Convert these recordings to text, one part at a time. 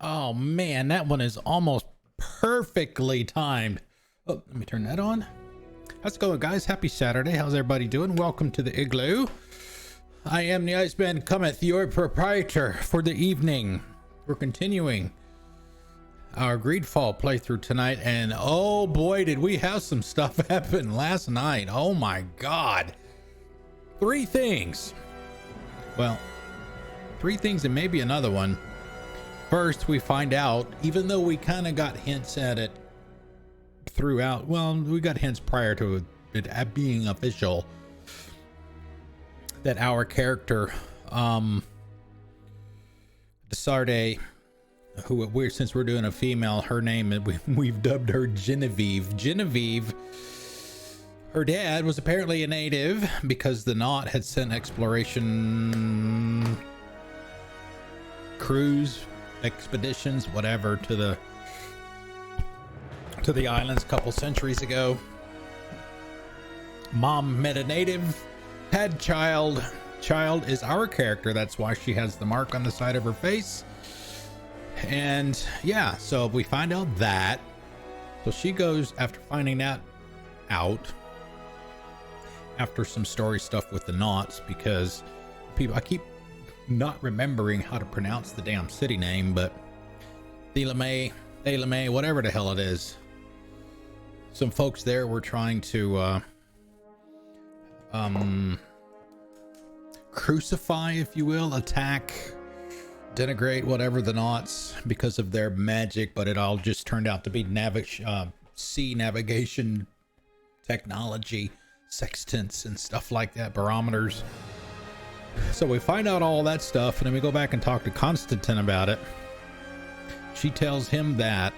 Oh man, that one is almost perfectly timed. Oh, let me turn that on. How's it going, guys? Happy Saturday. How's everybody doing? Welcome to the igloo. I am the Iceman Cometh, your proprietor for the evening. We're continuing our GreedFall playthrough tonight, and oh boy, did we have some stuff happen last night. Oh my god. Three things. Well, three things and maybe another one. First, we find out, even though we kind of got hints at it throughout, well, we got hints prior to it being official, that our character, Desarde, who we're, since we're doing a female, her name, we've dubbed her Genevieve. Genevieve, her dad was apparently a native because the Knot had sent exploration crews, expeditions, whatever, to the islands a couple centuries ago. Mom met a native, had child is our character, that's why she has the mark on the side of her face. And yeah, so we find out that, so she goes, after finding that out, after some story stuff with the Knots, because people, I keep not remembering how to pronounce the damn city name, but Thélème, whatever the hell it is. Some folks there were trying to crucify, if you will, attack, denigrate, whatever, the Knots because of their magic, but it all just turned out to be sea navigation technology, sextants and stuff like that, barometers. So we find out all that stuff, and then we go back and talk to Constantine about it. She tells him that,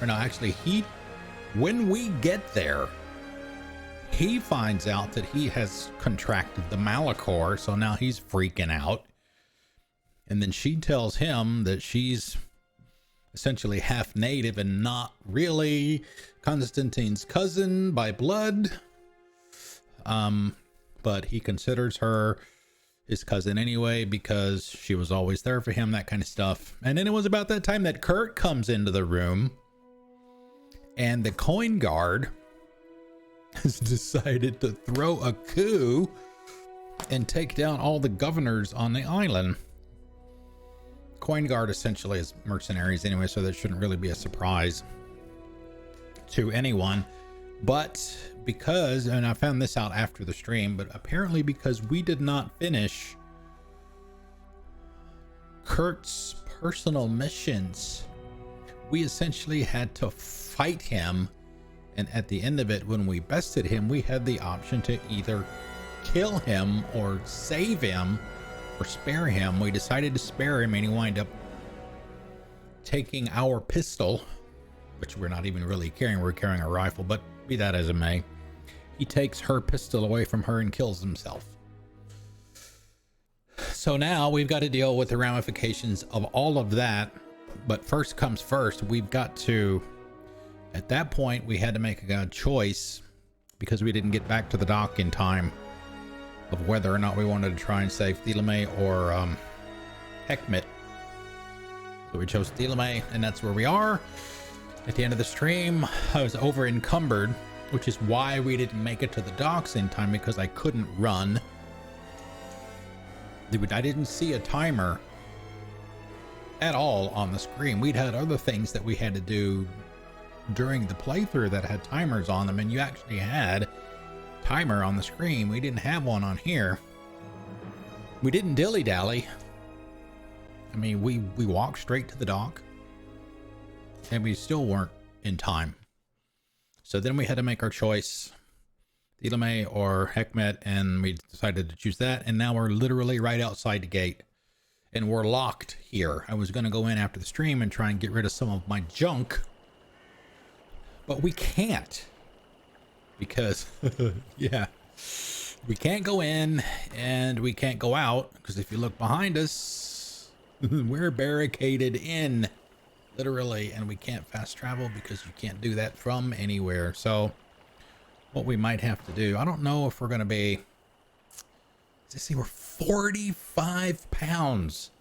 or no, actually, when we get there, he finds out that he has contracted the Malachor, so now he's freaking out. And then she tells him that she's essentially half native and not really Constantine's cousin by blood. But he considers her his cousin anyway because she was always there for him, that kind of stuff. And then it was about that time that Kurt comes into the room, and the coin guard has decided to throw a coup and take down all the governors on the island. Coin guard essentially is mercenaries anyway, so that shouldn't really be a surprise to anyone. But because, and I found this out after the stream, but apparently because we did not finish Kurt's personal missions, we essentially had to fight him. And at the end of it, when we bested him, we had the option to either kill him or save him or spare him. We decided to spare him, and he wound up taking our pistol, which we're not even really carrying. We're carrying a rifle, but be that as it may, he takes her pistol away from her and kills himself. So now we've got to deal with the ramifications of all of that. But first comes first, we've got to, at that point, we had to make a choice because we didn't get back to the dock in time of whether or not we wanted to try and save Thélème or Heckmit. So we chose Thélème, and that's where we are. At the end of the stream, I was over encumbered, which is why we didn't make it to the docks in time, because I couldn't run. I didn't see a timer at all on the screen. We'd had other things that we had to do during the playthrough that had timers on them, and you actually had timer on the screen. We didn't have one on here. We didn't dilly-dally. I mean, we walked straight to the dock, and we still weren't in time. So then we had to make our choice, Thélème or Heckmit, and we decided to choose that, and now we're literally right outside the gate, and we're locked here. I was going to go in after the stream and try and get rid of some of my junk, but we can't, because yeah, we can't go in and we can't go out, because if you look behind us, we're barricaded in, literally, and we can't fast travel because you can't do that from anywhere. So what we might have to do, I don't know if we're going to be, let's see, we're 45 pounds.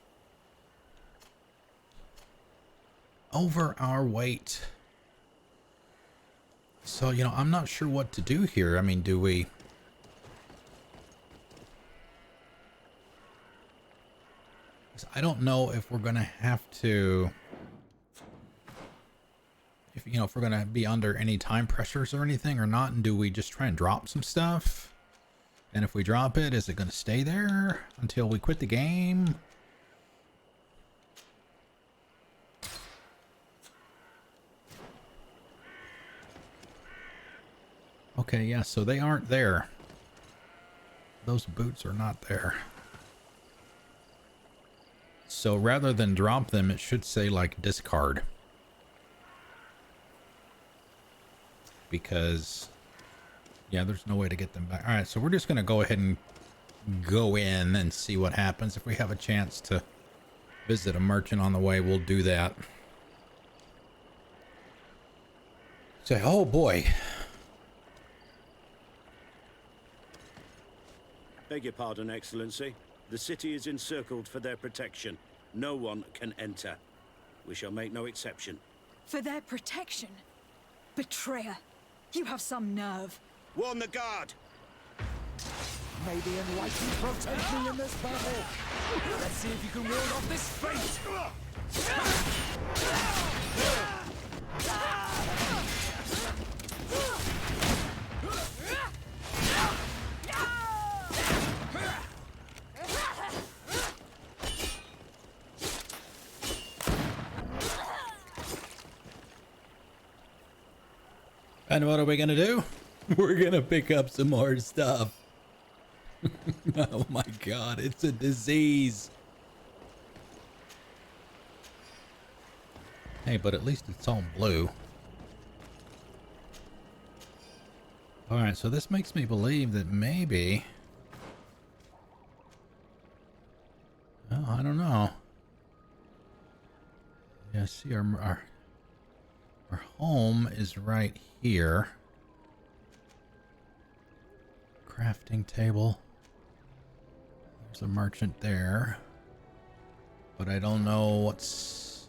over our weight. So, you know, I'm not sure what to do here. I mean, do we... I don't know if we're going to have to... If, you know, if we're going to be under any time pressures or anything or not. And do we just try and drop some stuff? And if we drop it, is it going to stay there until we quit the game? Okay, yeah, so they aren't there. Those boots are not there. So rather than drop them, it should say like discard. Because, yeah, there's no way to get them back. All right, so we're just going to go ahead and go in and see what happens. If we have a chance to visit a merchant on the way, we'll do that. Say, oh boy. Beg your pardon, Excellency. The city is encircled for their protection. No one can enter. We shall make no exception. For their protection? Betrayer! You have some nerve. Warn the guard! May the enlightened protect me in this battle. Let's see if you can ward off this fate. And what are we gonna do? We're gonna pick up some more stuff. Oh my god, it's a disease. Hey, but at least it's all blue. Alright, so this makes me believe that maybe... Oh, I don't know. Yeah, see our home is right here. Crafting table. There's a merchant there. But I don't know what's...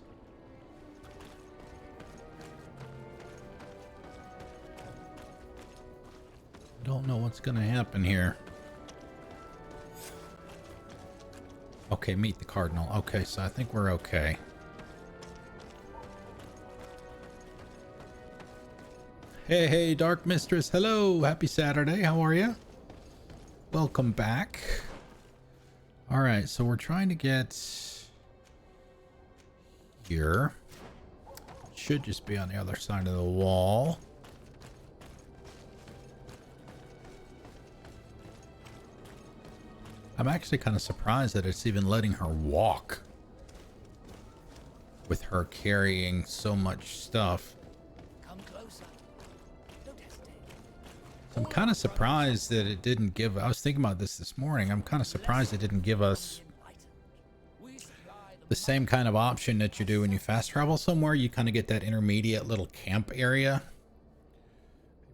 Don't know what's gonna happen here. Okay, meet the Cardinal. Okay, so I think we're okay. Hey, Dark Mistress. Hello. Happy Saturday. How are you? Welcome back. All right, so we're trying to get here. It should just be on the other side of the wall. I'm actually kind of surprised that it's even letting her walk with her carrying so much stuff. I'm kind of surprised that it didn't give... I was thinking about this morning. I'm kind of surprised it didn't give us the same kind of option that you do when you fast travel somewhere. You kind of get that intermediate little camp area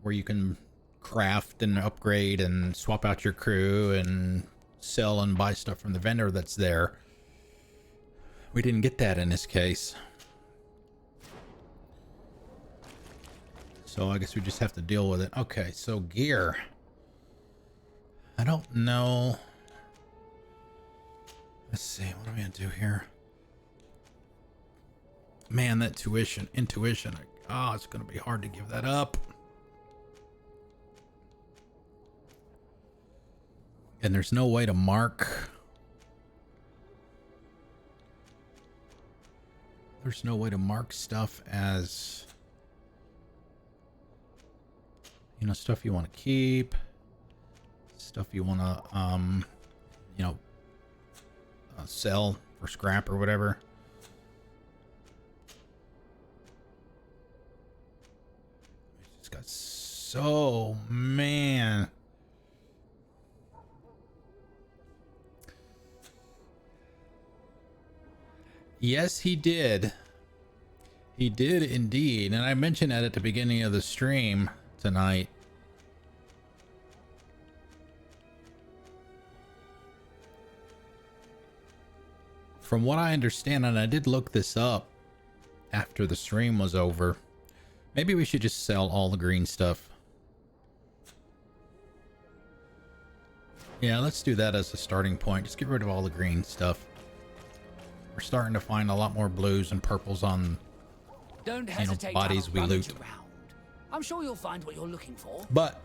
where you can craft and upgrade and swap out your crew and sell and buy stuff from the vendor that's there. We didn't get that in this case. So I guess we just have to deal with it. Okay, so gear. I don't know. Let's see, what am I gonna do here? Man, that intuition. Oh, it's gonna be hard to give that up. And there's no way to mark. There's no way to mark stuff as... You know, stuff you want to keep, stuff you want to, you know, sell for scrap or whatever. It's got so, man. Yes, he did. He did indeed. And I mentioned that at the beginning of the stream tonight. From what I understand, and I did look this up, after the stream was over. Maybe we should just sell all the green stuff. Yeah, let's do that as a starting point. Just get rid of all the green stuff. We're starting to find a lot more blues and purples on, Don't hesitate bodies to have we a rummage loot. around. I'm sure you'll find what you're looking for. But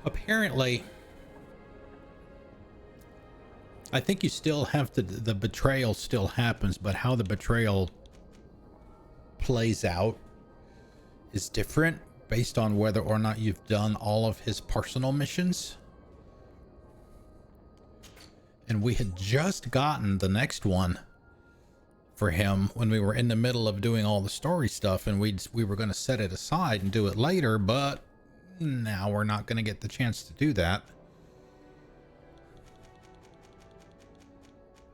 apparently, I think you still have to, the betrayal still happens, but how the betrayal plays out is different based on whether or not you've done all of his personal missions. And we had just gotten the next one for him when we were in the middle of doing all the story stuff, and we were going to set it aside and do it later, but now we're not going to get the chance to do that.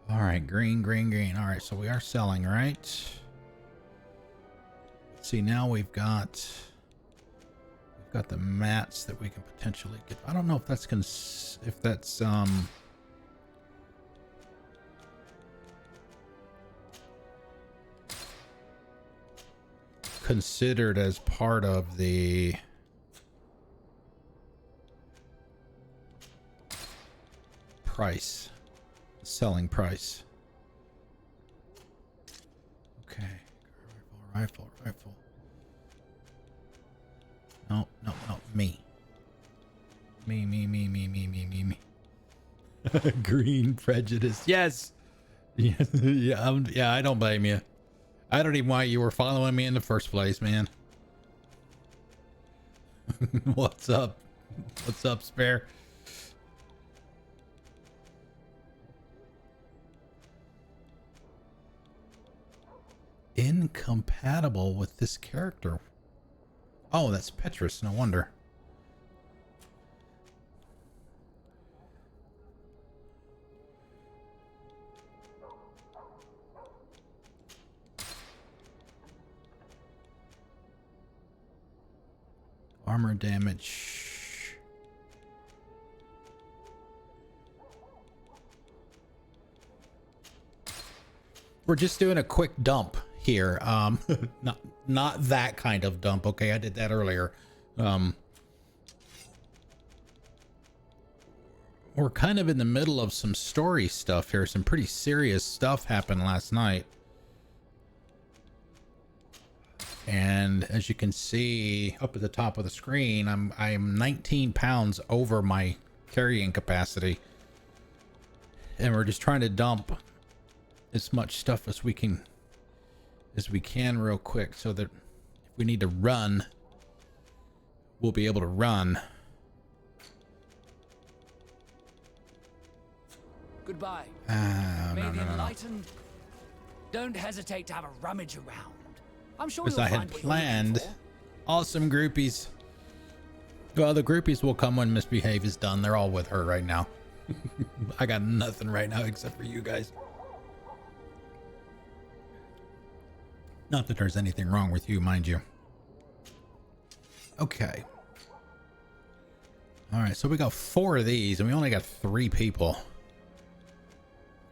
All right, green, green, green. All right, so we are selling, right? See, now we've got the mats that we can potentially get. I don't know if that's considered as part of the price, selling price. Okay, rifle. No, me. Green prejudice. Yes. Yeah, I don't blame you. I don't even know why you were following me in the first place, man. What's up? What's up, Spare? Incompatible with this character. Oh, that's Petrus. No wonder. Armor damage. We're just doing a quick dump here. Not that kind of dump. Okay, I did that earlier. We're kind of in the middle of some story stuff here. Some pretty serious stuff happened last night. And as you can see up at the top of the screen, I'm 19 pounds over my carrying capacity. And we're just trying to dump as much stuff as we can real quick, so that if we need to run, we'll be able to run. Goodbye. No. Enlightened. Don't hesitate to have a rummage around. I'm sure Because you'll I had find what you're planned looking for. awesome groupies. Well, the groupies will come when Misbehave is done. They're all with her right now. I got nothing right now except for you guys. Not that there's anything wrong with you, mind you. Okay. All right, so we got 4 of these, and we only got 3 people.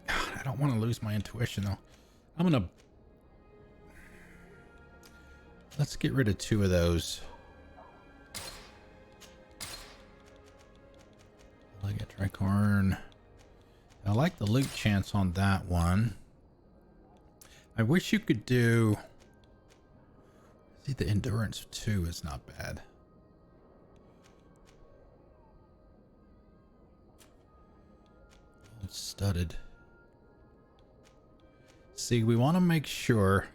God, I don't want to lose my intuition, though. Let's get rid of 2 of those. I get tricorn. I like the loot chance on that one. I wish you could do. See, the endurance 2 is not bad. It's studded. See, we want to make sure.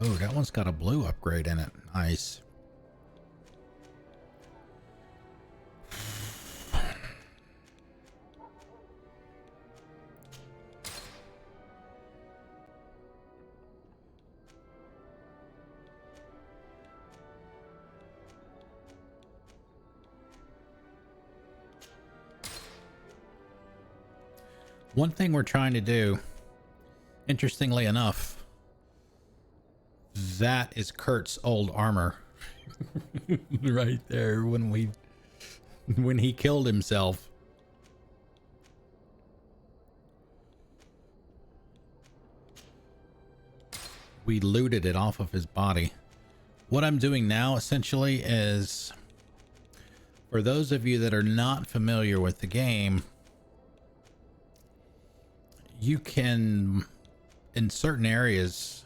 Oh, that one's got a blue upgrade in it. Nice. One thing we're trying to do, interestingly enough, that is Kurt's old armor. Right there when he killed himself. we looted it off of his body. What I'm doing now essentially is, for those of you that are not familiar with the game, you can, in certain areas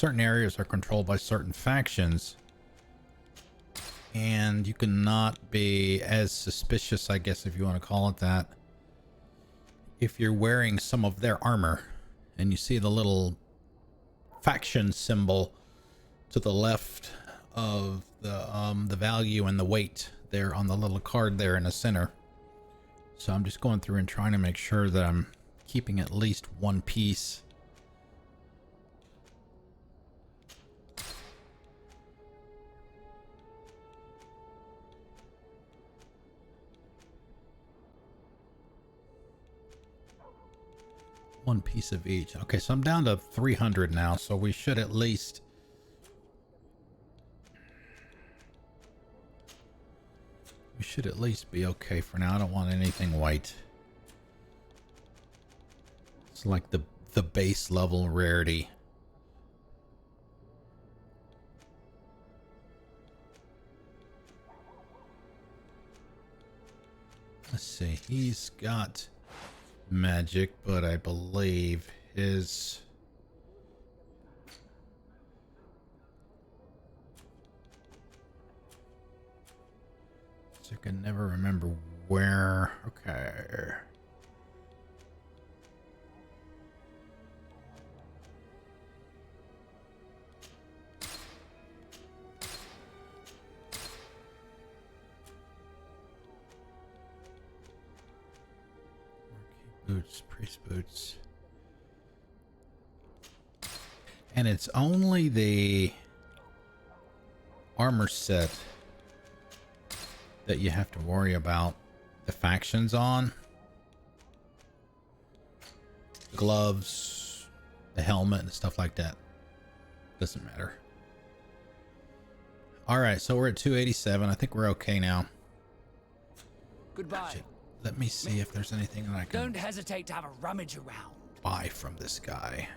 are controlled by certain factions, and you cannot be as suspicious, I guess, if you want to call it that, if you're wearing some of their armor. And you see the little faction symbol to the left of the value and the weight there on the little card there in the center. So I'm just going through and trying to make sure that I'm keeping at least one piece. One piece of each. Okay, so I'm down to 300 now, so we should at least be okay for now. I don't want anything white. It's like the base level rarity. Let's see. He's got magic, but I believe his I can never remember where. Okay. Boots, priest boots. And it's only the armor set that you have to worry about the factions on. The gloves, the helmet, and stuff like that. Doesn't matter. Alright, so we're at 287. I think we're okay now. Goodbye. Let me see if there's anything that I can Don't hesitate to have a rummage around. buy from this guy.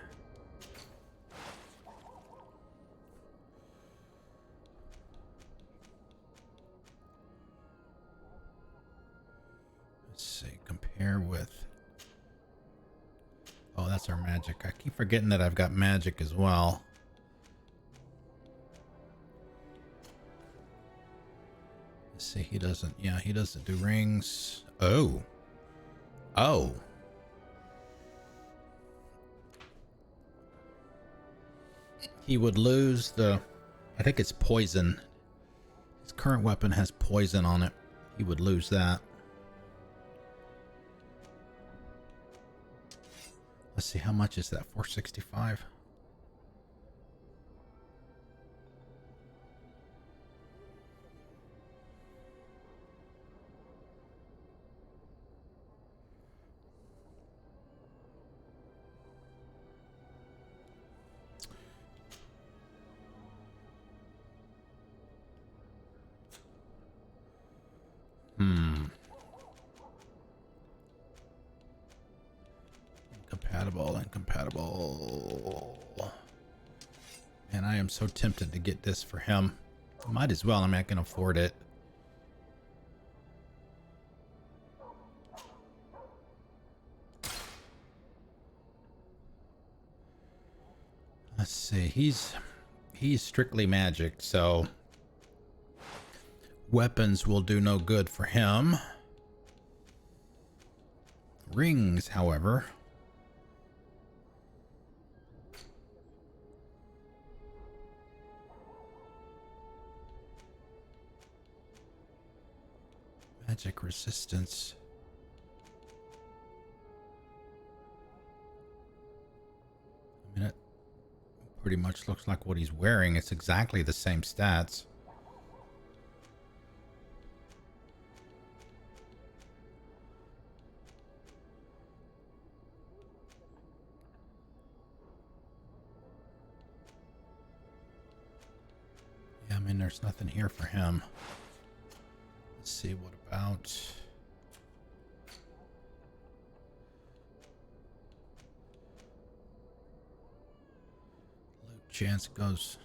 Let's see, compare with... Oh, that's our magic. I keep forgetting that I've got magic as well. Let's see, he doesn't... Yeah, he doesn't do rings. Oh. Oh. He would lose the... I think it's poison. His current weapon has poison on it. He would lose that. Let's see, how much is that? 465? Incompatible. And I am so tempted to get this for him. Might as well. I mean, I can afford it. Let's see. He's strictly magic, so weapons will do no good for him. Rings, however. Magic resistance. I mean, it pretty much looks like what he's wearing. It's exactly the same stats. Yeah, I mean, there's nothing here for him. Let's see, what about... Loot chance goes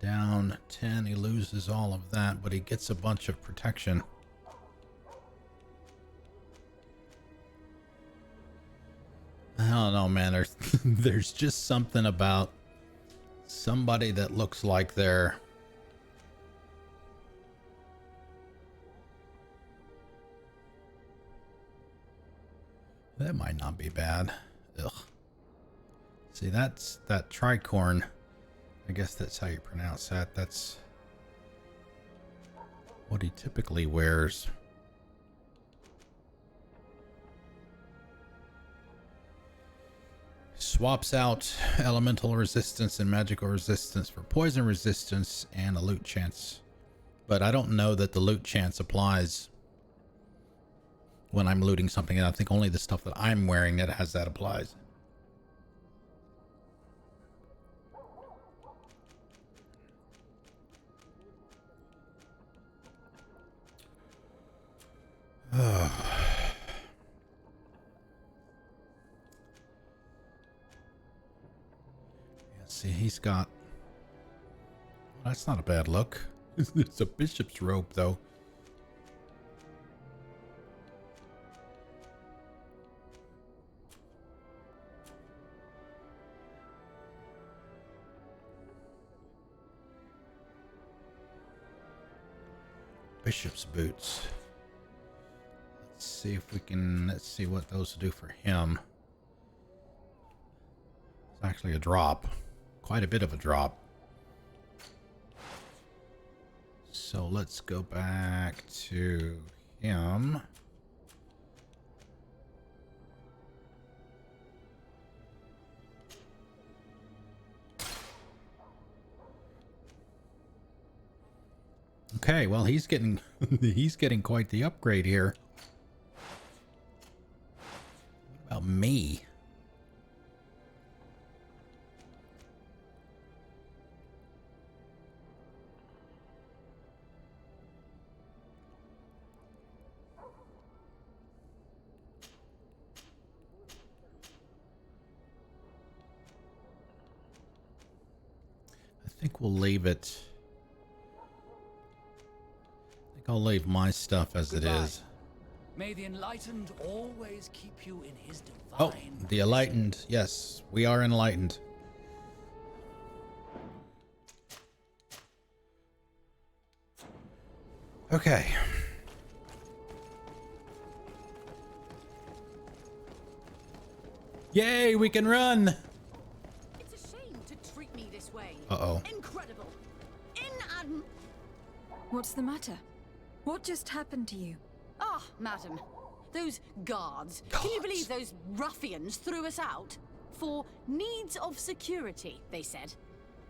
down 10. He loses all of that, but he gets a bunch of protection. I don't know, man. There's just something about somebody that looks like they're that might not be bad. Ugh. See, that's that tricorn. I guess that's how you pronounce that. That's what he typically wears. Swaps out elemental resistance and magical resistance for poison resistance and a loot chance. But I don't know that the loot chance applies when I'm looting something. And I think only the stuff that I'm wearing that has that applies. See, he's got... Well, that's not a bad look. It's a bishop's robe, though. Bishop's boots. Let's see if we can... Let's see what those do for him. It's actually a drop. Quite a bit of a drop. So let's go back to him. Okay, well he's getting he's getting quite the upgrade here. What about me? I think we'll leave it. I think I'll leave my stuff as it is. May the enlightened always keep you in his divine. Oh, the enlightened. Yes, we are enlightened. Okay. Yay, we can run. It's a shame to treat me this way. Uh-oh. Incredible. What's the matter? What just happened to you? Ah, madam. Those guards. Can you believe those ruffians threw us out? For needs of security, they said.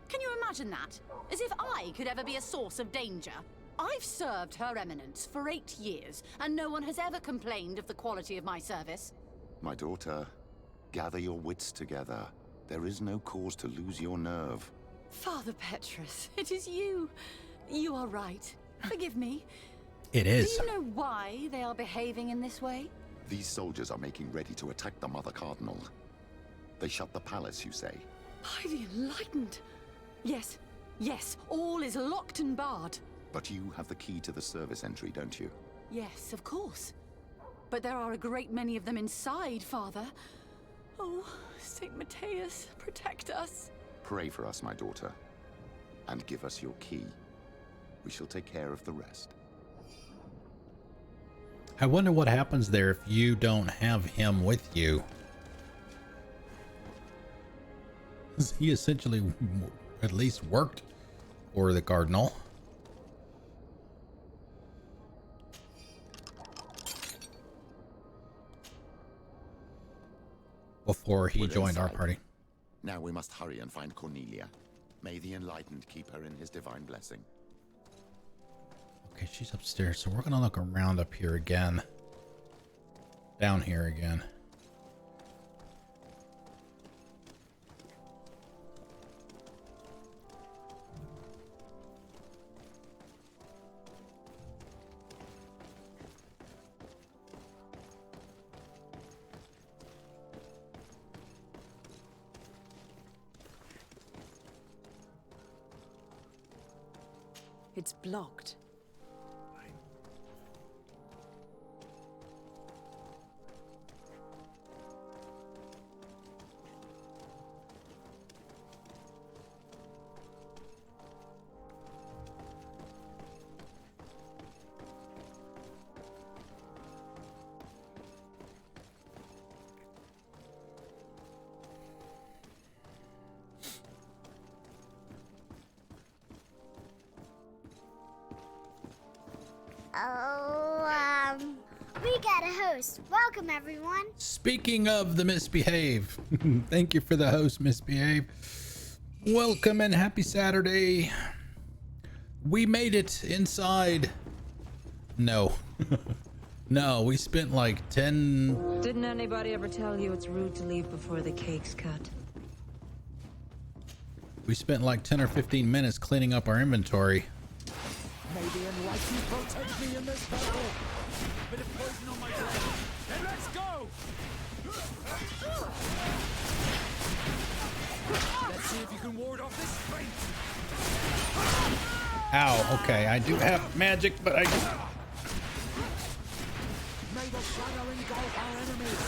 Can you imagine that? As if I could ever be a source of danger. I've served Her Eminence for 8 years, and no one has ever complained of the quality of my service. My daughter, gather your wits together. There is no cause to lose your nerve. Father Petrus, it is you. You are right. Forgive me. It is. Do you know why they are behaving in this way? These soldiers are making ready to attack the Mother Cardinal. They shut the palace, you say? By the enlightened. Yes, yes, all is locked and barred. But you have the key to the service entry, don't you? Yes, of course. But there are a great many of them inside, Father. Oh, Saint Matthias, protect us. Pray for us, my daughter. And give us your key. We shall take care of the rest. I wonder what happens there if you don't have him with you. He essentially at least worked for the Cardinal. Before he joined our party. Now we must hurry and find Cornelia. May the Enlightened keep her in his divine blessing. Okay, she's upstairs, so we're gonna look around up here again. Down here again. It's blocked. We got a host. Welcome, everyone. Speaking of the misbehave, thank you for the host, misbehave. Welcome and happy Saturday. We made it inside. No. No, we spent like 10... Didn't anybody ever tell you it's rude to leave before the cake's cut? We spent like 10 or 15 minutes cleaning up our inventory. Maybe enlighten protect me in this battle. Bit of poison on my blade. Then let's go! Let's see if you can ward off this fate. Ow, okay, I do have magic, but I... May the shadow engulf our enemies.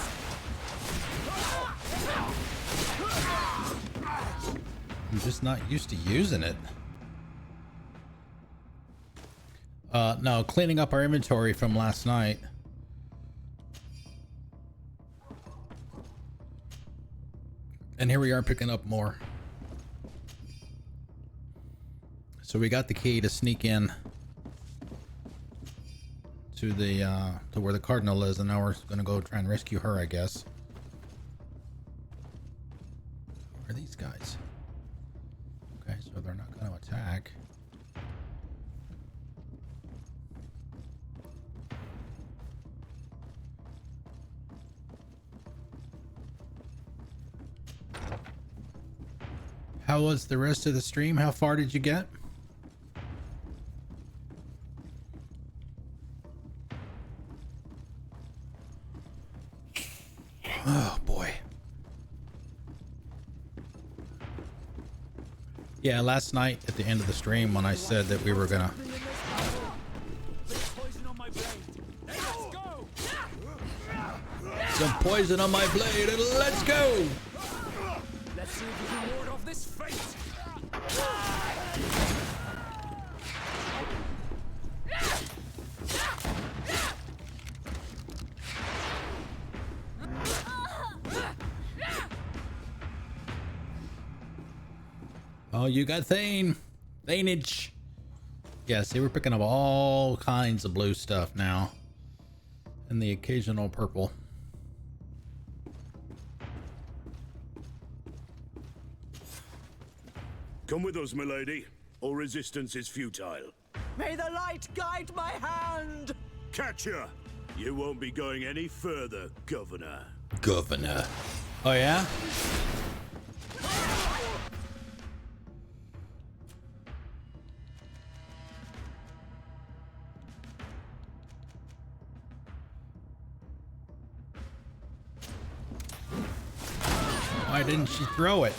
I'm just not used to using it. No, cleaning up our inventory from last night. And here we are picking up more. So we got the key to sneak in to the to where the Cardinal is, and now we're gonna go try and rescue her, I guess. Who are these guys? Okay, so they're not gonna attack. How was the rest of the stream? How far did you get? Oh boy. Yeah, last night at the end of the stream when I said that we were gonna... Some poison on my blade and let's go! Let's see if we can ward off this fate. Oh, you got Thaneage. Yeah, see, we're picking up all kinds of blue stuff now. And the occasional purple. Come with us, milady. All resistance is futile. May the light guide my hand. Catch her! You won't be going any further, Governor. Governor. Oh, yeah? Why didn't she throw it?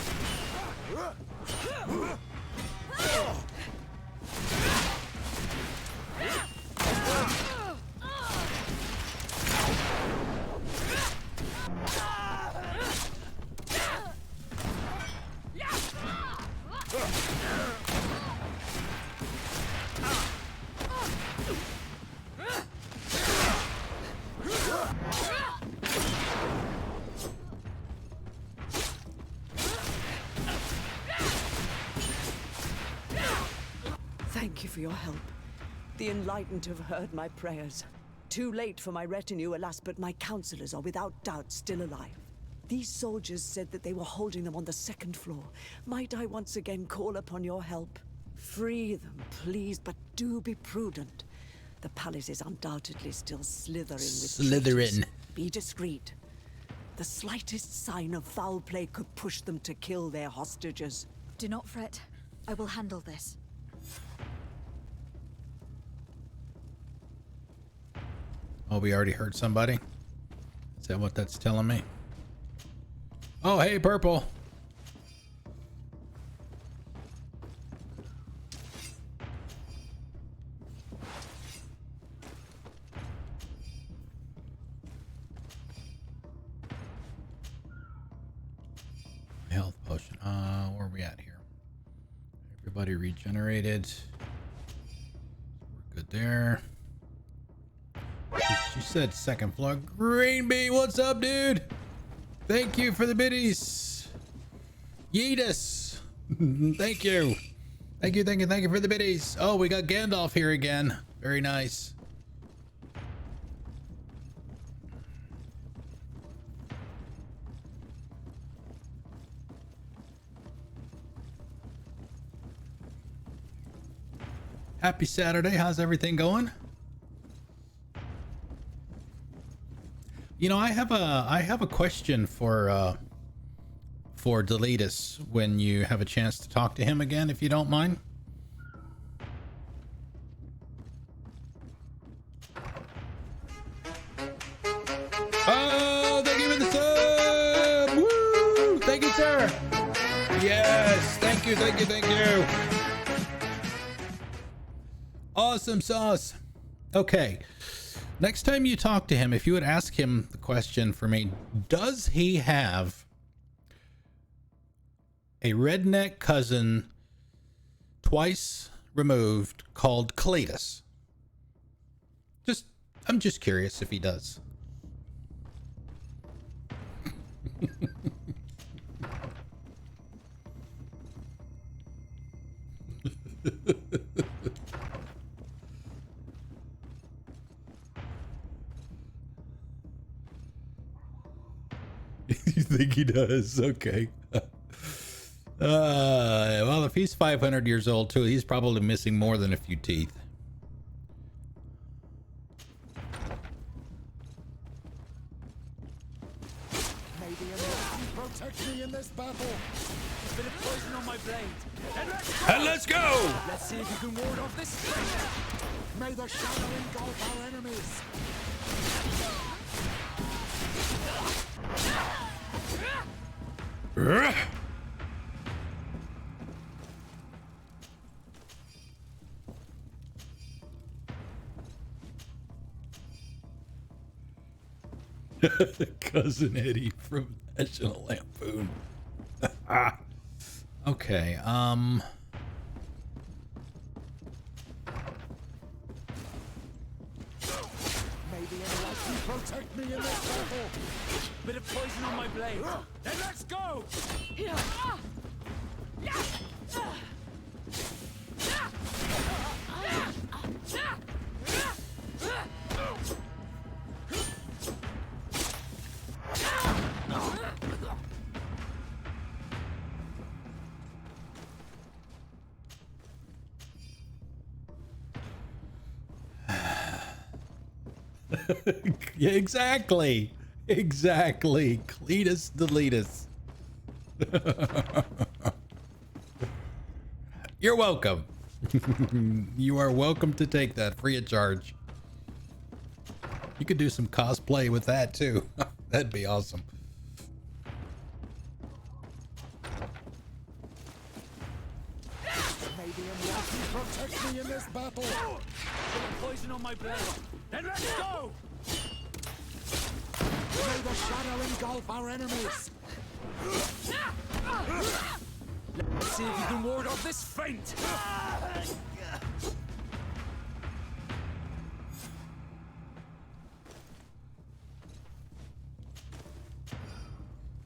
Thank you for your help. The enlightened have heard my prayers. Too late for my retinue, alas, but my counselors are without doubt still alive. These soldiers said that they were holding them on the second floor. Might I once again call upon your help? Free them, please, but do be prudent. The palace is undoubtedly still slithering with traitors. Be discreet. The slightest sign of foul play could push them to kill their hostages. Do not fret. I will handle this. Oh, we already heard somebody? Is that what that's telling me? Oh, hey, purple. Everybody regenerated. We're good there. She said second floor. Green Bee, what's up, dude? Thank you for the biddies. Yeetus. Thank you. Thank you for the biddies. Oh, we got Gandalf here again. Very nice. Happy Saturday. How's everything going? You know, I have a question for Deletus when you have a chance to talk to him again, if you don't mind. Oh, thank you for the sub! Woo! Thank you, sir. Yes, thank you. Awesome sauce. Okay. Next time you talk to him, if you would ask him the question for me, does he have a redneck cousin twice removed called Cletus? I'm just curious if he does. You think he does? Okay. Well, if he's 500 years old too, he's probably missing more than a few teeth. Maybe protect me in this battle. A bit of poison on my blade. And let's go! Let's see if you can ward off this. May the shadow engulf our enemies. Cousin Eddie from National Lampoon. Okay, Maybe anyone can protect me in this battle. Bit of poison on my blade. Then let's go! yeah, exactly. Cletus Deletus. You're welcome. You are welcome to take that free of charge. You could do some cosplay with that too. That'd be awesome. Maybe anyone can protect me in this battle. Bit of poison on my blade. Then let's go! May the shadow engulf our enemies. Let's see if you can ward off this feint.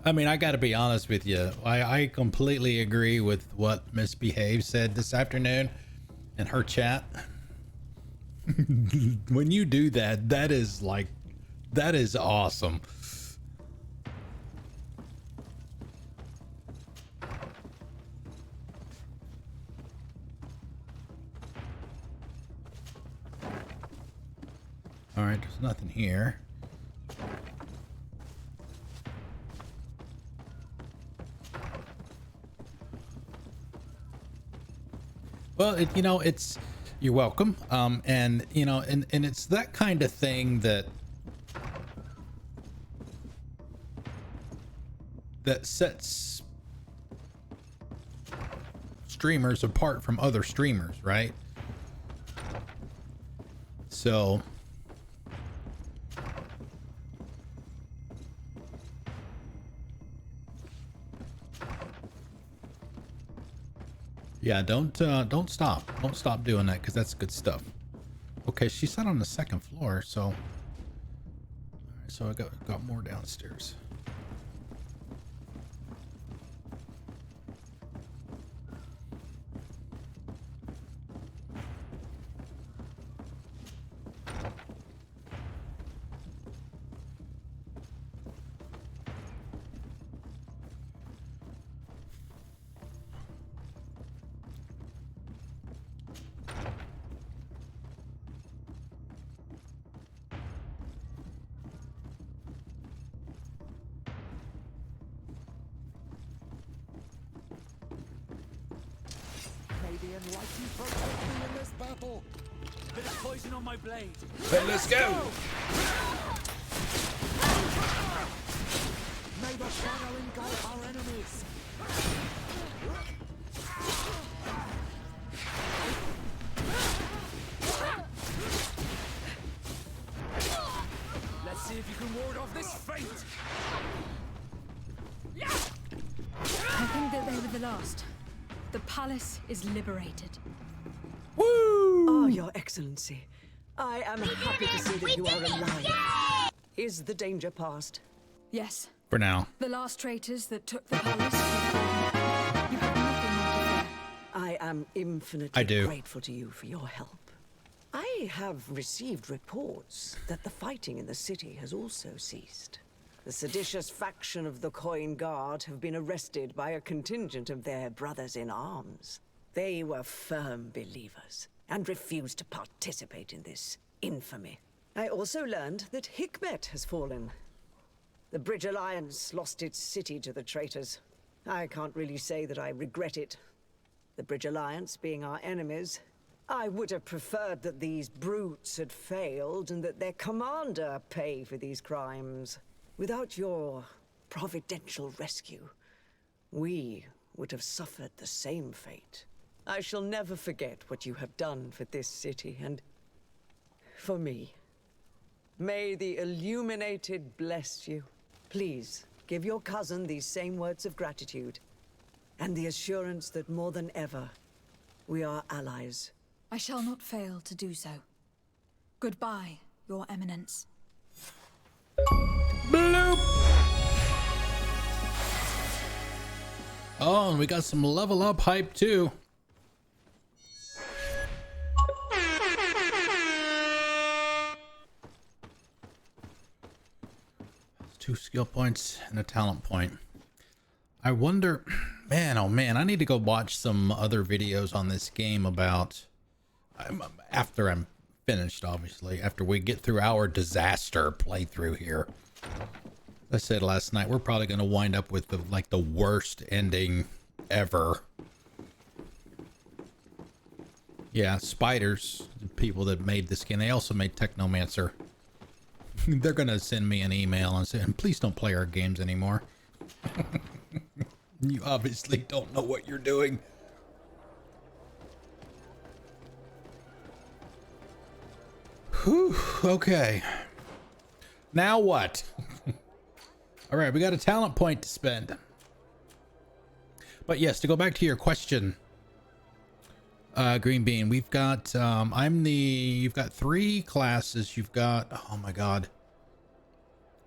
I mean, I gotta be honest with you. I completely agree with what Misbehave said this afternoon in her chat. When you do that, that is awesome. All right, there's nothing here. Well, you're welcome. And it's that kind of thing that sets streamers apart from other streamers, right? So Yeah, don't stop. Don't stop doing that, because that's good stuff. Okay, she sat on the second floor, so... Alright, so I got more downstairs. Maybe enlightened protect me in this battle. Bit of poison on my blade. Hey, let's go! May the shadow engulf our enemies. Let's see if you can ward off this fate. I think that they were the last. The palace is liberated. Oh, Your Excellency. I am happy to see that you are alive. Is the danger past? Yes. For now. The last traitors that took the palace. You have nothing more to fear. I am infinitely I do. grateful to you for your help. I have received reports that the fighting in the city has also ceased. The seditious faction of the Coin Guard have been arrested by a contingent of their brothers in arms. They were firm believers and refused to participate in this infamy. I also learned that Hikmet has fallen. The Bridge Alliance lost its city to the traitors. I can't really say that I regret it. The Bridge Alliance being our enemies, I would have preferred that these brutes had failed and that their commander pay for these crimes. Without your providential rescue, we would have suffered the same fate. I shall never forget what you have done for this city and for me. May the Illuminated bless you. Please, give your cousin these same words of gratitude and the assurance that more than ever, we are allies. I shall not fail to do so. Goodbye, Your Eminence. Bloop! Oh, and we got some level up hype too. 2 skill points and a talent point. I wonder, man, oh man, I need to go watch some other videos on this game about, after I'm finished, obviously, after we get through our disaster playthrough here. As I said last night, we're probably going to wind up with the worst ending ever. Yeah, Spiders, the people that made this game, they also made Technomancer. They're going to send me an email and say, please don't play our games anymore. You obviously don't know what you're doing. Whew, okay. Now what? All right, we got a talent point to spend. But yes, to go back to your question, Green Bean, we've got, you've got 3 classes. You've got, oh my God,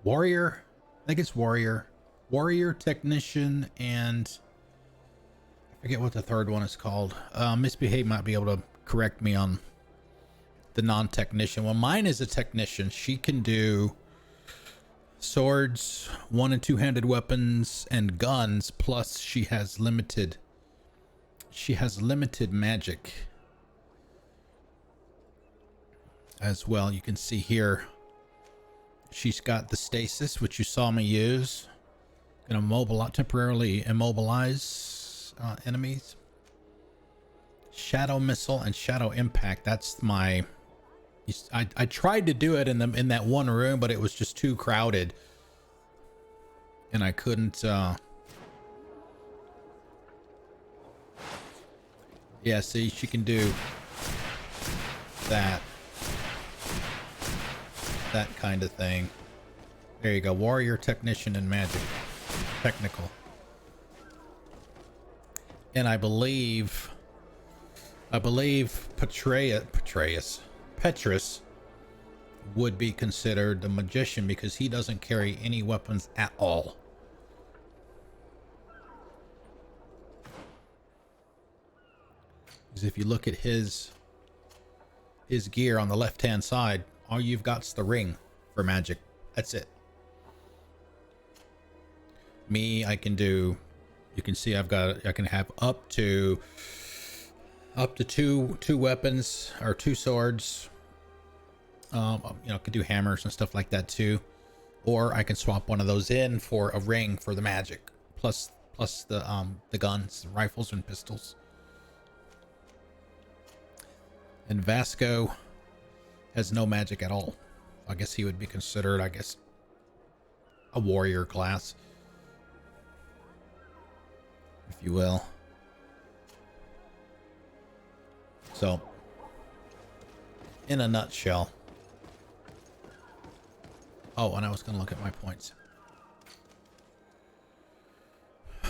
Warrior, I think it's Warrior, Technician, and I forget what the third one is called. Misbehave might be able to correct me on the non-technician. Well, mine is a technician. She can do swords, 1- and 2-handed weapons, and guns, plus she has limited magic as well. You can see here she's got the stasis, which you saw me use. Gonna temporarily immobilize enemies. Shadow missile and shadow impact. That's my. I tried to do it in that one room, but it was just too crowded, and I couldn't. Yeah, see, she can do that kind of thing. There you go. Warrior, Technician, and Magic. Technical. And I believe I believe Petrus would be considered the magician because he doesn't carry any weapons at all. Because if you look at his gear on the left-hand side, all you've got's the ring for magic. That's it. Me, I can do, you can see I can have up to two weapons or two swords. You know, I could do hammers and stuff like that too, or I can swap one of those in for a ring for the magic, plus the guns, rifles and pistols. And Vasco has no magic at all. I guess he would be considered, I guess, a warrior class, if you will. So, in a nutshell. Oh, and I was going to look at my points.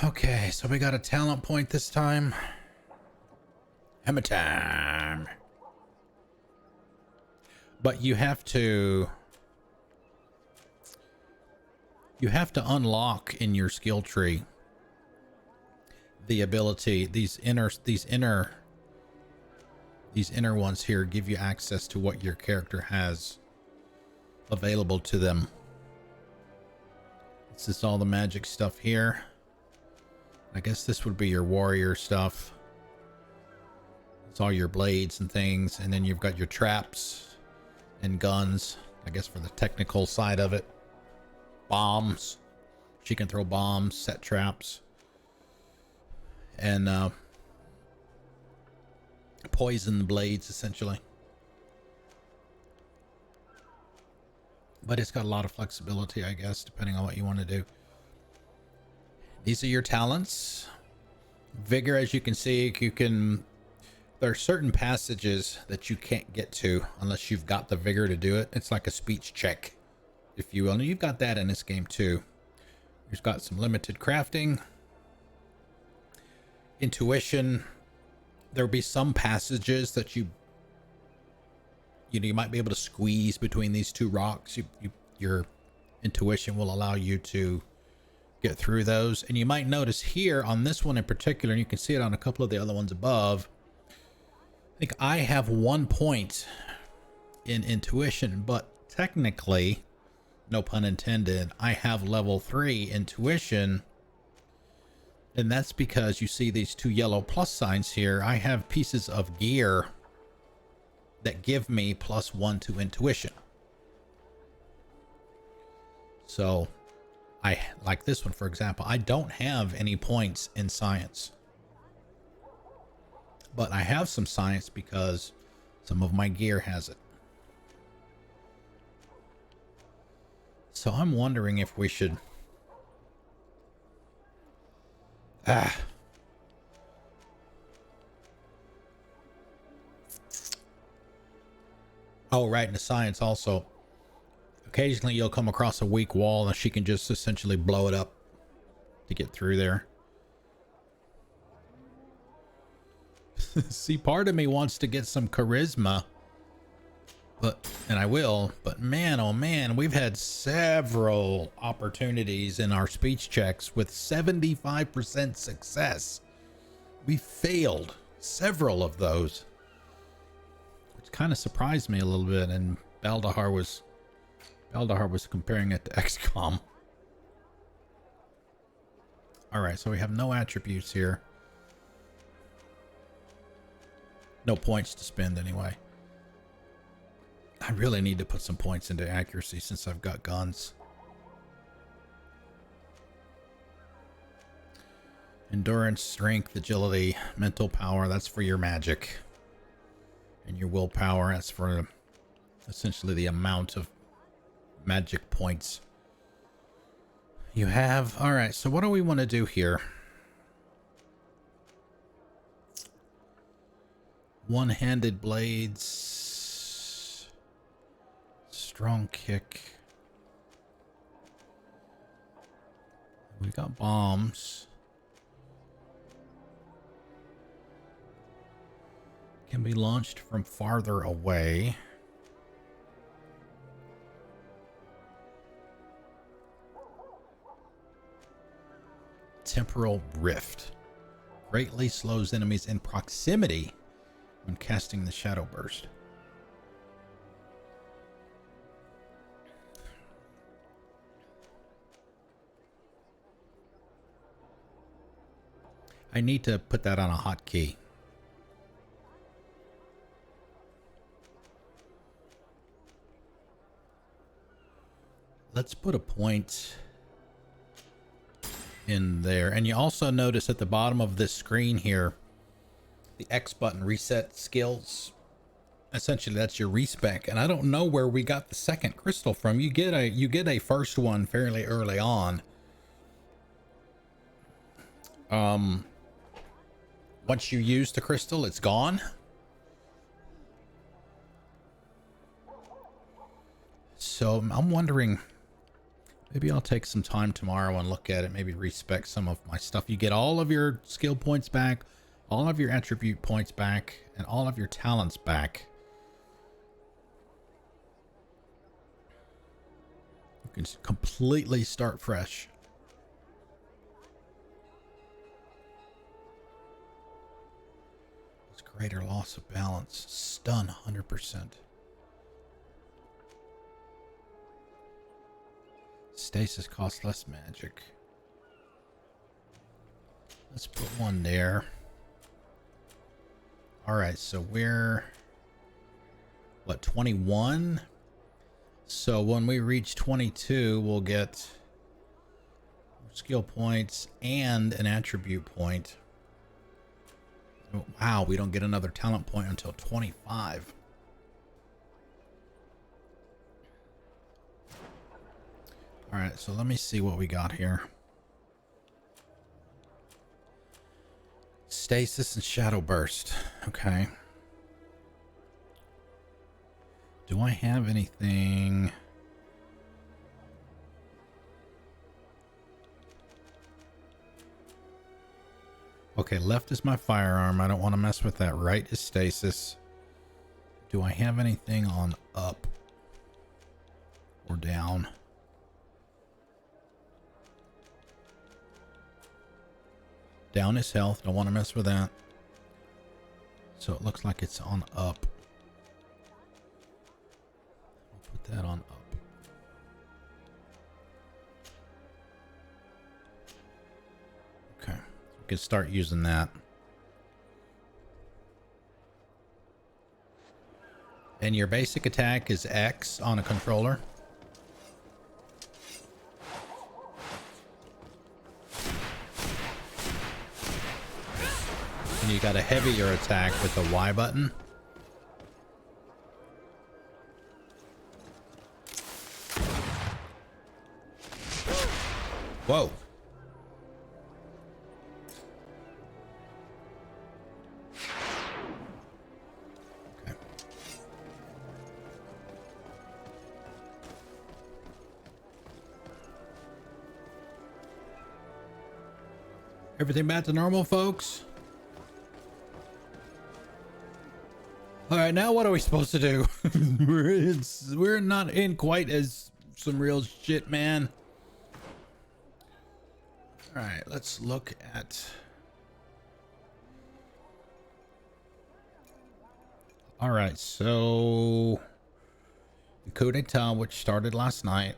Okay, so we got a talent point this time. Hammer time. But you have to unlock in your skill tree the ability, these inner ones here give you access to what your character has available to them. This is all the magic stuff here. I guess this would be your warrior stuff. It's all your blades and things, and then you've got your traps and guns, I guess, for the technical side of it. Bombs. She can throw bombs, set traps, and poison blades, essentially. But it's got a lot of flexibility, I guess, depending on what you want to do. These are your talents. Vigor, as you can see, there are certain passages that you can't get to unless you've got the vigor to do it. It's like a speech check, if you will. And you've got that in this game too. You've got some limited crafting. Intuition. There'll be some passages that you might be able to squeeze between these two rocks. Your intuition will allow you to get through those. And you might notice here on this one in particular, and you can see it on a couple of the other ones above, I think I have 1 point in intuition, but technically, no pun intended, I have level 3 intuition. And that's because you see these two yellow plus signs here. I have pieces of gear that give me +1 to intuition. So I like this one, for example. I don't have any points in science, but I have some science because some of my gear has it. So I'm wondering if we should oh, right, in the science also, occasionally you'll come across a weak wall and she can just essentially blow it up to get through there. See, part of me wants to get some charisma, and I will, but man, oh man, we've had several opportunities in our speech checks with 75% success. We failed several of those, which kind of surprised me a little bit. And Baldahar was comparing it to XCOM. All right, so we have no attributes here. No points to spend anyway. I really need to put some points into accuracy since I've got guns. Endurance, strength, agility, mental power, that's for your magic. And your willpower, that's for essentially the amount of magic points you have. All right, so what do we want to do here? One-handed blades, strong kick. We got bombs. Can be launched from farther away. Temporal Rift. Greatly slows enemies in proximity when casting the Shadow Burst. I need to put that on a hotkey. Let's put a point in there. And you also notice at the bottom of this screen here, the X button, reset skills. Essentially, that's your respec. And I don't know where we got the second crystal from. You get a first one fairly early on. Once you use the crystal, it's gone. So I'm wondering, maybe I'll take some time tomorrow and look at it, maybe respec some of my stuff. You get all of your skill points back, all of your attribute points back, and all of your talents back. You can completely start fresh. It's greater loss of balance. Stun 100%. Stasis costs less magic. Let's put one there. Alright, so we're... what, 21? So when we reach 22, we'll get skill points and an attribute point. Oh, wow, we don't get another talent point until 25. All right, so let me see what we got here. Stasis and Shadow Burst. Okay. Do I have anything? Okay, left is my firearm. I don't want to mess with that. Right is stasis. Do I have anything on up or down? Down is health. Don't want to mess with that. So it looks like it's on up. I'll put that on up. Okay. We can start using that. And your basic attack is X on a controller. You got a heavier attack with the Y button. Whoa. Okay. Everything back to normal, folks? All right, now what are we supposed to do? We're not in quite as some real shit, man. All right, let's look at... All right, so... the coup d'etat, which started last night.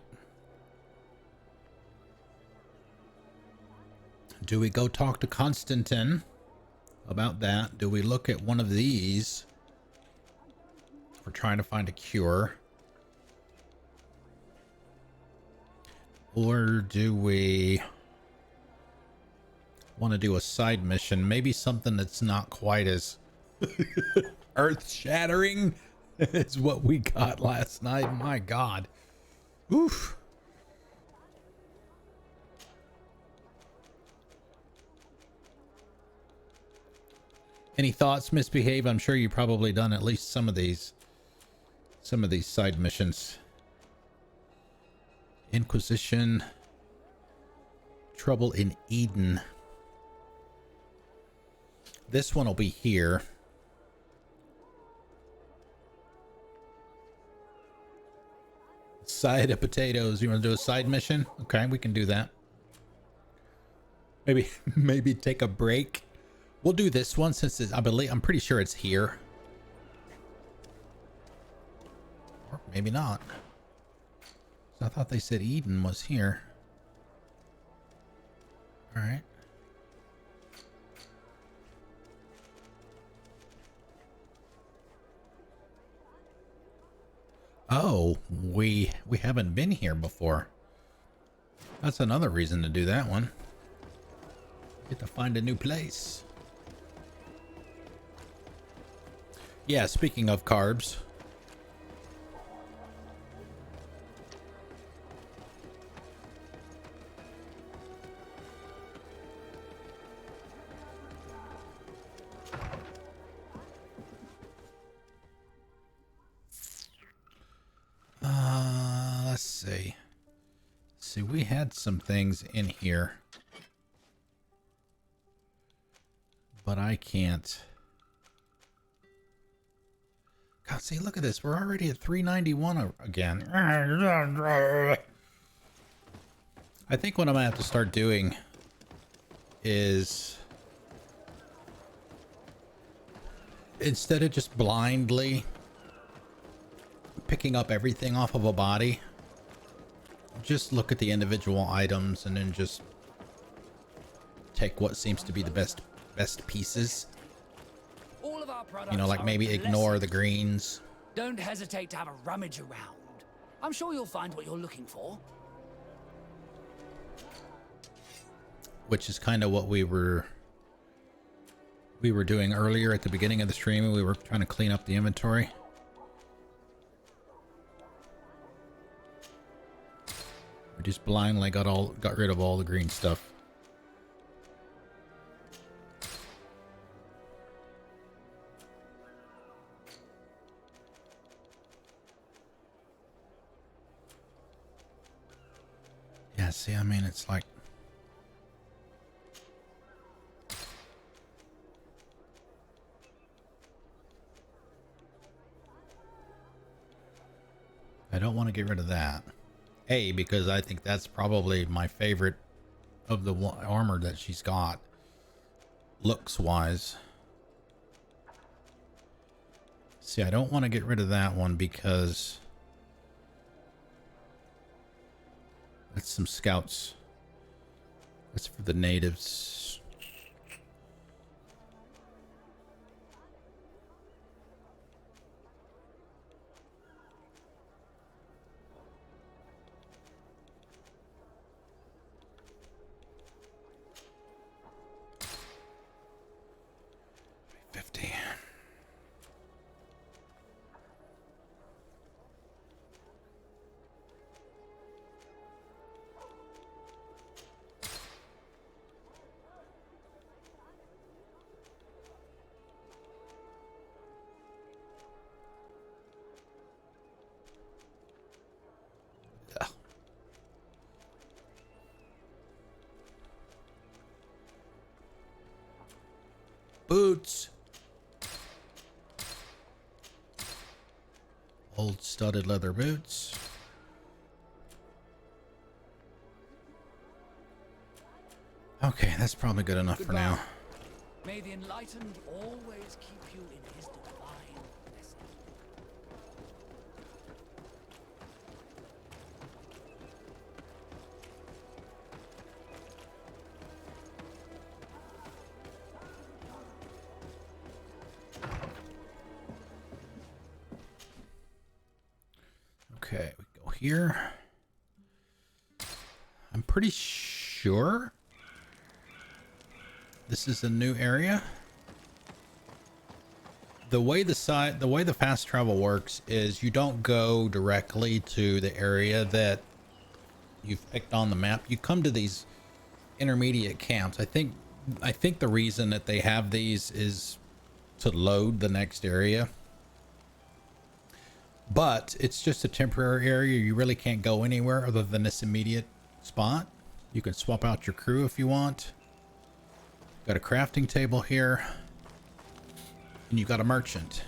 Do we go talk to Constantine about that? Do we look at one of these? We're trying to find a cure. Or do we want to do a side mission? Maybe something that's not quite as earth-shattering as what we got last night. My God. Oof. Any thoughts, Misbehave? I'm sure you've probably done at least some of these side missions. Inquisition. Trouble in Eden. This one will be here. Side of potatoes. You want to do a side mission? Okay, we can do that. Maybe take a break. We'll do this one since it's, I'm pretty sure it's here. Or maybe not. So I thought they said Eden was here. All right. Oh, we haven't been here before. That's another reason to do that one. Get to find a new place. Yeah, speaking of carbs. Let's see. See, we had some things in here. But I can't. God, see, look at this. We're already at 391 again. I think what I'm gonna have to start doing is, instead of just blindly picking up everything off of a body, just look at the individual items and then just take what seems to be the best pieces. All of our products, you know, like maybe ignore the greens. Don't hesitate to have a rummage around. I'm sure you'll find what you're looking for. Which is kind of what we were doing earlier at the beginning of the stream, and we were trying to clean up the inventory. We just blindly got rid of all the green stuff. Yeah, see, I mean, it's like, I don't want to get rid of that. A, because I think that's probably my favorite of the armor that she's got, looks wise. See, I don't want to get rid of that one because that's some scouts. That's for the natives. Boots. Old studded leather boots. Okay, that's probably good enough for now. May the enlightened always keep you in his divine blessing. Okay, we go here. I'm pretty sure this is a new area. The way the fast travel works is you don't go directly to the area that you've picked on the map. You come to these intermediate camps. I think the reason that they have these is to load the next area. But it's just a temporary area. You really can't go anywhere other than this immediate spot. You can swap out your crew if you want. Got a crafting table here. And you've got a merchant.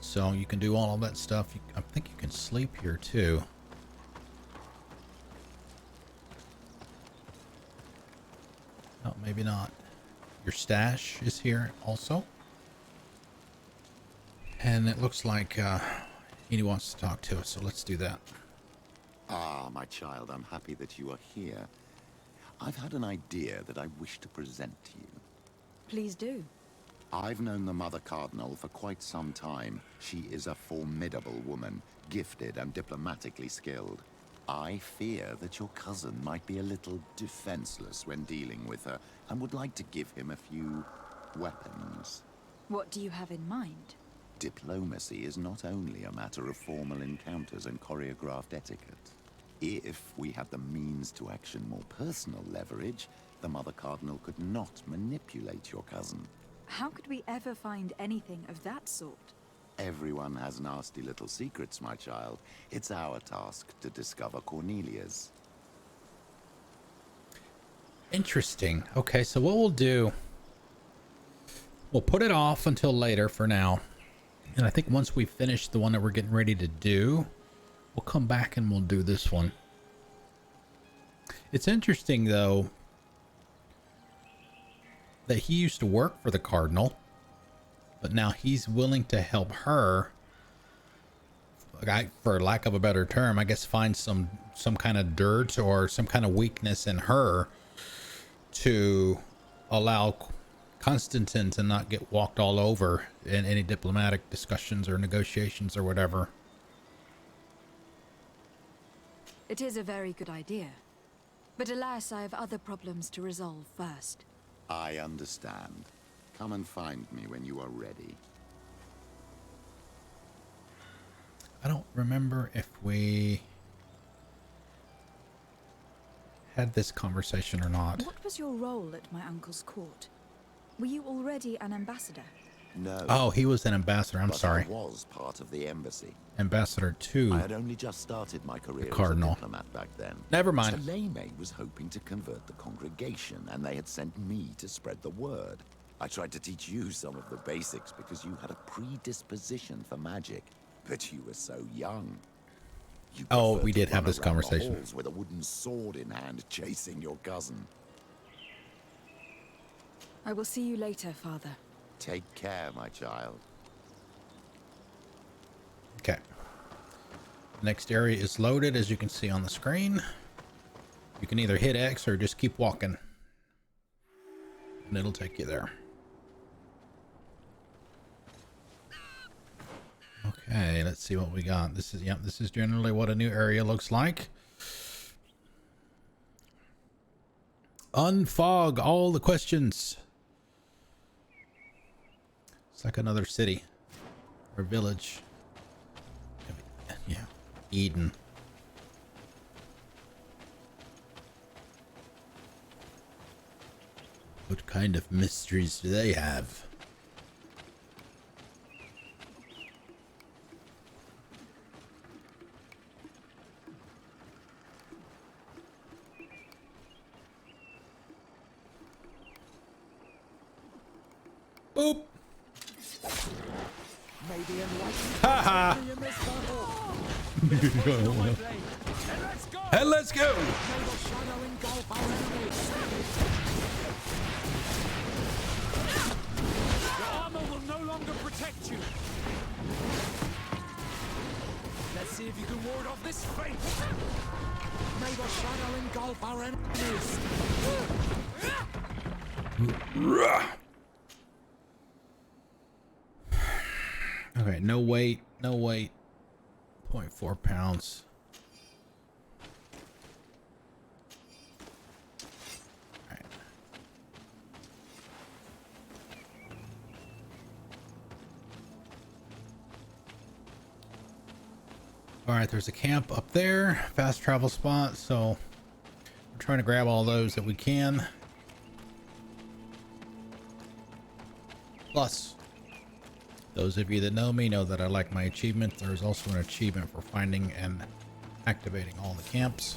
So you can do all of that stuff. I think you can sleep here too. Oh, maybe not. Your stash is here also. And it looks like he wants to talk to us, so let's do that. Ah, my child, I'm happy that you are here. I've had an idea that I wish to present to you. Please do. I've known the Mother Cardinal for quite some time. She is a formidable woman, gifted and diplomatically skilled. I fear that your cousin might be a little defenseless when dealing with her, and would like to give him a few weapons. What do you have in mind? Diplomacy is not only a matter of formal encounters and choreographed etiquette. If we had the means to action more personal leverage, the Mother Cardinal could not manipulate your cousin. How could we ever find anything of that sort? Everyone has nasty little secrets, my child. It's our task to discover Cornelia's. Interesting. Okay, so what we'll do, we'll put it off until later for now. And I think once we finish the one that we're getting ready to do, we'll come back and we'll do this one. It's interesting, though, that he used to work for the Cardinal, but now he's willing to help her, for lack of a better term, I guess, find some kind of dirt or some kind of weakness in her to allow Constantine to not get walked all over in any diplomatic discussions or negotiations or whatever. It is a very good idea. But alas, I have other problems to resolve first. I understand. Come and find me when you are ready. I don't remember if we had this conversation or not. What was your role at my uncle's court? Were you already an ambassador? No. Oh, he was an ambassador. I'm sorry. I was part of the embassy. Ambassador to I had only just started my career as a Cardinal. diplomat back then. Never mind. Thélème was hoping to convert the congregation, and they had sent me to spread the word. I tried to teach you some of the basics because you had a predisposition for magic, but you were so young. You Oh, preferred we to did have run this around the conversation. halls with a wooden sword in hand, chasing your cousin. I will see you later, Father. Take care, my child. Okay. Next area is loaded, as you can see on the screen. You can either hit X or just keep walking, and it'll take you there. Okay, let's see what we got. This is generally what a new area looks like. Unfog all the questions. It's like another city or village. Yeah, Eden. What kind of mysteries do they have? Boop. Maybe enlightened Haha. me in this battle. And let's go. May the shadow engulf our enemies. Your armor will no longer protect you. Let's see if you can ward off this fate. May the shadow engulf our enemies. Okay, no weight, no weight. 0.4 pounds. All right. All right, there's a camp up there, fast travel spot, so we're trying to grab all those that we can. Plus, those of you that know me know that I like my achievements. There's also an achievement for finding and activating all the camps.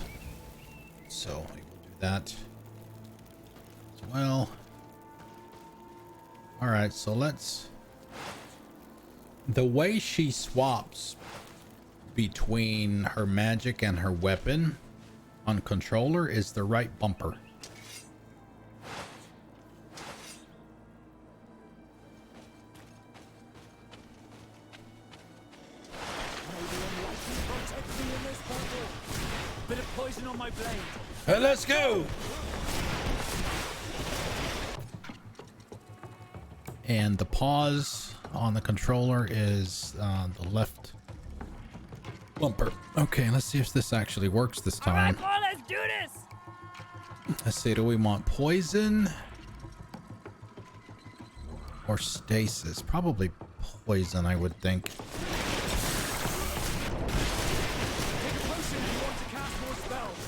So we will do that as well. All right, so let's The way she swaps between her magic and her weapon on controller is the right bumper. Bit of poison on my blade. Let's go. And the pause on the controller is the left bumper. Okay, let's see if this actually works this time. All right, let's do this. Let's see, do we want poison or stasis? Probably poison, I would think. Take a potion if you want to cast more spells.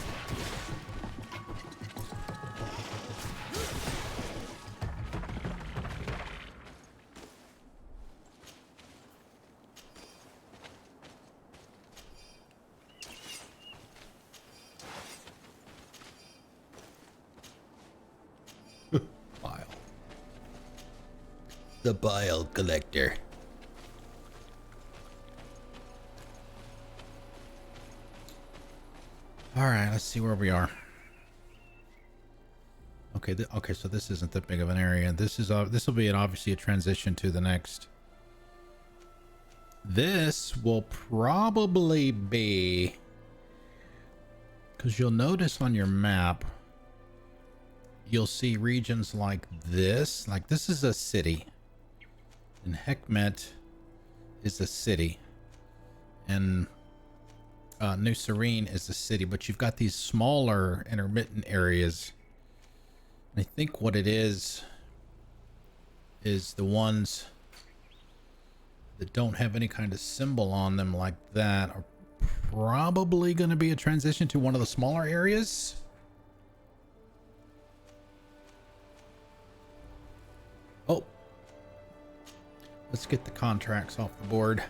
Bile. The bile collector. All right, let's see where we are. Okay, okay, so this isn't that big of an area. This will be obviously a transition to the next. This will probably be, because you'll notice on your map, you'll see regions like this. Like this is a city, and Hekmet is a city, and New Serene is a city, but you've got these smaller intermittent areas. And I think what it is the ones that don't have any kind of symbol on them like that are probably going to be a transition to one of the smaller areas. Oh, let's get the contracts off the board.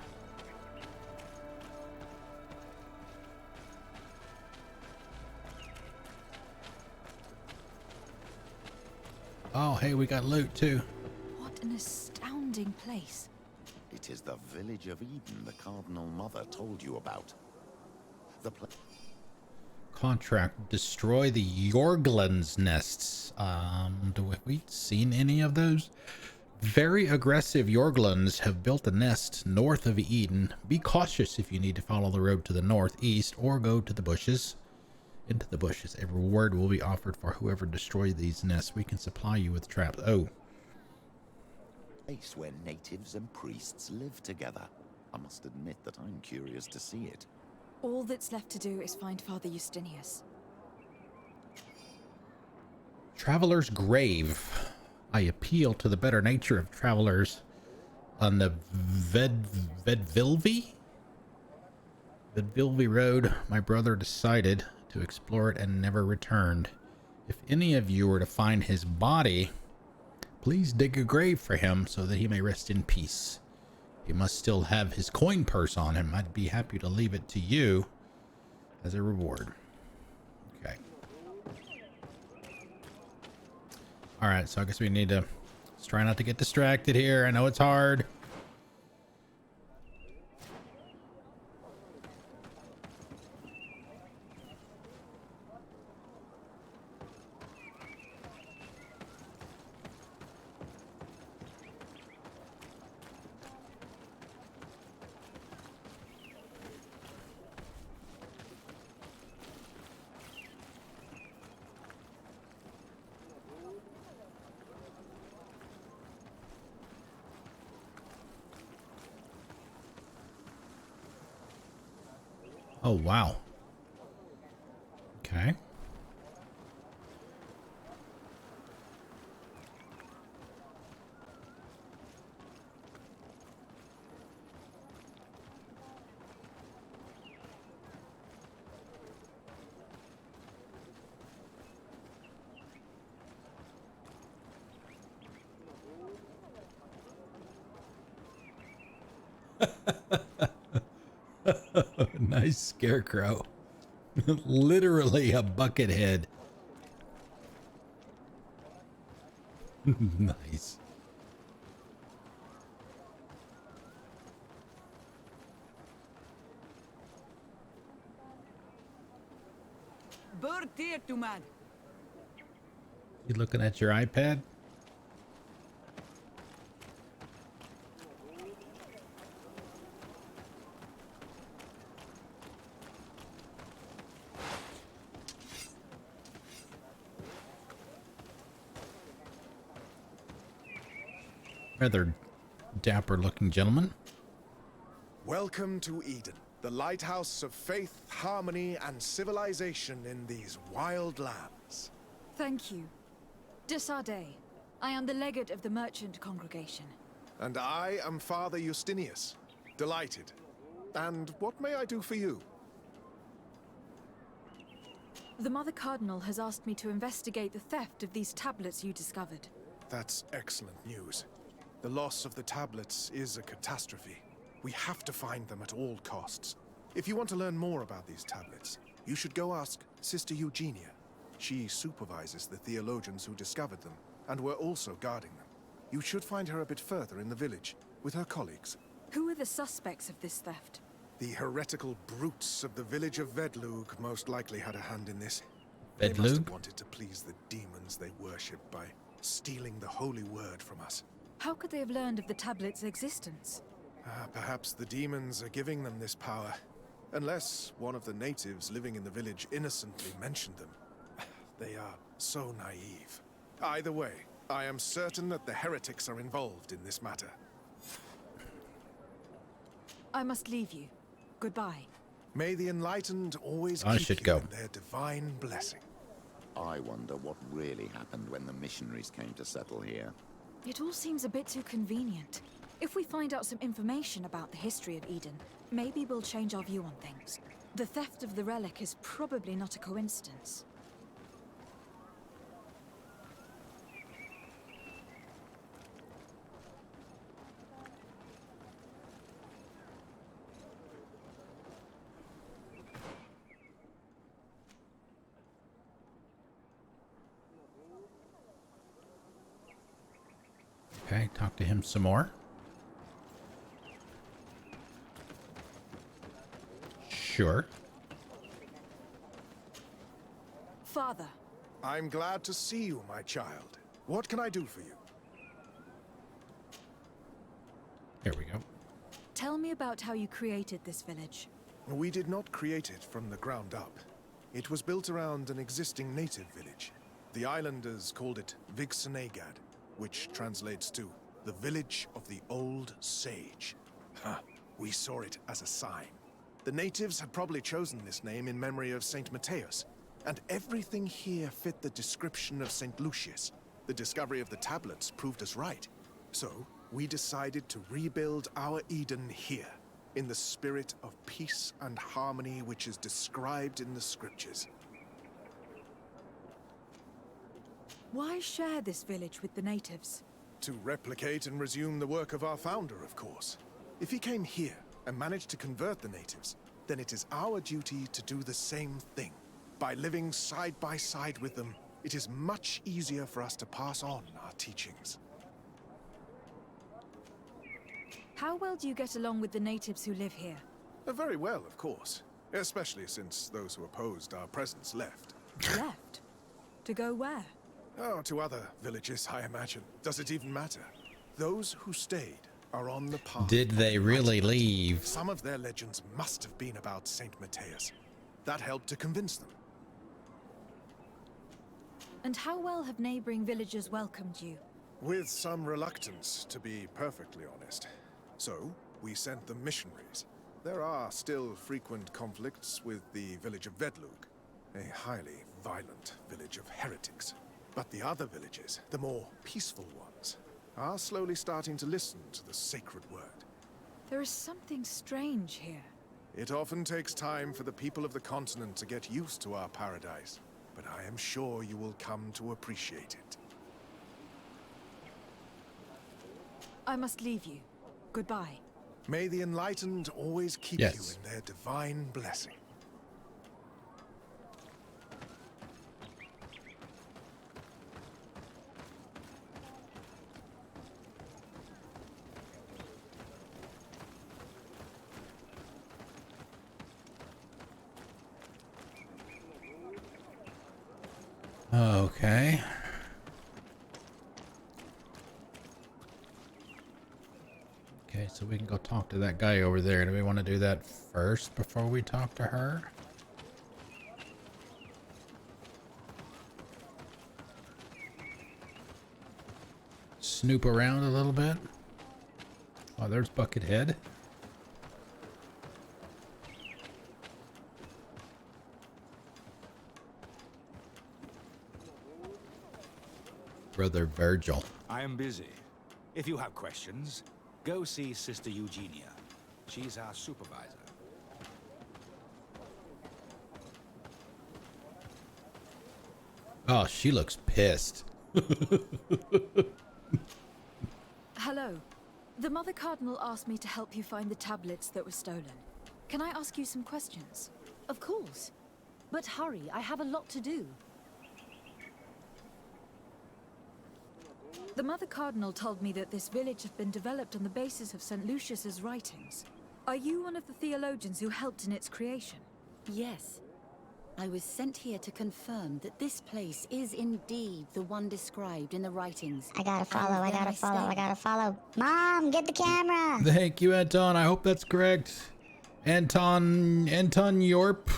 Oh, hey, we got loot too. What an astounding place. It is the village of Eden the Cardinal Mother told you about. The Contract, destroy the Yorglan's nests. Have we seen any of those? Very aggressive Yorglans have built a nest north of Eden. Be cautious if you need to follow the road to the northeast or go to the bushes. Into the bushes. A reward will be offered for whoever destroys these nests. We can supply you with traps. Oh. Place where natives and priests live together. I must admit that I'm curious to see it. All that's left to do is find Father Justinius. Traveler's Grave. I appeal to the better nature of travelers on the Vedvilvi Road. My brother decided to explore it and never returned. If any of you were to find his body, please dig a grave for him so that he may rest in peace. He must still have his coin purse on him. I'd be happy to leave it to you as a reward. Okay. All right, so I guess we need to let's try not to get distracted here. I know it's hard. Oh, wow. Okay. Nice scarecrow. Literally a bucket head. Nice. You looking at your iPad? Rather dapper looking gentleman. Welcome to Eden, the lighthouse of faith, harmony, and civilization in these wild lands. Thank you. Desarde. I am the legate of the merchant congregation. And I am Father Justinius. Delighted. And what may I do for you? The Mother Cardinal has asked me to investigate the theft of these tablets you discovered. That's excellent news. The loss of the tablets is a catastrophe. We have to find them at all costs. If you want to learn more about these tablets, you should go ask Sister Eugenia. She supervises the theologians who discovered them, and were also guarding them. You should find her a bit further in the village, with her colleagues. Who are the suspects of this theft? The heretical brutes of the village of Vedlug most likely had a hand in this. Vedlug? They must have wanted to please the demons they worship by stealing the holy word from us. How could they have learned of the tablet's existence? Perhaps the demons are giving them this power. Unless one of the natives living in the village innocently mentioned them. They are so naive. Either way, I am certain that the heretics are involved in this matter. I must leave you. Goodbye. May the enlightened always I keep should you go. in their divine blessing. I wonder what really happened when the missionaries came to settle here. It all seems a bit too convenient. If we find out some information about the history of Eden, maybe we'll change our view on things. The theft of the relic is probably not a coincidence. Okay, talk to him some more. Sure. Father. I'm glad to see you, my child. What can I do for you? Here we go. Tell me about how you created this village. We did not create it from the ground up. It was built around an existing native village. The islanders called it Vixenagad, which translates to the village of the old sage. We saw it as a sign. The natives had probably chosen this name in memory of Saint Matthias, and everything here fit the description of Saint Lucius. The discovery of the tablets proved us right. So, we decided to rebuild our Eden here, in the spirit of peace and harmony which is described in the scriptures. Why share this village with the natives? To replicate and resume the work of our founder, of course. If he came here and managed to convert the natives, then it is our duty to do the same thing. By living side by side with them, it is much easier for us to pass on our teachings. How well do you get along with the natives who live here? Very well, of course. Especially since those who opposed our presence left. Left? To go where? Oh, to other villages, I imagine. Does it even matter? Those who stayed are on the path. Did they really leave? Some of their legends must have been about Saint Matthias. That helped to convince them. And how well have neighboring villagers welcomed you? With some reluctance, to be perfectly honest. So, we sent them missionaries. There are still frequent conflicts with the village of Vedlug, a highly violent village of heretics. But the other villages, the more peaceful ones, are slowly starting to listen to the sacred word. There is something strange here. It often takes time for the people of the continent to get used to our paradise, but I am sure you will come to appreciate it. I must leave you. Goodbye. May the enlightened always keep you in their divine blessing. Okay. Okay, so we can go talk to that guy over there. Do we want to do that first before we talk to her? Snoop around a little bit. Oh, there's Buckethead. Brother Virgil. I am busy. If you have questions, go see Sister Eugenia. She's our supervisor. Oh, she looks pissed. Hello. The Mother Cardinal asked me to help you find the tablets that were stolen. Can I ask you some questions? Of course. But hurry, I have a lot to do. The Mother Cardinal told me that this village had been developed on the basis of St. Lucius's writings. Are you one of the theologians who helped in its creation? Yes. I was sent here to confirm that this place is indeed the one described in the writings. I gotta follow, I gotta follow, I gotta follow. Mom, get the camera! Thank you, Anton. I hope that's correct. Anton Yorp.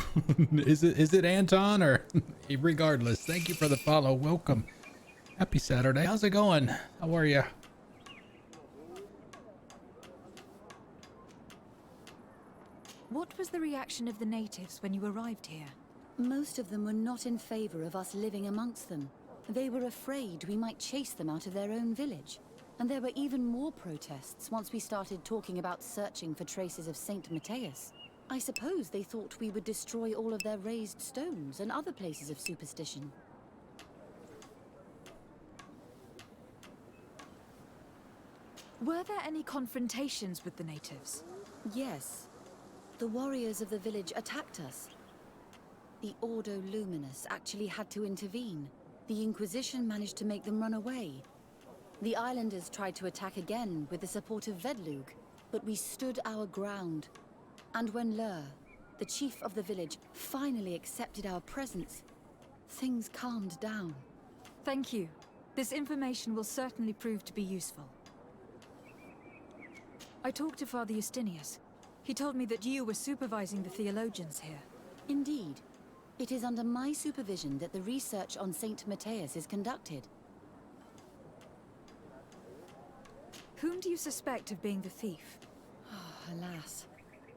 Is it Anton or regardless? Thank you for the follow. Welcome. Happy Saturday. How's it going? How are you? What was the reaction of the natives when you arrived here? Most of them were not in favor of us living amongst them. They were afraid we might chase them out of their own village. And there were even more protests once we started talking about searching for traces of Saint Matthias. I suppose they thought we would destroy all of their raised stones and other places of superstition. Were there any confrontations with the natives? Yes. The warriors of the village attacked us. The Ordo Luminous actually had to intervene. The Inquisition managed to make them run away. The islanders tried to attack again with the support of Vedlug, but we stood our ground. And when Lur, the chief of the village, finally accepted our presence, things calmed down. Thank you. This information will certainly prove to be useful. I talked to Father Justinius. He told me that you were supervising the theologians here. Indeed. It is under my supervision that the research on Saint Matthias is conducted. Whom do you suspect of being the thief? Alas,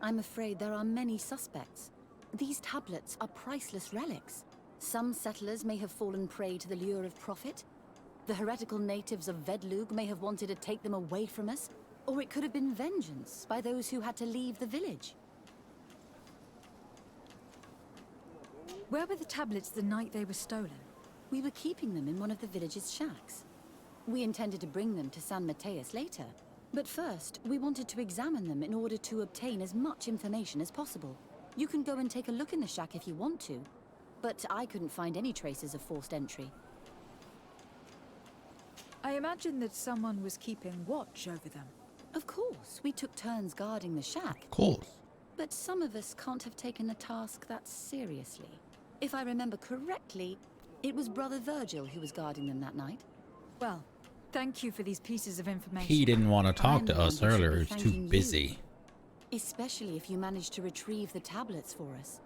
I'm afraid there are many suspects. These tablets are priceless relics. Some settlers may have fallen prey to the lure of profit. The heretical natives of Vedlug may have wanted to take them away from us, or it could have been vengeance by those who had to leave the village. Where were the tablets the night they were stolen? We were keeping them in one of the village's shacks. We intended to bring them to San Matthias later, but first we wanted to examine them in order to obtain as much information as possible. You can go and take a look in the shack if you want to, but I couldn't find any traces of forced entry. I imagine that someone was keeping watch over them. Of course, we took turns guarding the shack. Of course. But some of us can't have taken the task that seriously. If I remember correctly, it was Brother Virgil who was guarding them that night. Well, thank you for these pieces of information. He didn't want to talk to us earlier. He was too busy. Especially if you managed to retrieve the tablets for us.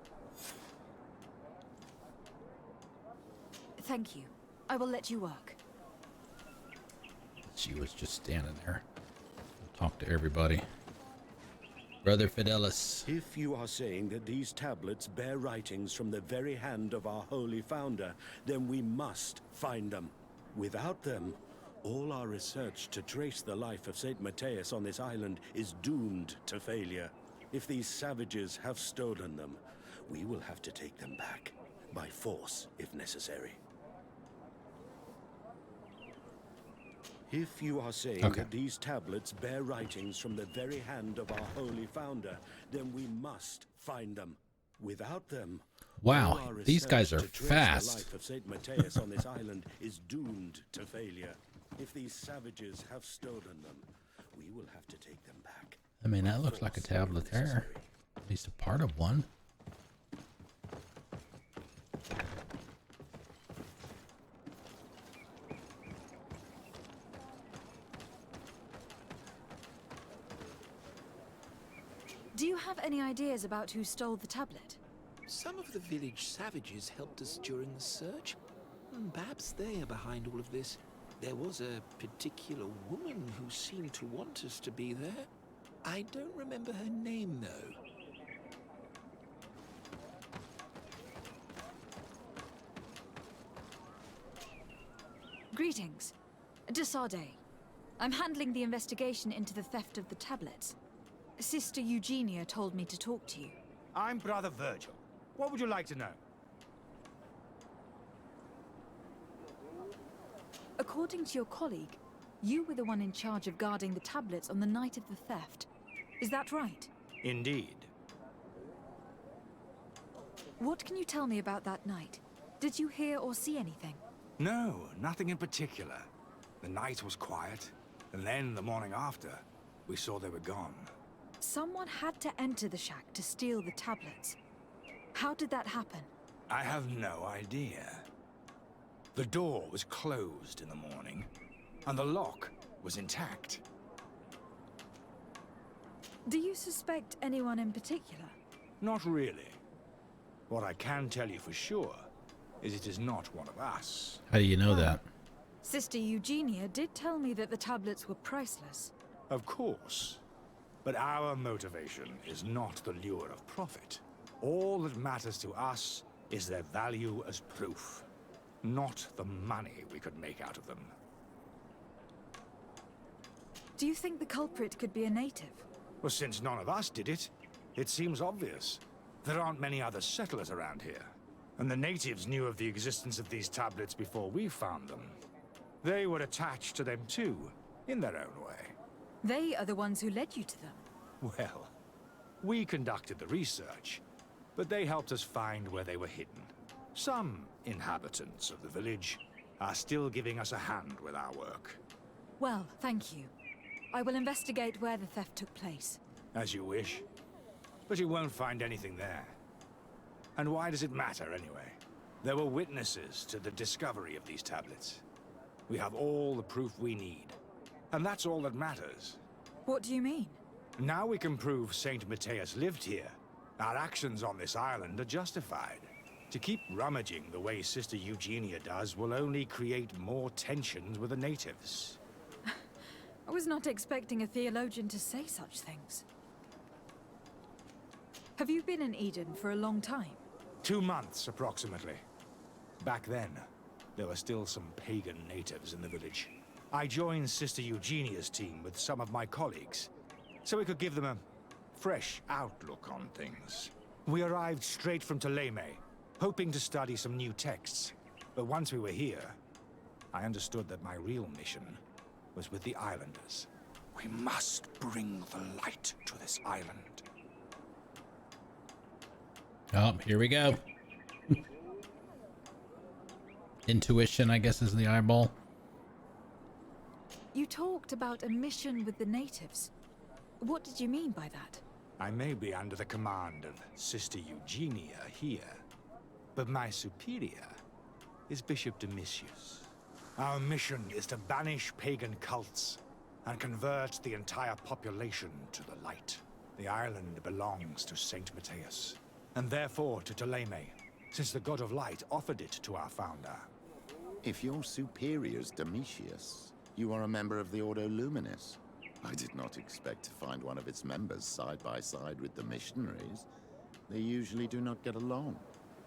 Thank you. I will let you work. She was just standing there. We'll talk to everybody. Brother Fidelis. If you are saying that these tablets bear writings from the very hand of our holy founder, then we must find them. Without them, all our research to trace the life of Saint Matthias on this island is doomed to failure. If these savages have stolen them, we will have to take them back, by force if necessary. If you are saying that these tablets bear writings from the very hand of our holy founder, then we must find them. Without them, wow, these guys are fast. The life of Saint Matthias on this island is doomed to failure. If these savages have stolen them, we will have to take them back. I mean, that looks like a tablet there. At least a part of one. Do you have any ideas about who stole the tablet? Some of the village savages helped us during the search. Perhaps they are behind all of this. There was a particular woman who seemed to want us to be there. I don't remember her name, though. Greetings. Desarde. I'm handling the investigation into the theft of the tablets. Sister Eugenia told me to talk to you. I'm Brother Virgil. What would you like to know? According to your colleague, you were the one in charge of guarding the tablets on the night of the theft. Is that right? Indeed. What can you tell me about that night? Did you hear or see anything? No, nothing in particular. The night was quiet, and then the morning after, we saw they were gone. Someone had to enter the shack to steal the tablets. How did that happen? I have no idea. The door was closed in the morning, and the lock was intact. Do you suspect anyone in particular? Not really. What I can tell you for sure is it is not one of us. How do you know that? Sister Eugenia did tell me that the tablets were priceless. Of course. But our motivation is not the lure of profit. All that matters to us is their value as proof, not the money we could make out of them. Do you think the culprit could be a native? Well, since none of us did it, it seems obvious. There aren't many other settlers around here, and the natives knew of the existence of these tablets before we found them. They were attached to them too, in their own way. They are the ones who led you to them. Well, we conducted the research, but they helped us find where they were hidden. Some inhabitants of the village are still giving us a hand with our work. Well, thank you. I will investigate where the theft took place. As you wish. But you won't find anything there. And why does it matter, anyway? There were witnesses to the discovery of these tablets. We have all the proof we need. And that's all that matters. What do you mean? Now we can prove Saint Matthias lived here. Our actions on this island are justified. To keep rummaging the way Sister Eugenia does will only create more tensions with the natives. I was not expecting a theologian to say such things. Have you been in Eden for a long time? 2 months, approximately. Back then, there were still some pagan natives in the village. I joined Sister Eugenia's team with some of my colleagues, so we could give them a fresh outlook on things. We arrived straight from Thélème, hoping to study some new texts. But once we were here, I understood that my real mission was with the islanders. We must bring the light to this island. Oh, here we go. Intuition, I guess, is the eyeball. You talked about a mission with the natives. What did you mean by that? I may be under the command of Sister Eugenia here, but my superior is Bishop Domitius. Our mission is to banish pagan cults and convert the entire population to the light. The island belongs to Saint Matthias, and therefore to Thélème, since the God of Light offered it to our founder. If your superior's Domitius, you are a member of the Ordo Luminis. I did not expect to find one of its members side by side with the missionaries. They usually do not get along.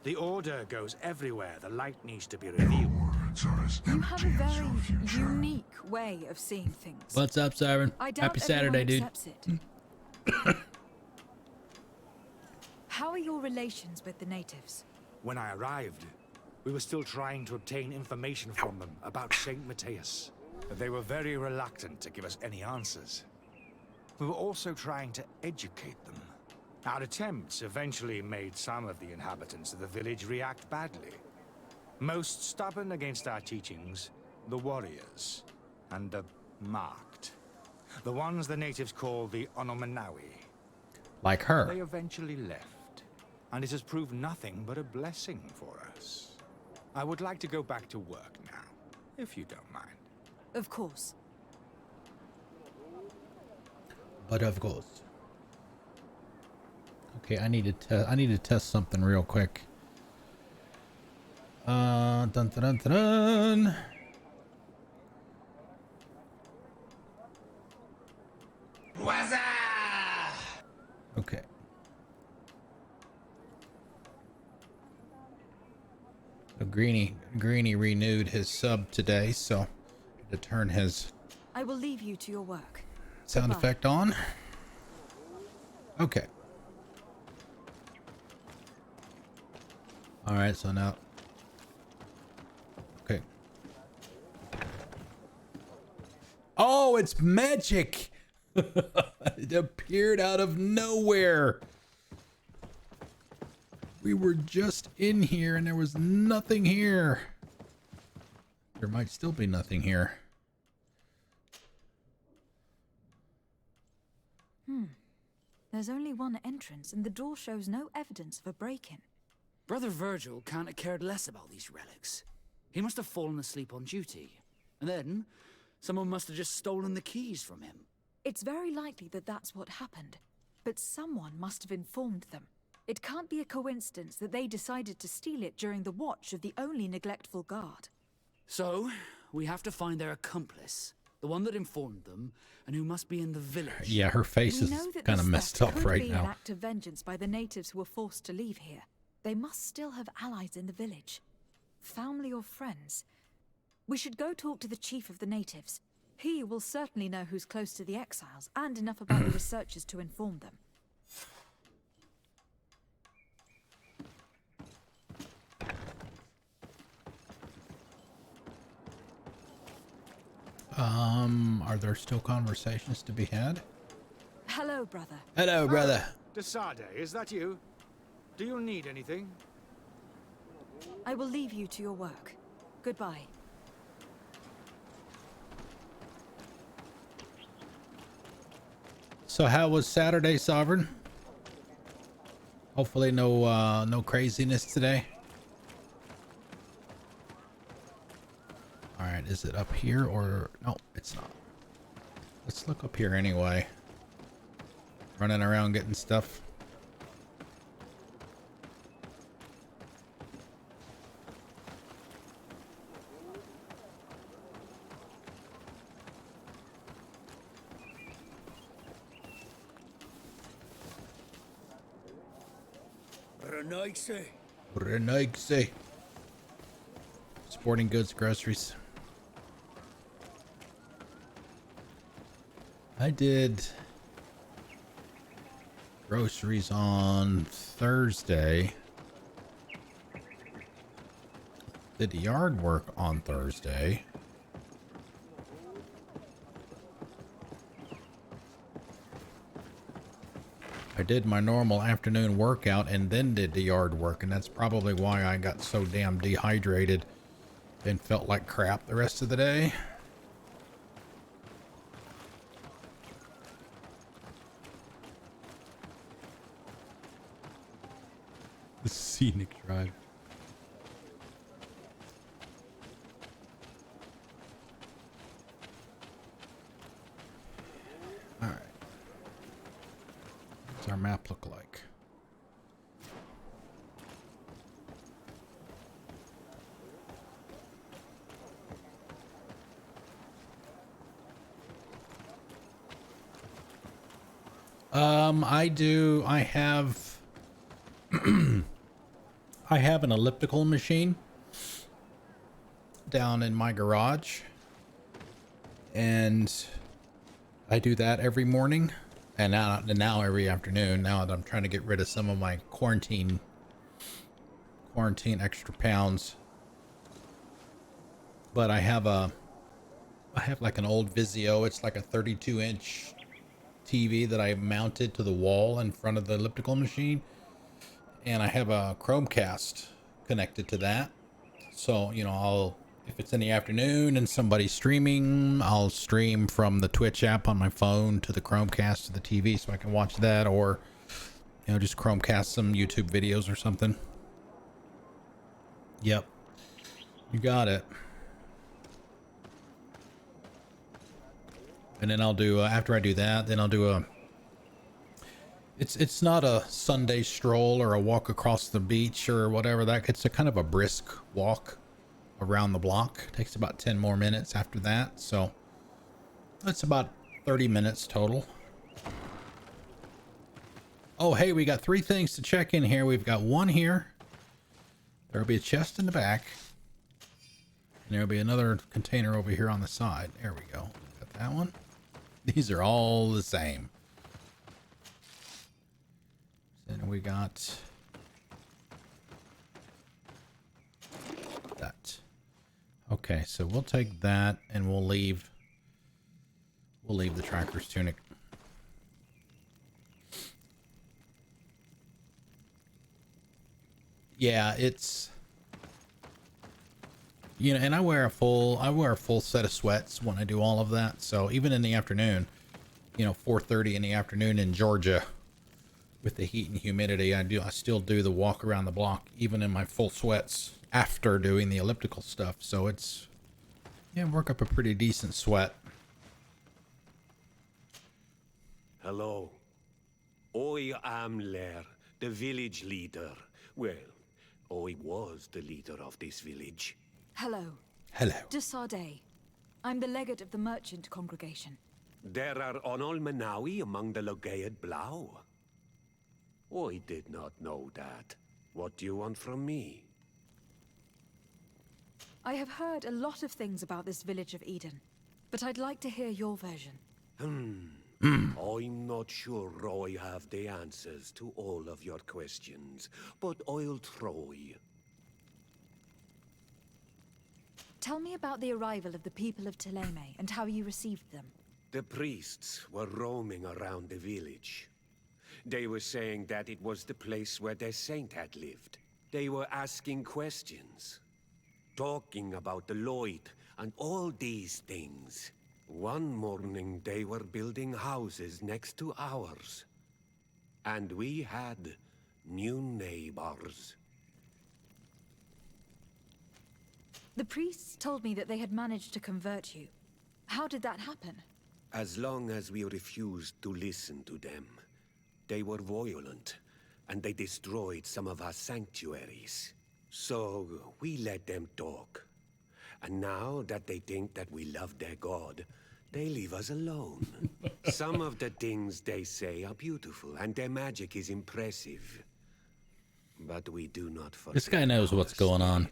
The Order goes everywhere the light needs to be revealed. You have a very unique way of seeing things. What's up, Siren? I doubt Happy Saturday, dude. accepts it. How are your relations with the natives? When I arrived, we were still trying to obtain information from them about Saint Matthias. They were very reluctant to give us any answers. We were also trying to educate them. Our attempts eventually made some of the inhabitants of the village react badly. Most stubborn against our teachings, the warriors, and the marked. The ones the natives call the Onomanawi. Like her. They eventually left, and it has proved nothing but a blessing for us. I would like to go back to work now, if you don't mind. Of course. But of course. Okay, I need to test something real quick. Dun dun dun dun dun. Okay. So Greeny renewed his sub today, so to turn his I will leave you to your work. sound Goodbye. effect on. Okay. All right, so now. Okay. Oh, it's magic. It appeared out of nowhere. We were just in here and there was nothing here. There might still be nothing here. There's only one entrance, and the door shows no evidence of a break-in. Brother Virgil can't have cared less about these relics. He must have fallen asleep on duty. And then, someone must have just stolen the keys from him. It's very likely that that's what happened. But someone must have informed them. It can't be a coincidence that they decided to steal it during the watch of the only neglectful guard. So, we have to find their accomplice. The one that informed them, and who must be in the village. Yeah, her face is kind of messed up right Could be now. an act of vengeance by the natives who were forced to leave here. They must still have allies in the village. Family or friends. We should go talk to the chief of the natives. He will certainly know who's close to the exiles, and enough about the researchers to inform them. Are there still conversations to be had? Hello, brother. Hello, brother. Desade, is that you? Do you need anything? I will leave you to your work. Goodbye. So how was Saturday, Sovereign? Hopefully no craziness today. All right, is it up here or no, it's not. Let's look up here anyway. Running around getting stuff. Renaigse. Sporting goods, groceries. I did groceries on Thursday. Did yard work on Thursday. I did my normal afternoon workout and then did the yard work, and that's probably why I got so damn dehydrated and felt like crap the rest of the day. The scenic drive. All right. What's our map look like? I have I have an elliptical machine down in my garage, and I do that every morning and now every afternoon, now that I'm trying to get rid of some of my quarantine extra pounds. But I have like an old Vizio. It's like a 32-inch TV that I mounted to the wall in front of the elliptical machine, and I have a Chromecast connected to that. So, you know, if it's in the afternoon and somebody's streaming, I'll stream from the Twitch app on my phone to the Chromecast to the TV so I can watch that, or, you know, just Chromecast some YouTube videos or something. Yep. You got it. And then I'll do, after I do that, then I'll do It's not a Sunday stroll or a walk across the beach or whatever. That it's a kind of a brisk walk around the block. Takes about 10 more minutes after that, so that's about 30 minutes total. Oh, hey, we got 3 things to check in here. We've got one here. There'll be a chest in the back. And there'll be another container over here on the side. There we go. Got that one. These are all the same. Then we got that. Okay, so we'll take that and we'll leave the tracker's tunic. Yeah, it's, you know, and I wear a full set of sweats when I do all of that. So even in the afternoon, you know, 4:30 in the afternoon in Georgia, with the heat and humidity, I still do the walk around the block, even in my full sweats after doing the elliptical stuff. So it's, yeah, work up a pretty decent sweat. Hello. I am Lair, the village leader. Well, I was the leader of this village. Hello. Hello. De Sardet. I'm the legate of the merchant congregation. There are Onol Manawi among the Logead Blau. I did not know that. What do you want from me? I have heard a lot of things about this village of Eden, but I'd like to hear your version. I'm not sure I have the answers to all of your questions, but I'll try. Tell me about the arrival of the people of Thélème and how you received them. The priests were roaming around the village. They were saying that it was the place where their saint had lived. They were asking questions, talking about the Lloyd and all these things. One morning they were building houses next to ours. And we had new neighbors. The priests told me that they had managed to convert you. How did that happen? As long as we refused to listen to them, they were violent, and they destroyed some of our sanctuaries. So we let them talk. And now that they think that we love their god, they leave us alone. Some of the things they say are beautiful, and their magic is impressive. But we do not forget. This guy knows what's going on.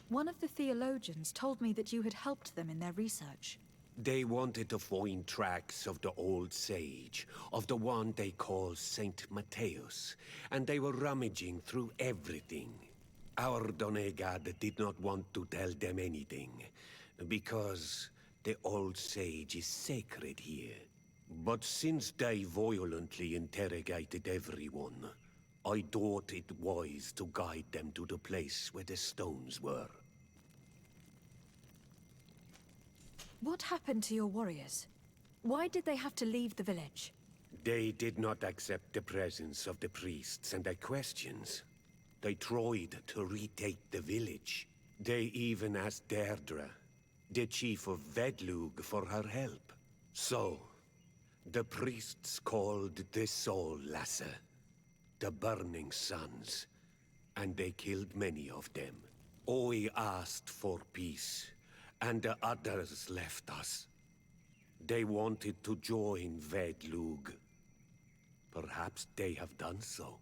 One of the theologians told me that you had helped them in their research. They wanted to find tracks of the old sage, of the one they call Saint Matthäus, and they were rummaging through everything. Our Donegad did not want to tell them anything, because the old sage is sacred here. But since they violently interrogated everyone, I thought it wise to guide them to the place where the stones were. What happened to your warriors? Why did they have to leave the village? They did not accept the presence of the priests and their questions. They tried to retake the village. They even asked Deirdre, the chief of Vedlug, for her help. So, the priests called the Soul Lasser, the Burning Suns, and they killed many of them. I asked for peace, and the others left us. They wanted to join Vedlug. Perhaps they have done so.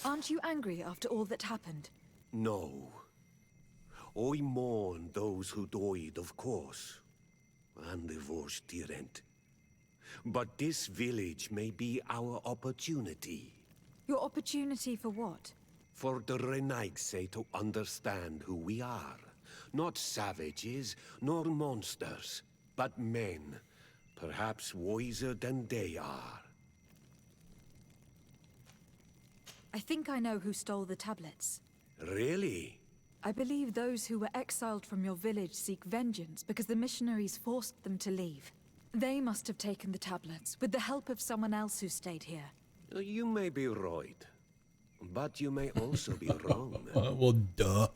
Aren't you angry after all that happened? No. I mourn those who died, of course, and the Vorstyrent. But this village may be our opportunity. Your opportunity for what? For the Renaigse to understand who we are. Not savages, nor monsters, but men, perhaps wiser than they are. I think I know who stole the tablets. Really? I believe those who were exiled from your village seek vengeance because the missionaries forced them to leave. They must have taken the tablets, with the help of someone else who stayed here. You may be right, but you may also be wrong. Well, duh.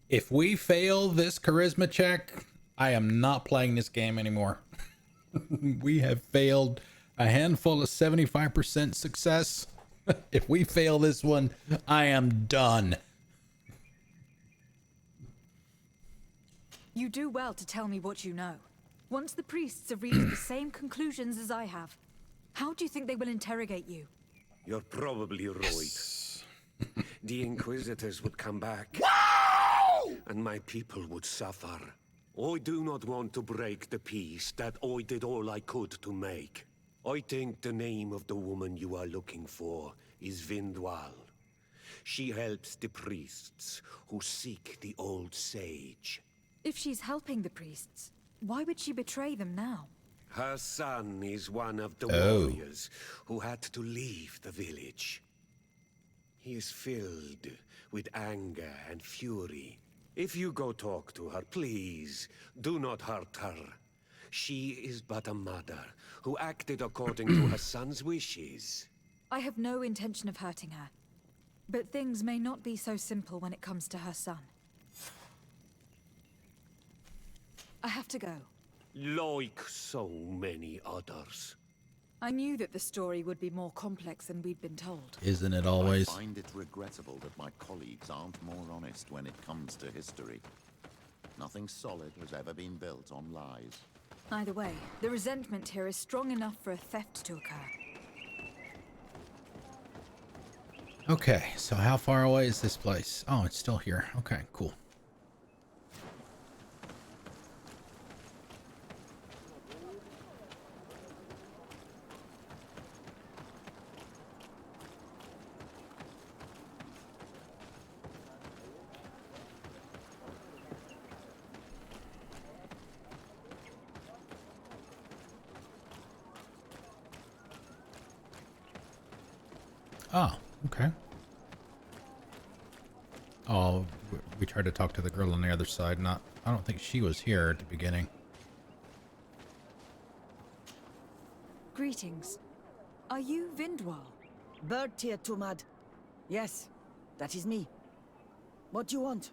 If we fail this charisma check, I am not playing this game anymore. We have failed a handful of 75% success. If we fail this one, I am done. You do well to tell me what you know. Once the priests have reached the same conclusions as I have, how do you think they will interrogate you? You're probably right. The Inquisitors would come back. And my people would suffer. I do not want to break the peace that I did all I could to make. I think the name of the woman you are looking for is Vindwal. She helps the priests who seek the old sage. If she's helping the priests, why would she betray them now? Her son is one of the warriors who had to leave the village. He is filled with anger and fury. If you go talk to her, please, do not hurt her. She is but a mother who acted according to her son's wishes. I have no intention of hurting her. But things may not be so simple when it comes to her son. I have to go. Like so many others. I knew that the story would be more complex than we'd been told. Isn't it always? I find it regrettable that my colleagues aren't more honest when it comes to history. Nothing solid has ever been built on lies. Either way, the resentment here is strong enough for a theft to occur. Okay, so how far away is this place? Oh, it's still here. Okay, cool. Oh, okay. Oh, we tried to talk to the girl on the other side. I don't think she was here at the beginning. Greetings. Are you Vindwal? Bertia Tumad. Yes, that is me. What do you want?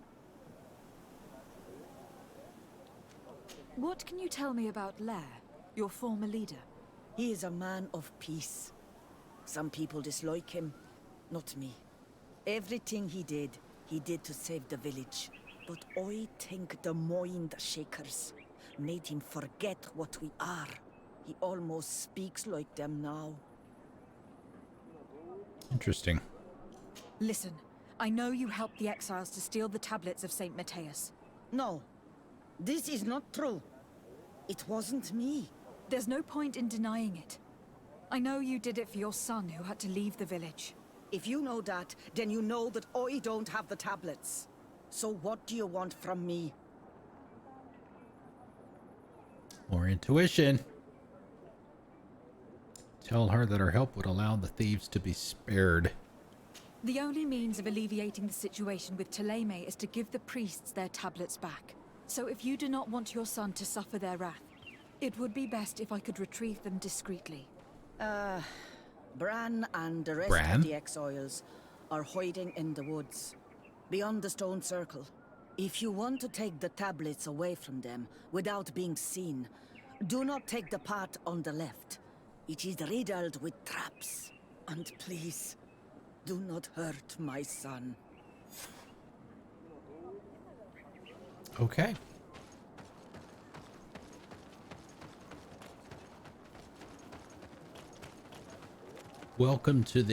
What can you tell me about Lair, your former leader? He is a man of peace. Some people dislike him, not me. Everything he did to save the village. But I think the mind shakers made him forget what we are. He almost speaks like them now. Interesting. Listen, I know you helped the exiles to steal the tablets of St. Matthias. No, this is not true. It wasn't me. There's no point in denying it. I know you did it for your son who had to leave the village. If you know that, then you know that I don't have the tablets. So what do you want from me? More intuition. Tell her that her help would allow the thieves to be spared. The only means of alleviating the situation with Thélème is to give the priests their tablets back. So if you do not want your son to suffer their wrath, it would be best if I could retrieve them discreetly. Bran and the rest of the exiles are hiding in the woods, beyond the stone circle. If you want to take the tablets away from them without being seen, do not take the path on the left. It is riddled with traps. And please, do not hurt my son. Okay. Welcome to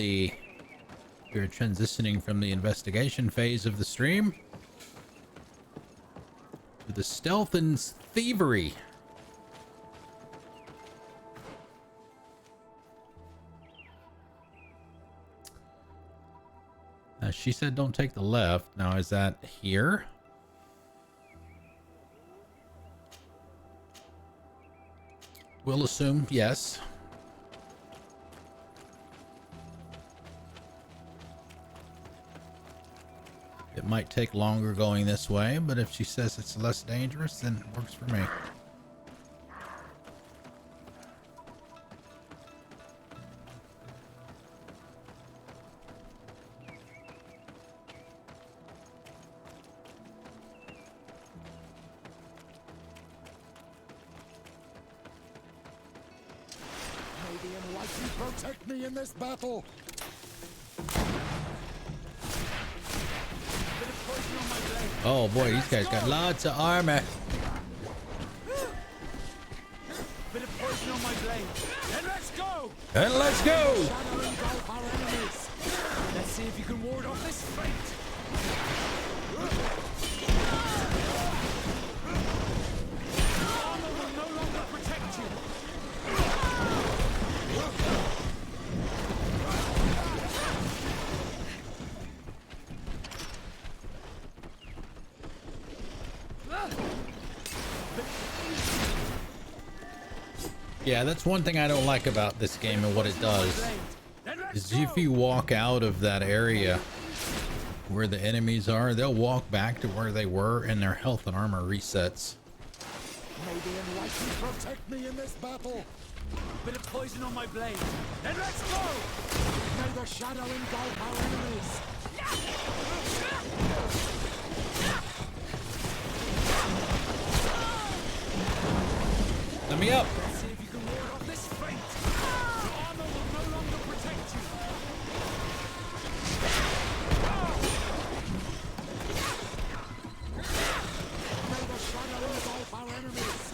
we're transitioning from the investigation phase of the stream to the stealth and thievery. She said don't take the left. Now, is that here? We'll assume yes. It might take longer going this way, but if she says it's less dangerous, then it works for me. Enlighten, protect me in this battle! Oh boy, these guys got lots of armor. Bit of poison on my blade. And let's go! And let's go! Shadow engulf our enemies. Let's see if you can ward off this fate. Your armor will no longer protect you. Yeah, that's one thing I don't like about this game and what it does. Is if you walk out of that area where the enemies are, they'll walk back to where they were and their health and armor resets. May the Enlighten protect me in this battle. Bit of poison on my blade. Then let's go! May the shadow engulf our enemies. Let me up. Let's see if you can ward off this fate. Your armor will no longer protect you. May the shadow engulf our enemies.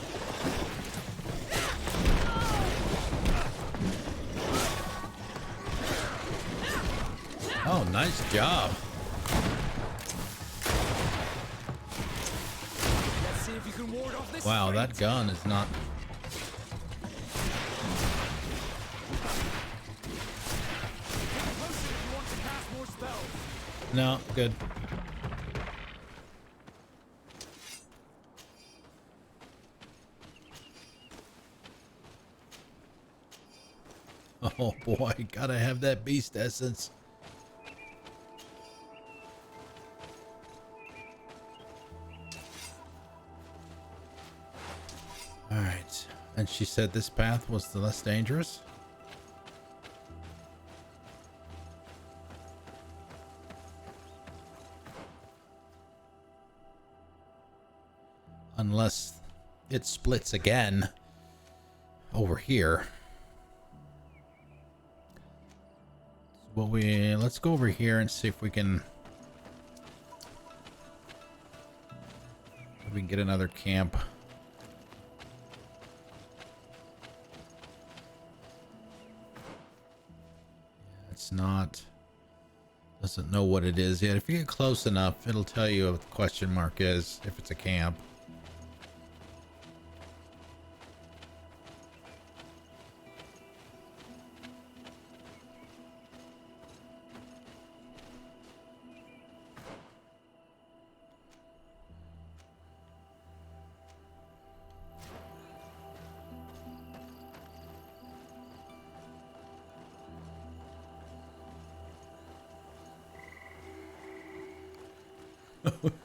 Oh, nice job. Let's see if you can ward off this Wow, fate. that gun is not... No, good. Oh boy, gotta have that beast essence. All right, and she said this path was the less dangerous. Unless it splits again over here. Well, let's go over here and see if we can get another camp. It's not, doesn't know what it is yet. If you get close enough, it'll tell you what the question mark is, if it's a camp.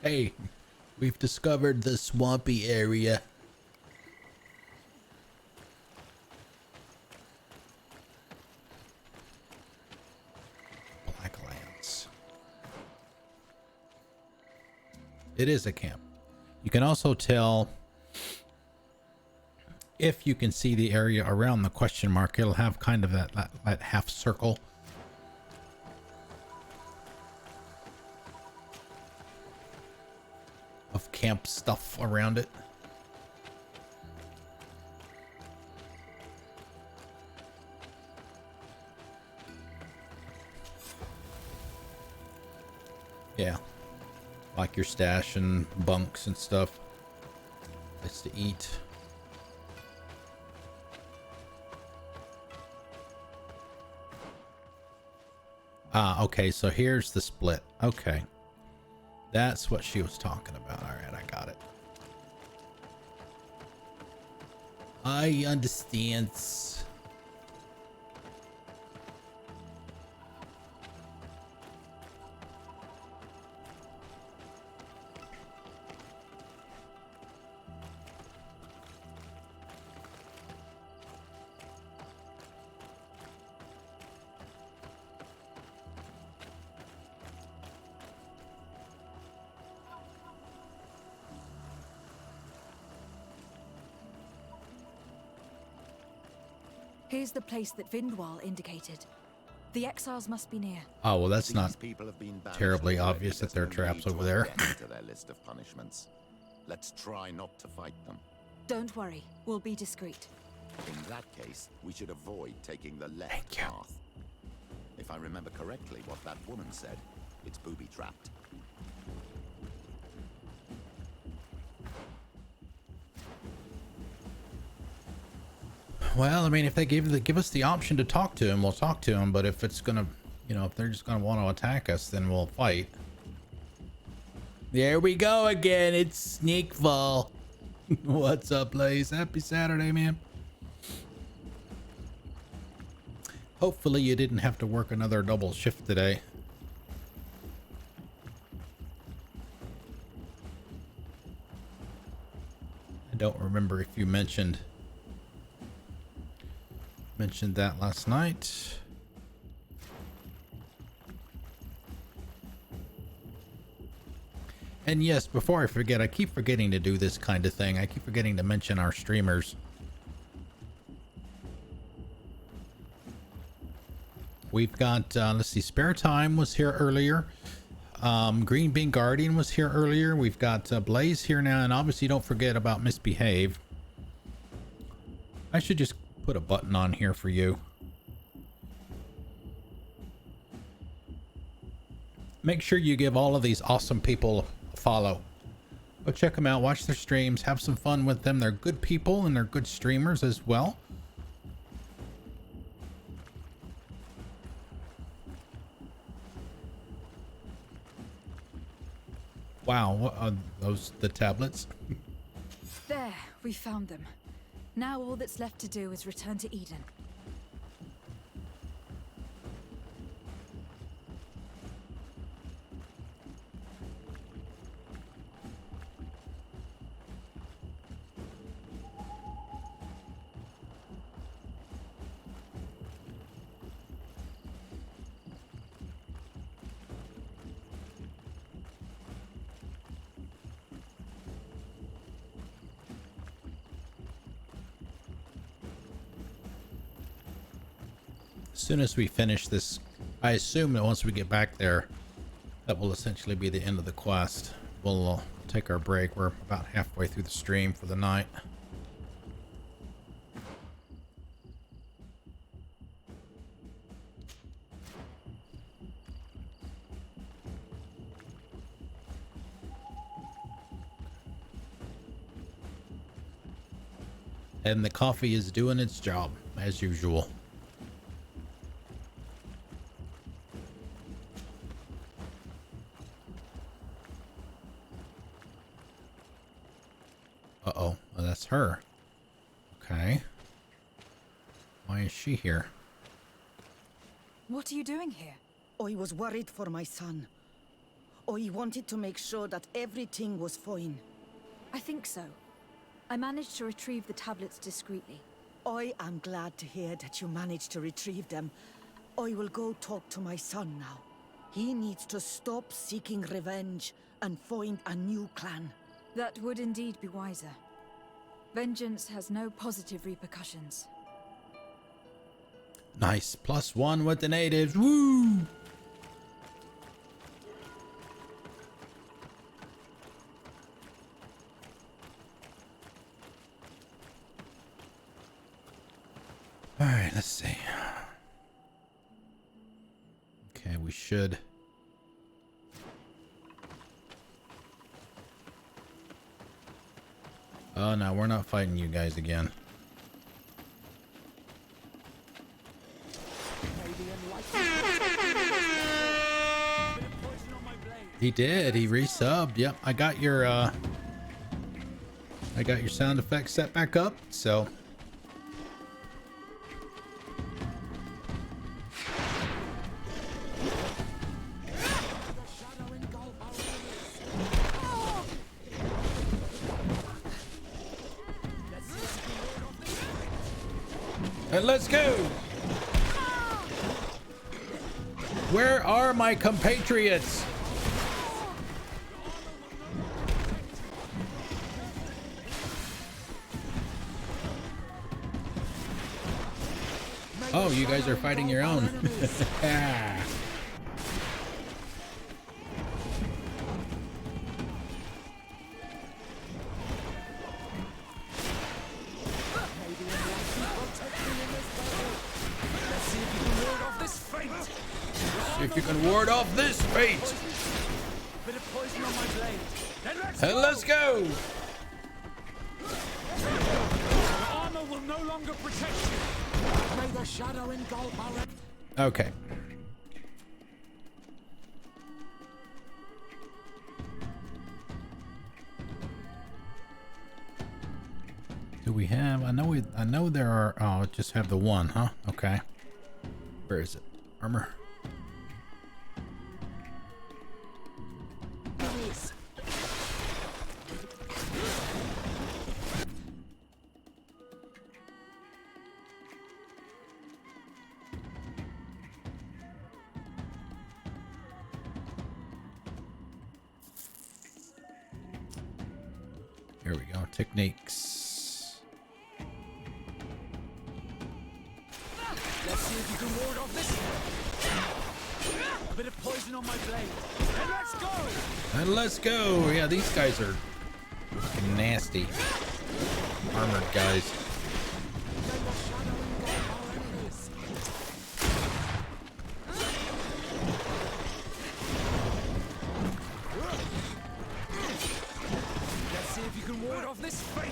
Hey, we've discovered the swampy area. Blacklands. It is a camp. You can also tell if you can see the area around the question mark. It'll have kind of that half circle. Of camp stuff around it. Yeah, like your stash and bunks and stuff. Place to eat. Ah, okay, so here's the split. Okay. That's what she was talking about. All right, I got it. I understand. Here's the place that Vindwal indicated. The exiles must be near. Oh, well, that's These not people have been banished terribly already. obvious that There's there are no traps need over to there. append to their list of punishments. Let's try not to fight them. Don't worry, we'll be discreet. In that case, we should avoid taking the left path. If I remember correctly what that woman said, it's booby-trapped. Well, I mean, if they give us the option to talk to him, we'll talk to him. But if it's gonna, you know, if they're just gonna want to attack us, then we'll fight. There we go again. It's Sneakfall. What's up, Blaze? Happy Saturday, man. Hopefully you didn't have to work another double shift today. I don't remember if you mentioned that last night. And yes, before I forget, I keep forgetting to do this kind of thing. I keep forgetting to mention our streamers. We've got, let's see, Spare Time was here earlier. Green Bean Guardian was here earlier. We've got Blaze here now, and obviously don't forget about Misbehave. I should just put a button on here for you. Make sure you give all of these awesome people a follow. Go check them out, watch their streams, have some fun with them. They're good people and they're good streamers as well. Wow, what are those, the tablets? There, we found them. Now all that's left to do is return to Eden. As soon as we finish this, I assume that once we get back there, that will essentially be the end of the quest. We'll take our break. We're about halfway through the stream for the night. And the coffee is doing its job, as usual. Uh-oh. Well, that's her. Okay. Why is she here? What are you doing here? I was worried for my son. I wanted to make sure that everything was fine. I think so. I managed to retrieve the tablets discreetly. I am glad to hear that you managed to retrieve them. I will go talk to my son now. He needs to stop seeking revenge and find a new clan. That would indeed be wiser. Vengeance has no positive repercussions. Nice. +1 with the natives. Woo! All right, let's see. Okay, we should. Oh, no, we're not fighting you guys again. He did. He resubbed. Yep, I got your sound effects set back up, so and let's go. Where are my compatriots? Oh, you guys are fighting your own. Ah. See if you can ward off this fate. Bit of poison on my blade. Then Let's go. The armor will no longer protect you. May the shadow engulf our... Okay. Do we have? I know there are. Oh, just have the one, huh? Okay. Where is it? Armor. Here we go. Techniques. Let's see if you can ward off this. A bit of poison on my blade. And let's go. And let's go. Yeah, these guys are fucking nasty. Armored guys. Let's see if you can ward off this fate.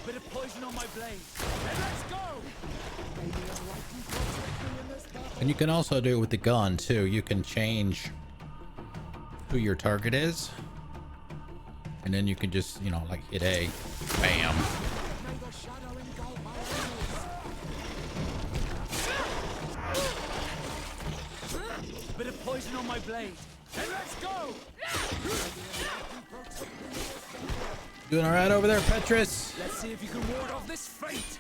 Bit of poison on my blade. And let's go. And you can also do it with the gun too. You can change who your target is. And then you can just, you know, like hit A. Bam. Bit of poison on my blade. And let's go. Doing all right over there, Petrus? Let's see if you can ward off this fate.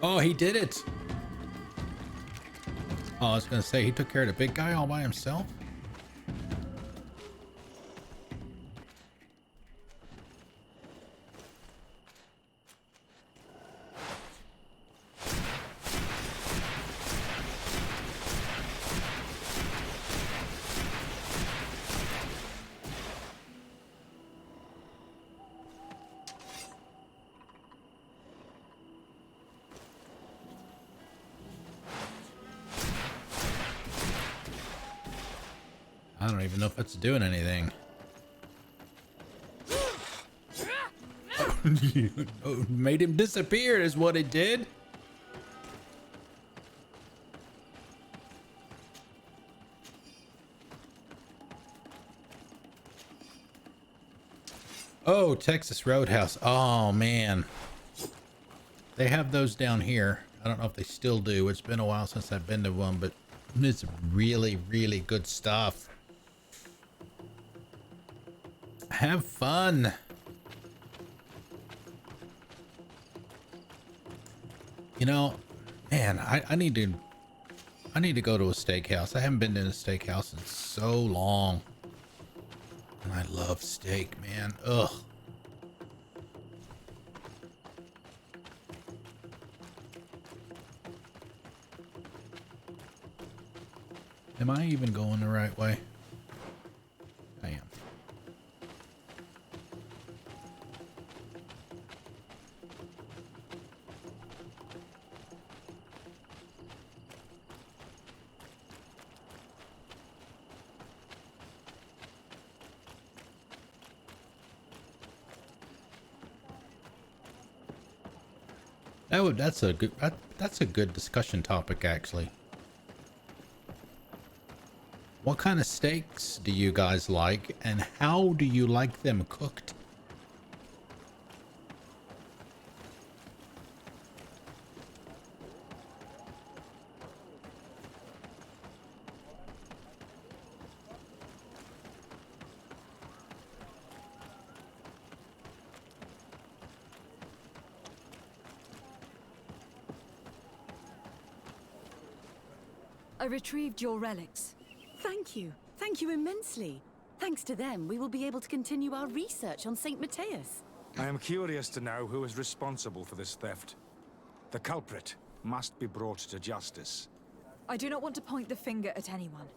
Oh, he did it. Oh, I was gonna say he took care of the big guy all by himself. I don't even know if it's doing anything. Oh, made him disappear is what it did. Oh, Texas Roadhouse. Oh, man. They have those down here. I don't know if they still do. It's been a while since I've been to one, but it's really, really good stuff. Have fun. You know, man, I need to go to a steakhouse. I haven't been to a steakhouse in so long. And I love steak, man. Ugh. Am I even going the right way? I am. That's a good discussion topic, actually. What kind of steaks do you guys like, and how do you like them cooked? I retrieved your relics. Thank you. Thank you immensely. Thanks to them, we will be able to continue our research on St. Matthias. I am curious to know who is responsible for this theft. The culprit must be brought to justice. I do not want to point the finger at anyone.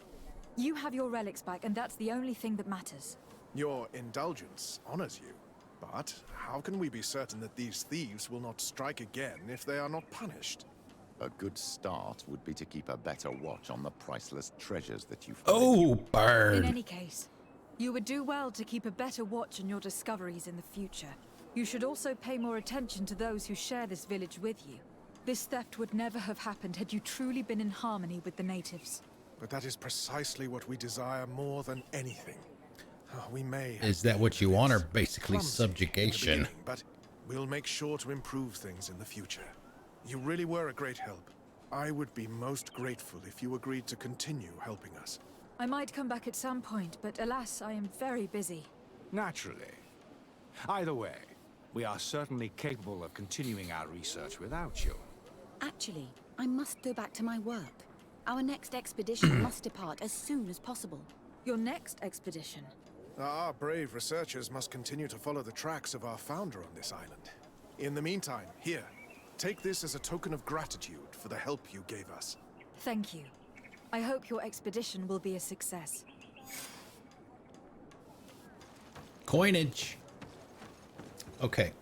You have your relics back, and that's the only thing that matters. Your indulgence honors you. But how can we be certain that these thieves will not strike again if they are not punished? A good start would be to keep a better watch on the priceless treasures that you've... Oh, bird! In any case, you would do well to keep a better watch on your discoveries in the future. You should also pay more attention to those who share this village with you. This theft would never have happened had you truly been in harmony with the natives. But that is precisely what we desire more than anything. We may... Is that what you want, or basically subjugation? But we'll make sure to improve things in the future. You really were a great help. I would be most grateful if you agreed to continue helping us. I might come back at some point, but alas, I am very busy. Naturally. Either way, we are certainly capable of continuing our research without you. Actually, I must go back to my work. Our next expedition must depart as soon as possible. Your next expedition? Our brave researchers must continue to follow the tracks of our founder on this island. In the meantime, here, take this as a token of gratitude for the help you gave us. Thank you. I hope your expedition will be a success. Coinage. Okay.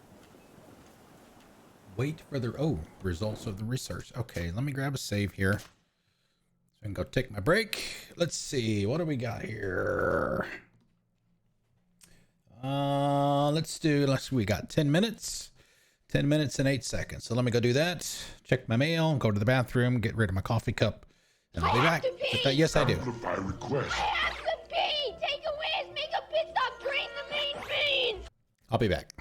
Wait for the results of the research. Okay, let me grab a save here. So I can go take my break. Let's see, what do we got here? We got 10 minutes. 10 minutes and 8 seconds. So let me go do that. Check my mail, go to the bathroom, get rid of my coffee cup, and I'll be back. Yes, I do. Amplify request. I have to pee! Take a whiz! Make a pit stop! Drain the main vein! I'll be back.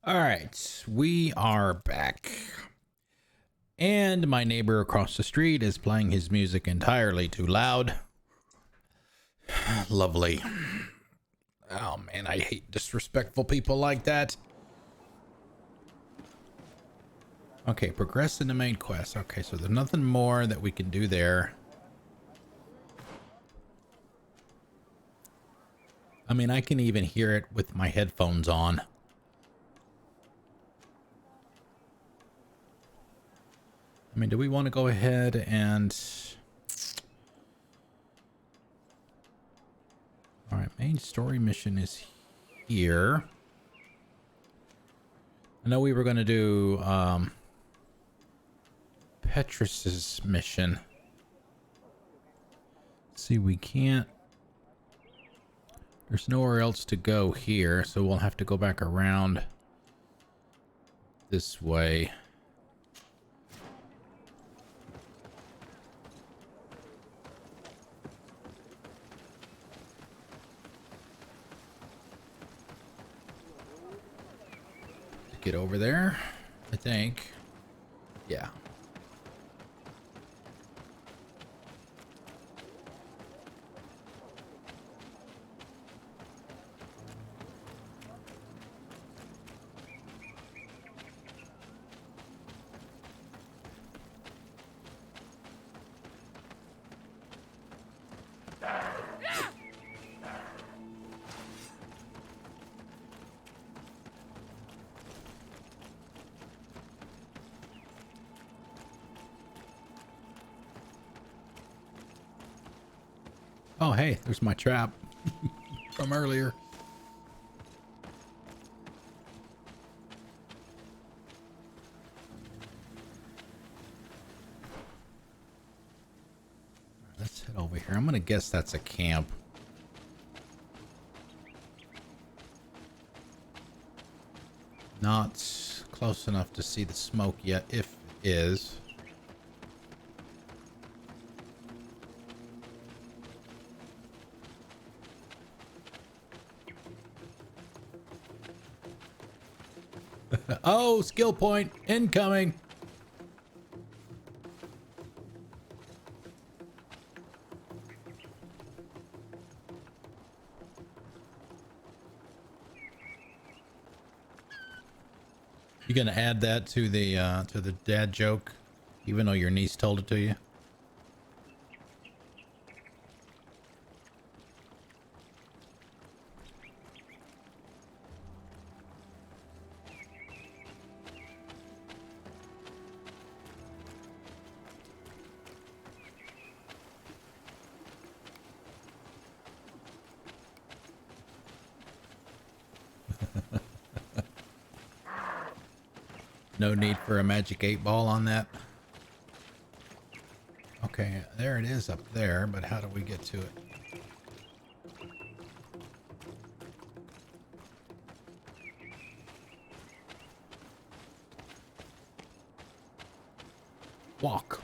All right, we are back. And my neighbor across the street is playing his music entirely too loud. Lovely. Oh man, I hate disrespectful people like that. Okay, progress in the main quest. Okay, so there's nothing more that we can do there. I mean, I can even hear it with my headphones on. I mean, do we want to go ahead and... All right, main story mission is here. I know we were going to do Petrus's mission. See, we can't... There's nowhere else to go here, so we'll have to go back around this way. Get over there, I think. Yeah. Oh, hey, there's my trap from earlier. Let's head over here. I'm gonna guess that's a camp. Not close enough to see the smoke yet, if it is. Oh, skill point incoming. You gonna add that to the dad joke, even though your niece told it to you? No need for a magic 8-ball on that. Okay, there it is up there, but how do we get to it? Walk.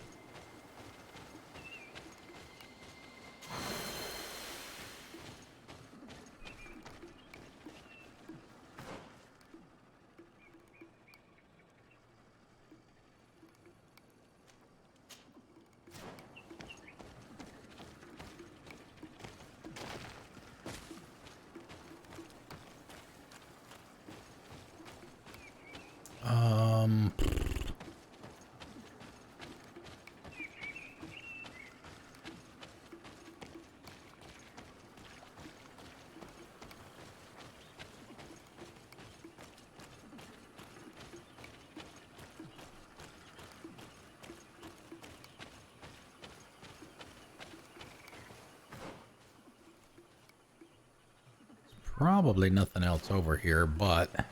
Probably nothing else over here, but I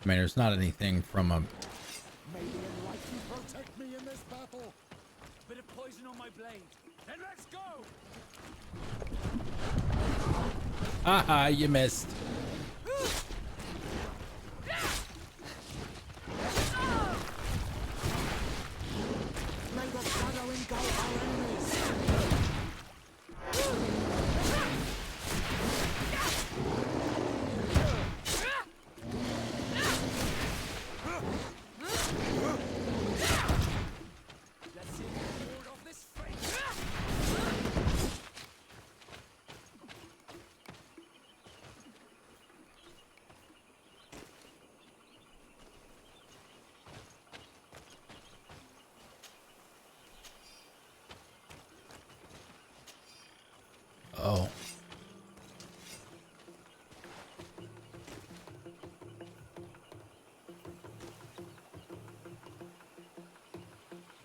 mean, there's not anything from a... May the enlightened protect me in this battle. Bit of poison on my blade. Then let's go. Haha, you missed. May the shadow engulf our enemies. Uh-oh.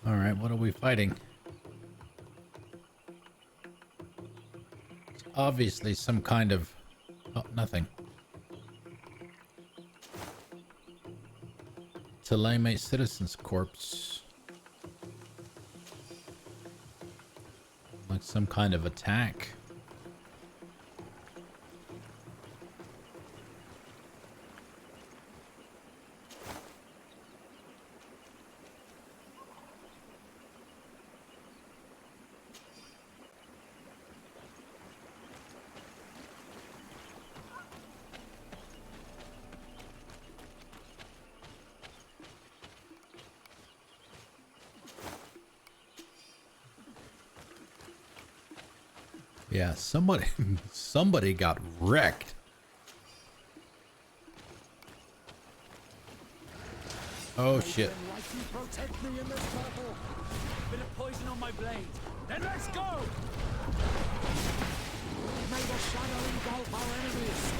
All right, what are we fighting? It's obviously some kind of... Oh, nothing. Thélème Citizen's Corpse. Like some kind of attack. Yeah, somebody got wrecked. Oh shit. Protect me in this battle. Bit of poison on my blade. Then let's go. May the shadow engulf our enemies.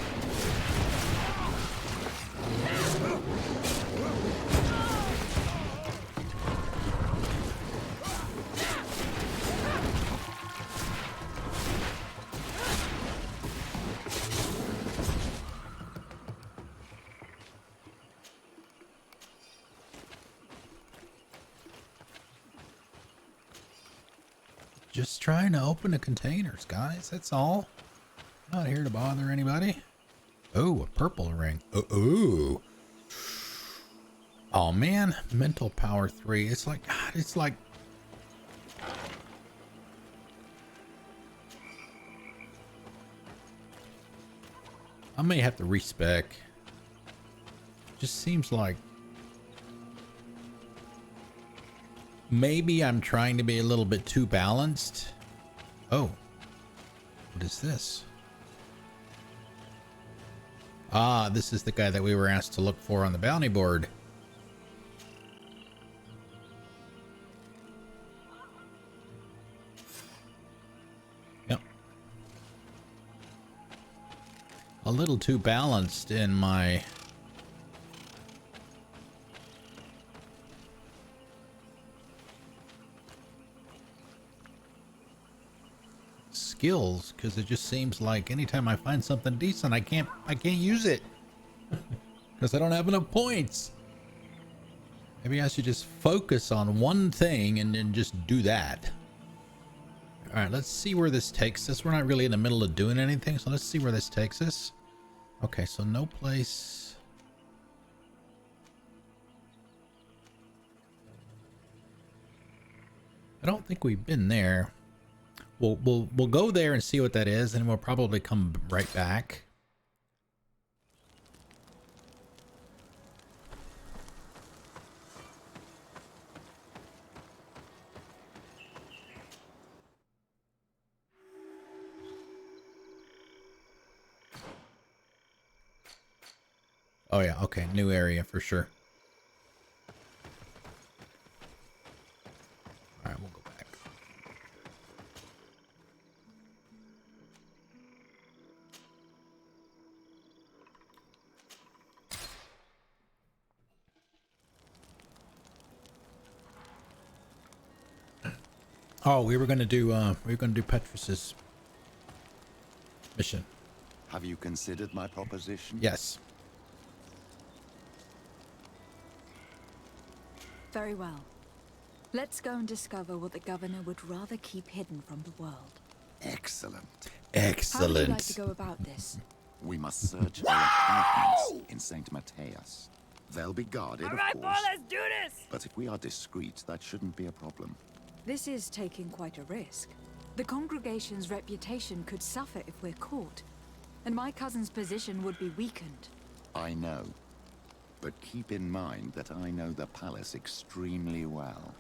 Just trying to open the containers, guys. That's all. Not here to bother anybody. Oh, a purple ring. Oh, oh man, mental power 3. It's like, I may have to respec. Just seems like maybe I'm trying to be a little bit too balanced. Oh, what is this? Ah, this is the guy that we were asked to look for on the bounty board. Yep. A little too balanced in my skills, because it just seems like anytime I find something decent, I can't use it because I don't have enough points. Maybe I should just focus on one thing and then just do that. All right, let's see where this takes us. We're not really in the middle of doing anything, so let's see where this takes us. Okay, so no place. I don't think we've been there. We'll go there and see what that is, and we'll probably come right back. Oh yeah, okay, new area for sure. All right, we'll go back. Oh, we were gonna do Petrus's mission. Have you considered my proposition? Yes. Very well. Let's go and discover what the governor would rather keep hidden from the world. Excellent. Excellent. How would you like to go about this? We must search for apartments in St. Mateus. They'll be guarded, of course. boy, let's do this! But if we are discreet, that shouldn't be a problem. This is taking quite a risk. The congregation's reputation could suffer if we're caught, and my cousin's position would be weakened. I know. But keep in mind that I know the palace extremely well.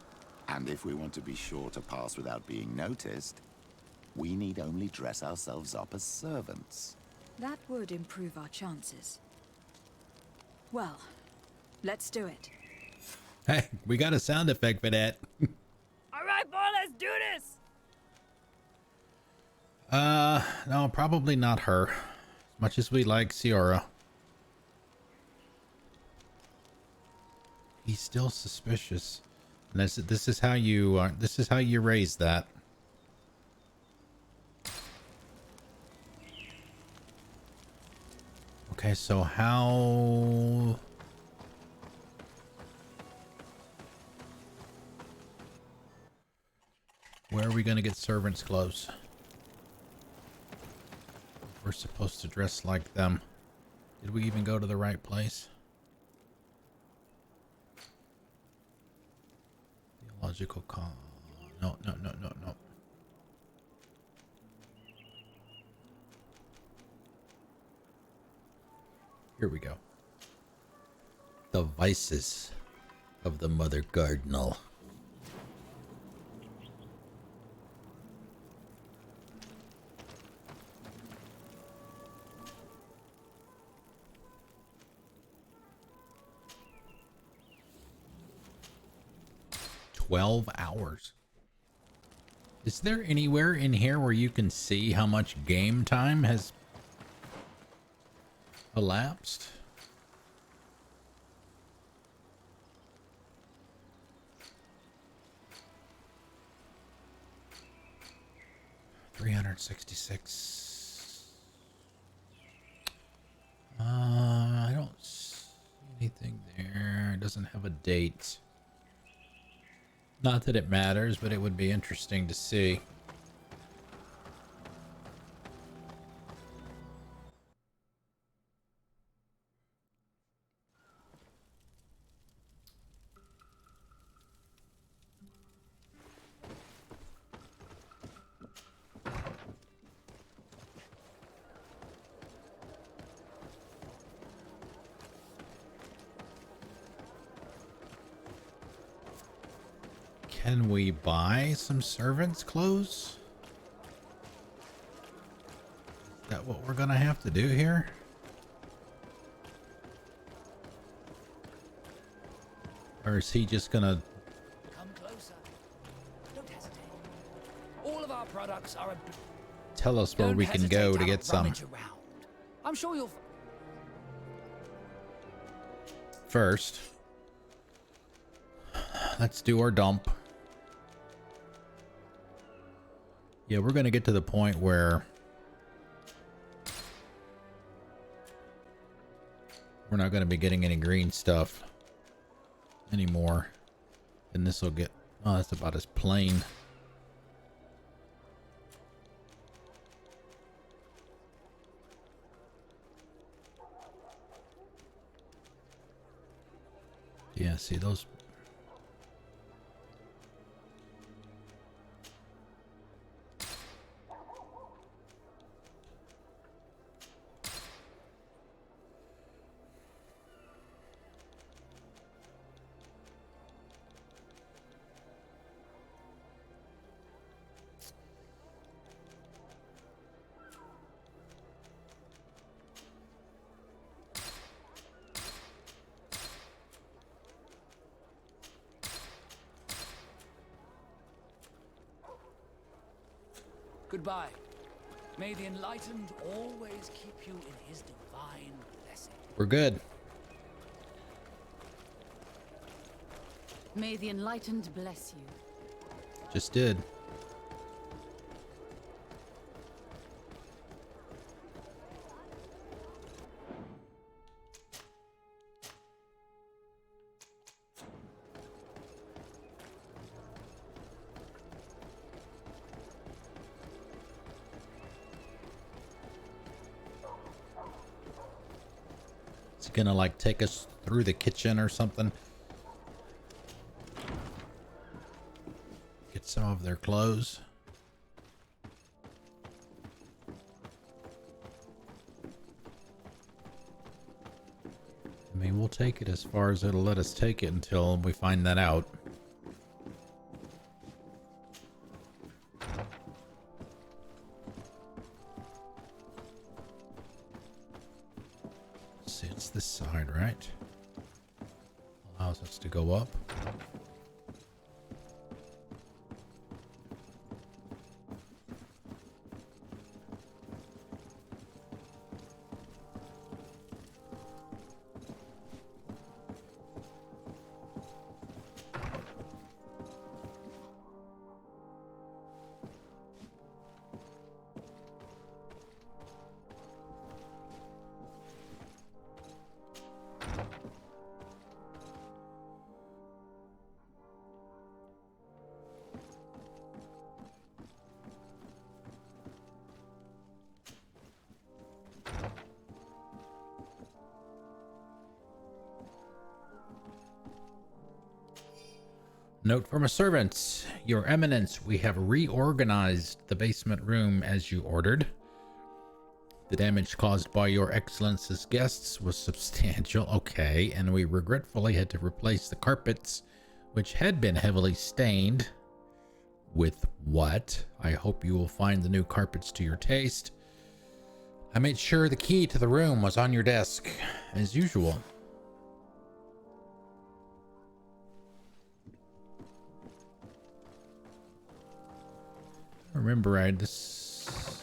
And if we want to be sure to pass without being noticed, we need only dress ourselves up as servants. That would improve our chances. Well, let's do it. Hey, we got a sound effect for that. All right, boy, let's do this! No, probably not her. As much as we like Ciara. He's still suspicious. And this is how you raise that. Okay, so how... Where are we going to get servants' clothes? We're supposed to dress like them. Did we even go to the right place? Theological call. No. Here we go. The vices of the Mother Cardinal. $12. Is there anywhere in here where you can see how much game time has elapsed? $366. I don't see anything there. It doesn't have a date. Not that it matters, but it would be interesting to see. Can we buy some servants' clothes? Is that what we're gonna have to do here? Or is he just gonna Come closer. Don't hesitate. All of our products are tell us where we can go to get some? I'm sure you'll First, let's do our dump. Yeah, we're going to get to the point where we're not going to be getting any green stuff anymore. And this will get... Oh, that's about as plain. Yeah, see those... Goodbye. May the enlightened always keep you in his divine blessing. We're good. May the enlightened bless you. Just did. It's gonna like take us through the kitchen or something. Get some of their clothes. I mean, we'll take it as far as it'll let us take it until we find that out. See, it's this side, right? Allows us to go up. Note from a servant. Your Eminence, we have reorganized the basement room as you ordered. The damage caused by your Excellence's guests was substantial. Okay, and we regretfully had to replace the carpets, which had been heavily stained. With what? I hope you will find the new carpets to your taste. I made sure the key to the room was on your desk, as usual. Remember, this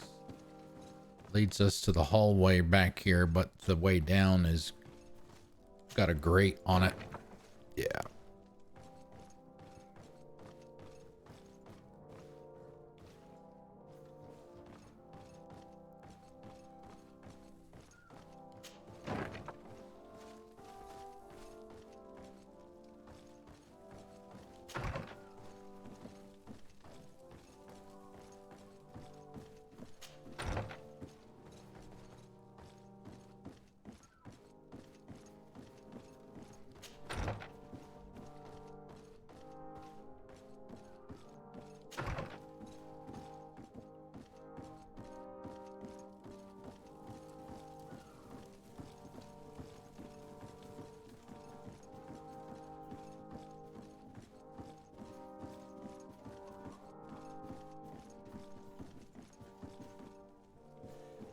leads us to the hallway back here, but the way down is got a grate on it. Yeah.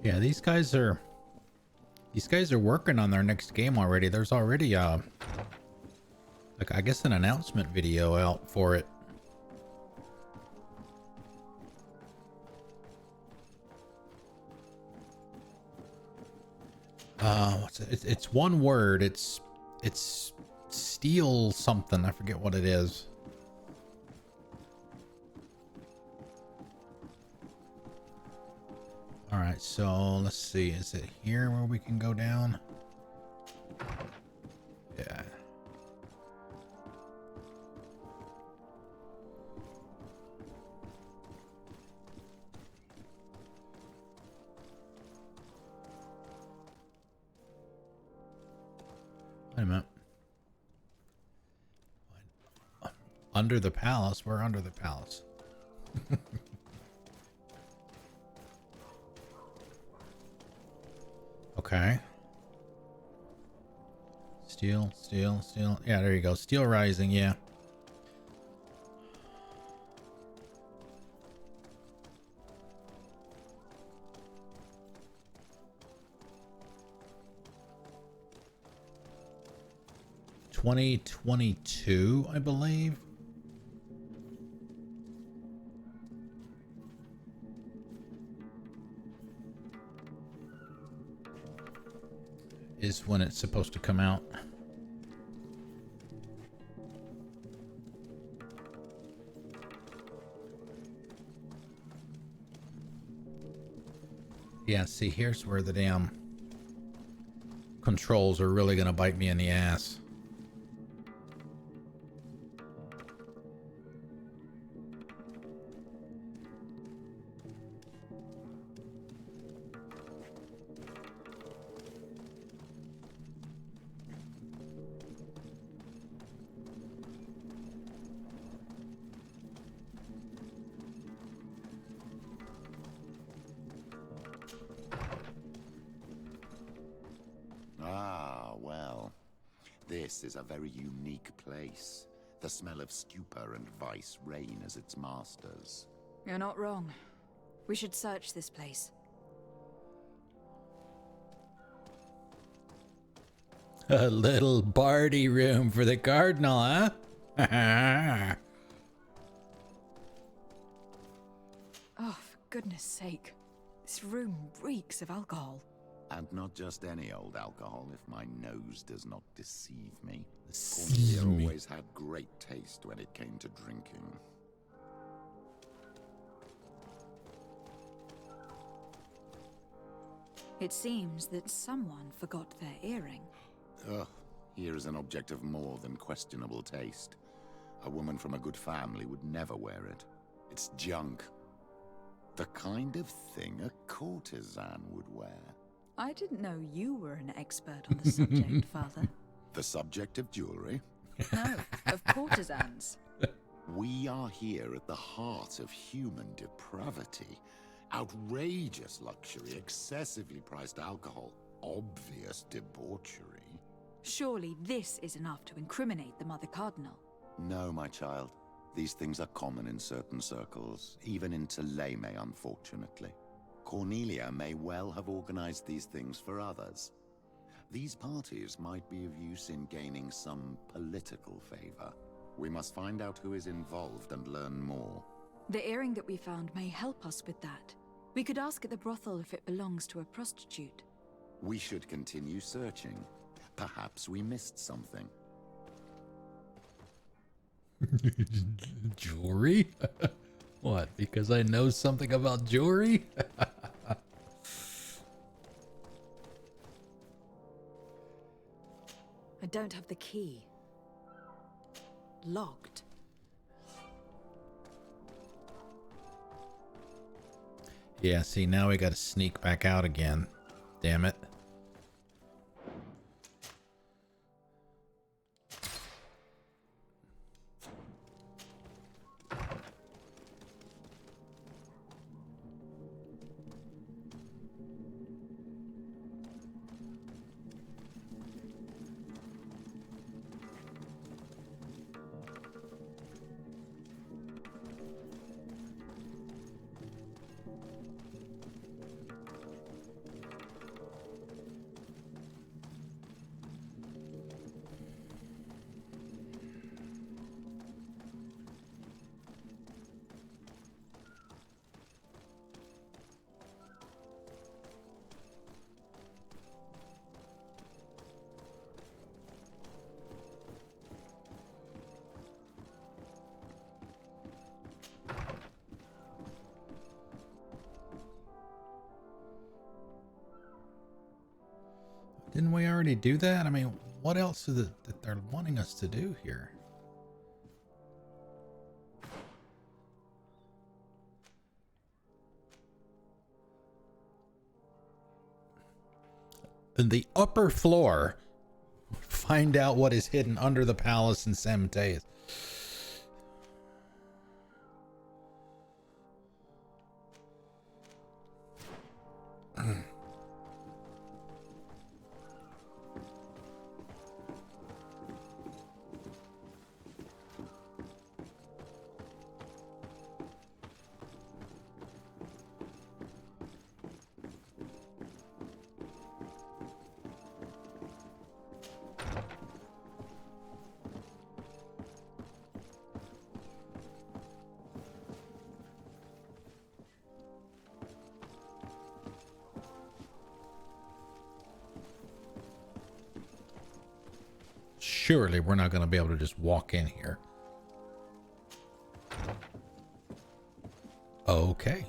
Yeah, these guys are working on their next game already. There's already like I guess an announcement video out for it. What's it? It's one word. It's steel something. I forget what it is. All right, so let's see. Is it here where we can go down? Yeah. Wait a minute. Under the palace? We're under the palace. Okay. Steel. Yeah, there you go. Steel Rising, yeah. $2022, I believe. Is when it's supposed to come out. Yeah, see, here's where the damn controls are really gonna bite me in the ass. This is a very unique place. The smell of stupor and vice reign as its masters. You're not wrong. We should search this place. A little party room for the Cardinal, huh? Oh, for goodness sake. This room reeks of alcohol. And not just any old alcohol, if my nose does not deceive me. Cornelia always had great taste when it came to drinking. It seems that someone forgot their earring. Ugh, here is an object of more than questionable taste. A woman from a good family would never wear it. It's junk. The kind of thing a courtesan would wear. I didn't know you were an expert on the subject, Father. The subject of jewelry? No, of courtesans. We are here at the heart of human depravity. Outrageous luxury, excessively priced alcohol, obvious debauchery. Surely this is enough to incriminate the Mother Cardinal. No, my child. These things are common in certain circles, even in Thélème, unfortunately. Cornelia may well have organized these things for others. These parties might be of use in gaining some political favor. We must find out who is involved and learn more. The earring that we found may help us with that. We could ask at the brothel if it belongs to a prostitute. We should continue searching. Perhaps we missed something. Jewelry? What, because I know something about jewelry? I don't have the key. Locked. Yeah, see, now we gotta sneak back out again. Damn it. Didn't we already do that? I mean, what else is it that they're wanting us to do here? In the upper floor, find out what is hidden under the palace in San Mateus. Surely we're not going to be able to just walk in here. Okay.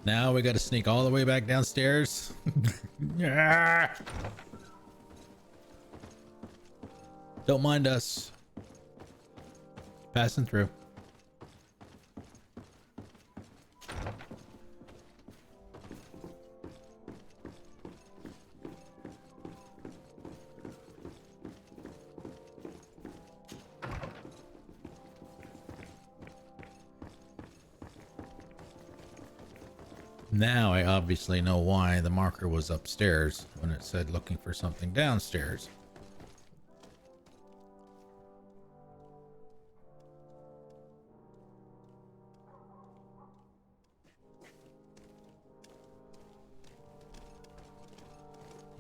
Now we got to sneak all the way back downstairs. Yeah. Don't mind us. Passing through. Now I obviously know why the marker was upstairs when it said looking for something downstairs.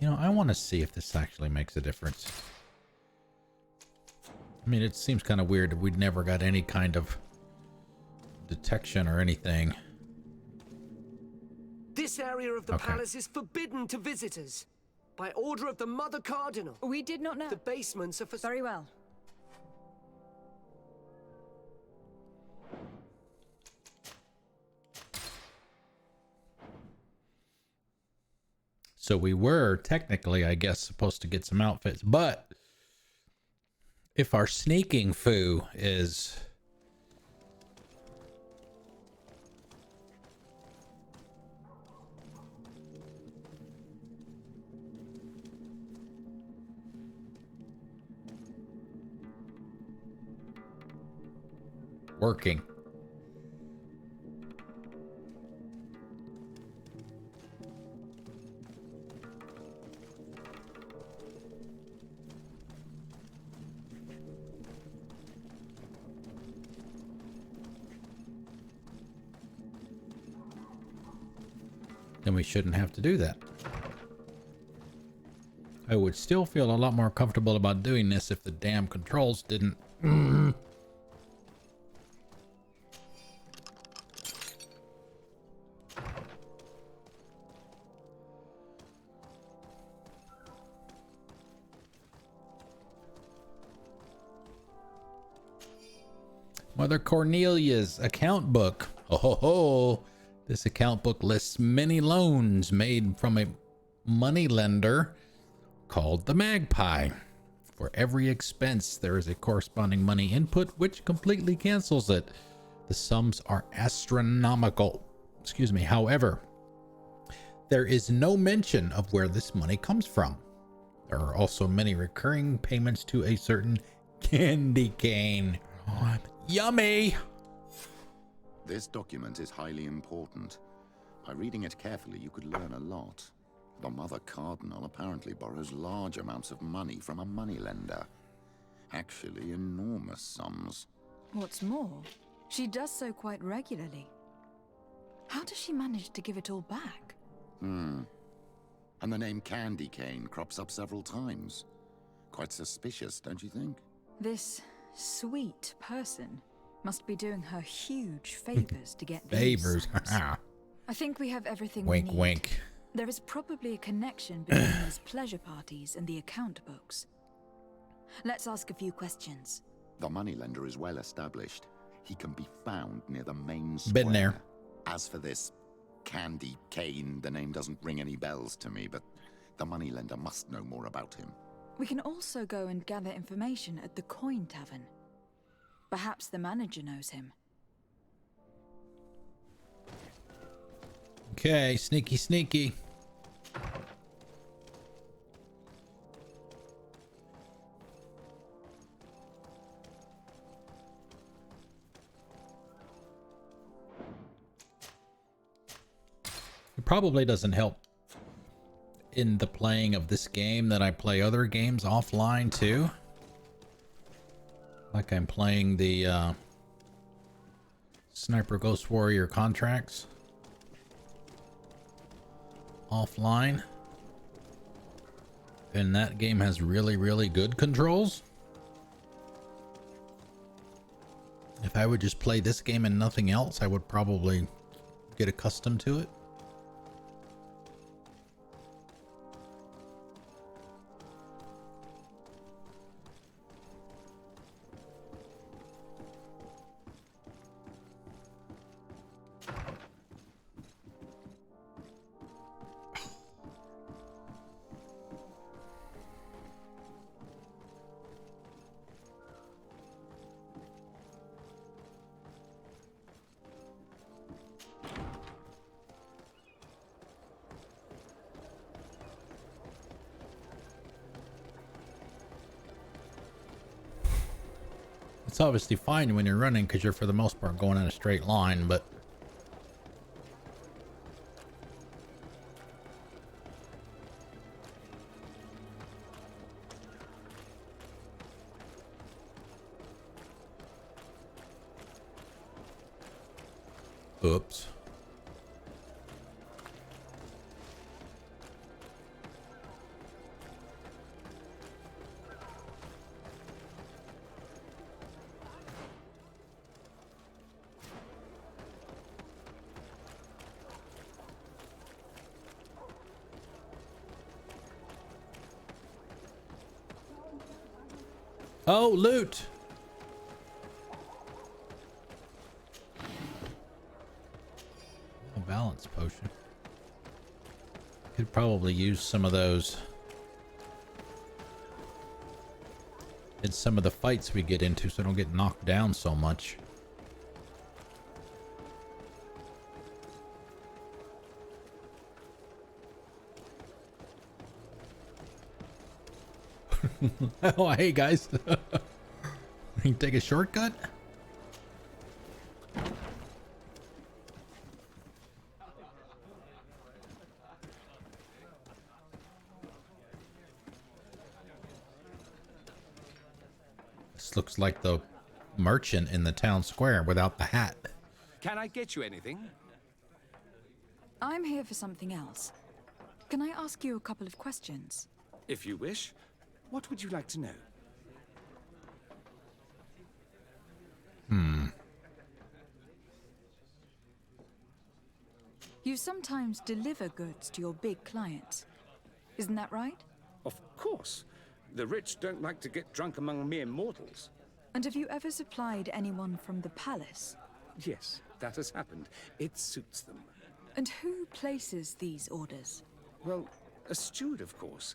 You know, I want to see if this actually makes a difference. I mean, it seems kind of weird that we'd never got any kind of detection or anything. This area of the palace is forbidden to visitors. By order of the Mother Cardinal. We did not know. The basements are for... Very well. So we were technically, I guess, supposed to get some outfits, but if our sneaking foo is... working. Then we shouldn't have to do that. I would still feel a lot more comfortable about doing this if the damn controls didn't. Mother Cornelia's account book. Oh ho ho! This account book lists many loans made from a money lender called the Magpie. For every expense, there is a corresponding money input which completely cancels it. The sums are astronomical. Excuse me. However, there is no mention of where this money comes from. There are also many recurring payments to a certain candy cane. Oh, yummy! This document is highly important. By reading it carefully, you could learn a lot. The Mother Cardinal apparently borrows large amounts of money from a moneylender. Actually, enormous sums. What's more, she does so quite regularly. How does she manage to give it all back? And the name Candy Cane crops up several times. Quite suspicious, don't you think? This sweet person must be doing her huge favors to get favors. I think we have everything wink, we need. wink. There is probably a connection between those pleasure parties and the account books. Let's ask a few questions. The moneylender is well established. He can be found near the main square. Been there. As for this Candy Cane, the name doesn't ring any bells to me, but the moneylender must know more about him. We can also go and gather information at the Coin Tavern. Perhaps the manager knows him. Okay, sneaky, sneaky. It probably doesn't help in the playing of this game that I play other games offline too. Like I'm playing the Sniper Ghost Warrior contracts offline. And that game has really, really good controls. If I would just play this game and nothing else, I would probably get accustomed to it. It's obviously fine when you're running because you're for the most part going in a straight line, but oops. Oh, loot! A balance potion. Could probably use some of those in some of the fights we get into so I don't get knocked down so much. Oh, hey guys. You can take a shortcut? This looks like the merchant in the town square without the hat. Can I get you anything? I'm here for something else. Can I ask you a couple of questions? If you wish. What would you like to know? You sometimes deliver goods to your big clients. Isn't that right? Of course. The rich don't like to get drunk among mere mortals. And have you ever supplied anyone from the palace? Yes, that has happened. It suits them. And who places these orders? Well, a steward, of course.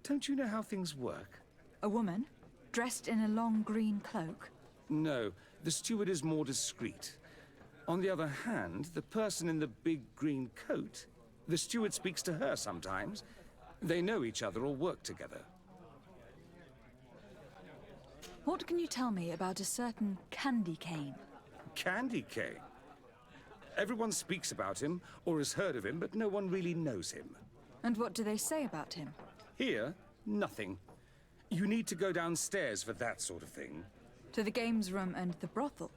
Don't you know how things work? A woman? Dressed in a long green cloak? No, the steward is more discreet. On the other hand, the person in the big green coat, the steward speaks to her sometimes. They know each other or work together. What can you tell me about a certain Candy Cane? Candy Cane? Everyone speaks about him or has heard of him, but no one really knows him. And what do they say about him? Here, nothing. You need to go downstairs for that sort of thing. To the games room and the brothel?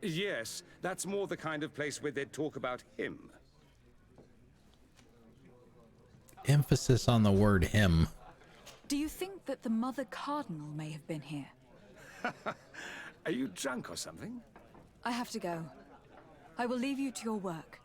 Yes, that's more the kind of place where they'd talk about him. Emphasis on the word him. Do you think that the Mother Cardinal may have been here? Are you drunk or something? I have to go. I will leave you to your work.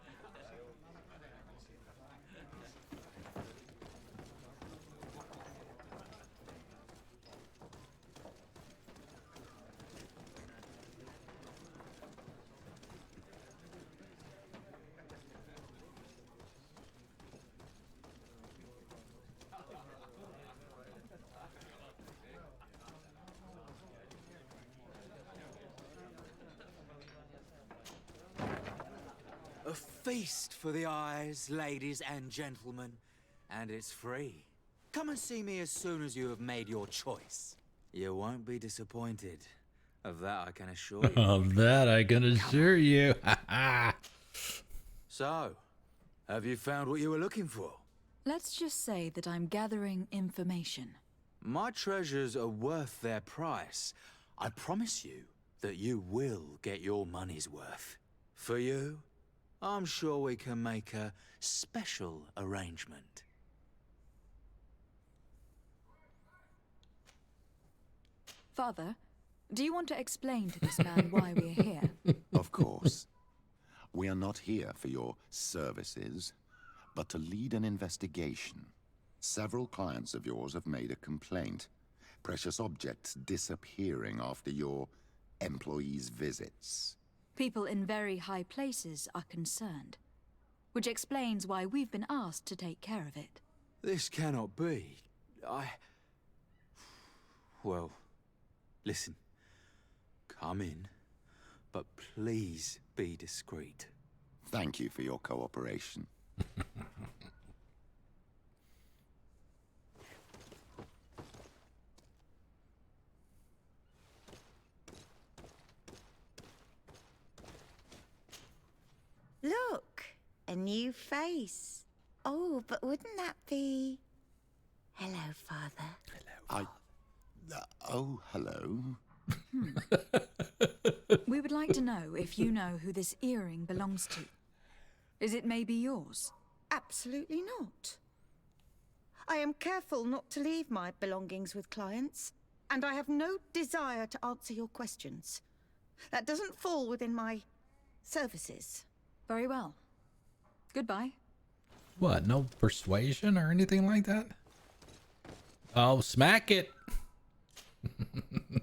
A feast for the eyes, ladies and gentlemen, and it's free. Come and see me as soon as you have made your choice. You won't be disappointed. Of that I can assure you. Of that I can assure you. So, have you found what you were looking for? Let's just say that I'm gathering information. My treasures are worth their price. I promise you that you will get your money's worth. For you, I'm sure we can make a special arrangement. Father, do you want to explain to this man why we're here? Of course. We are not here for your services, but to lead an investigation. Several clients of yours have made a complaint. Precious objects disappearing after your employees' visits. People in very high places are concerned, which explains why we've been asked to take care of it. This cannot be. Well, listen. Come in, but please be discreet. Thank you for your cooperation. Look, a new face. Oh, but wouldn't that be... Hello, Father. Oh, hello. We would like to know if you know who this earring belongs to. Is it maybe yours? Absolutely not. I am careful not to leave my belongings with clients, and I have no desire to answer your questions. That doesn't fall within my services. Very well. Goodbye. What, no persuasion or anything like that? Oh, smack it.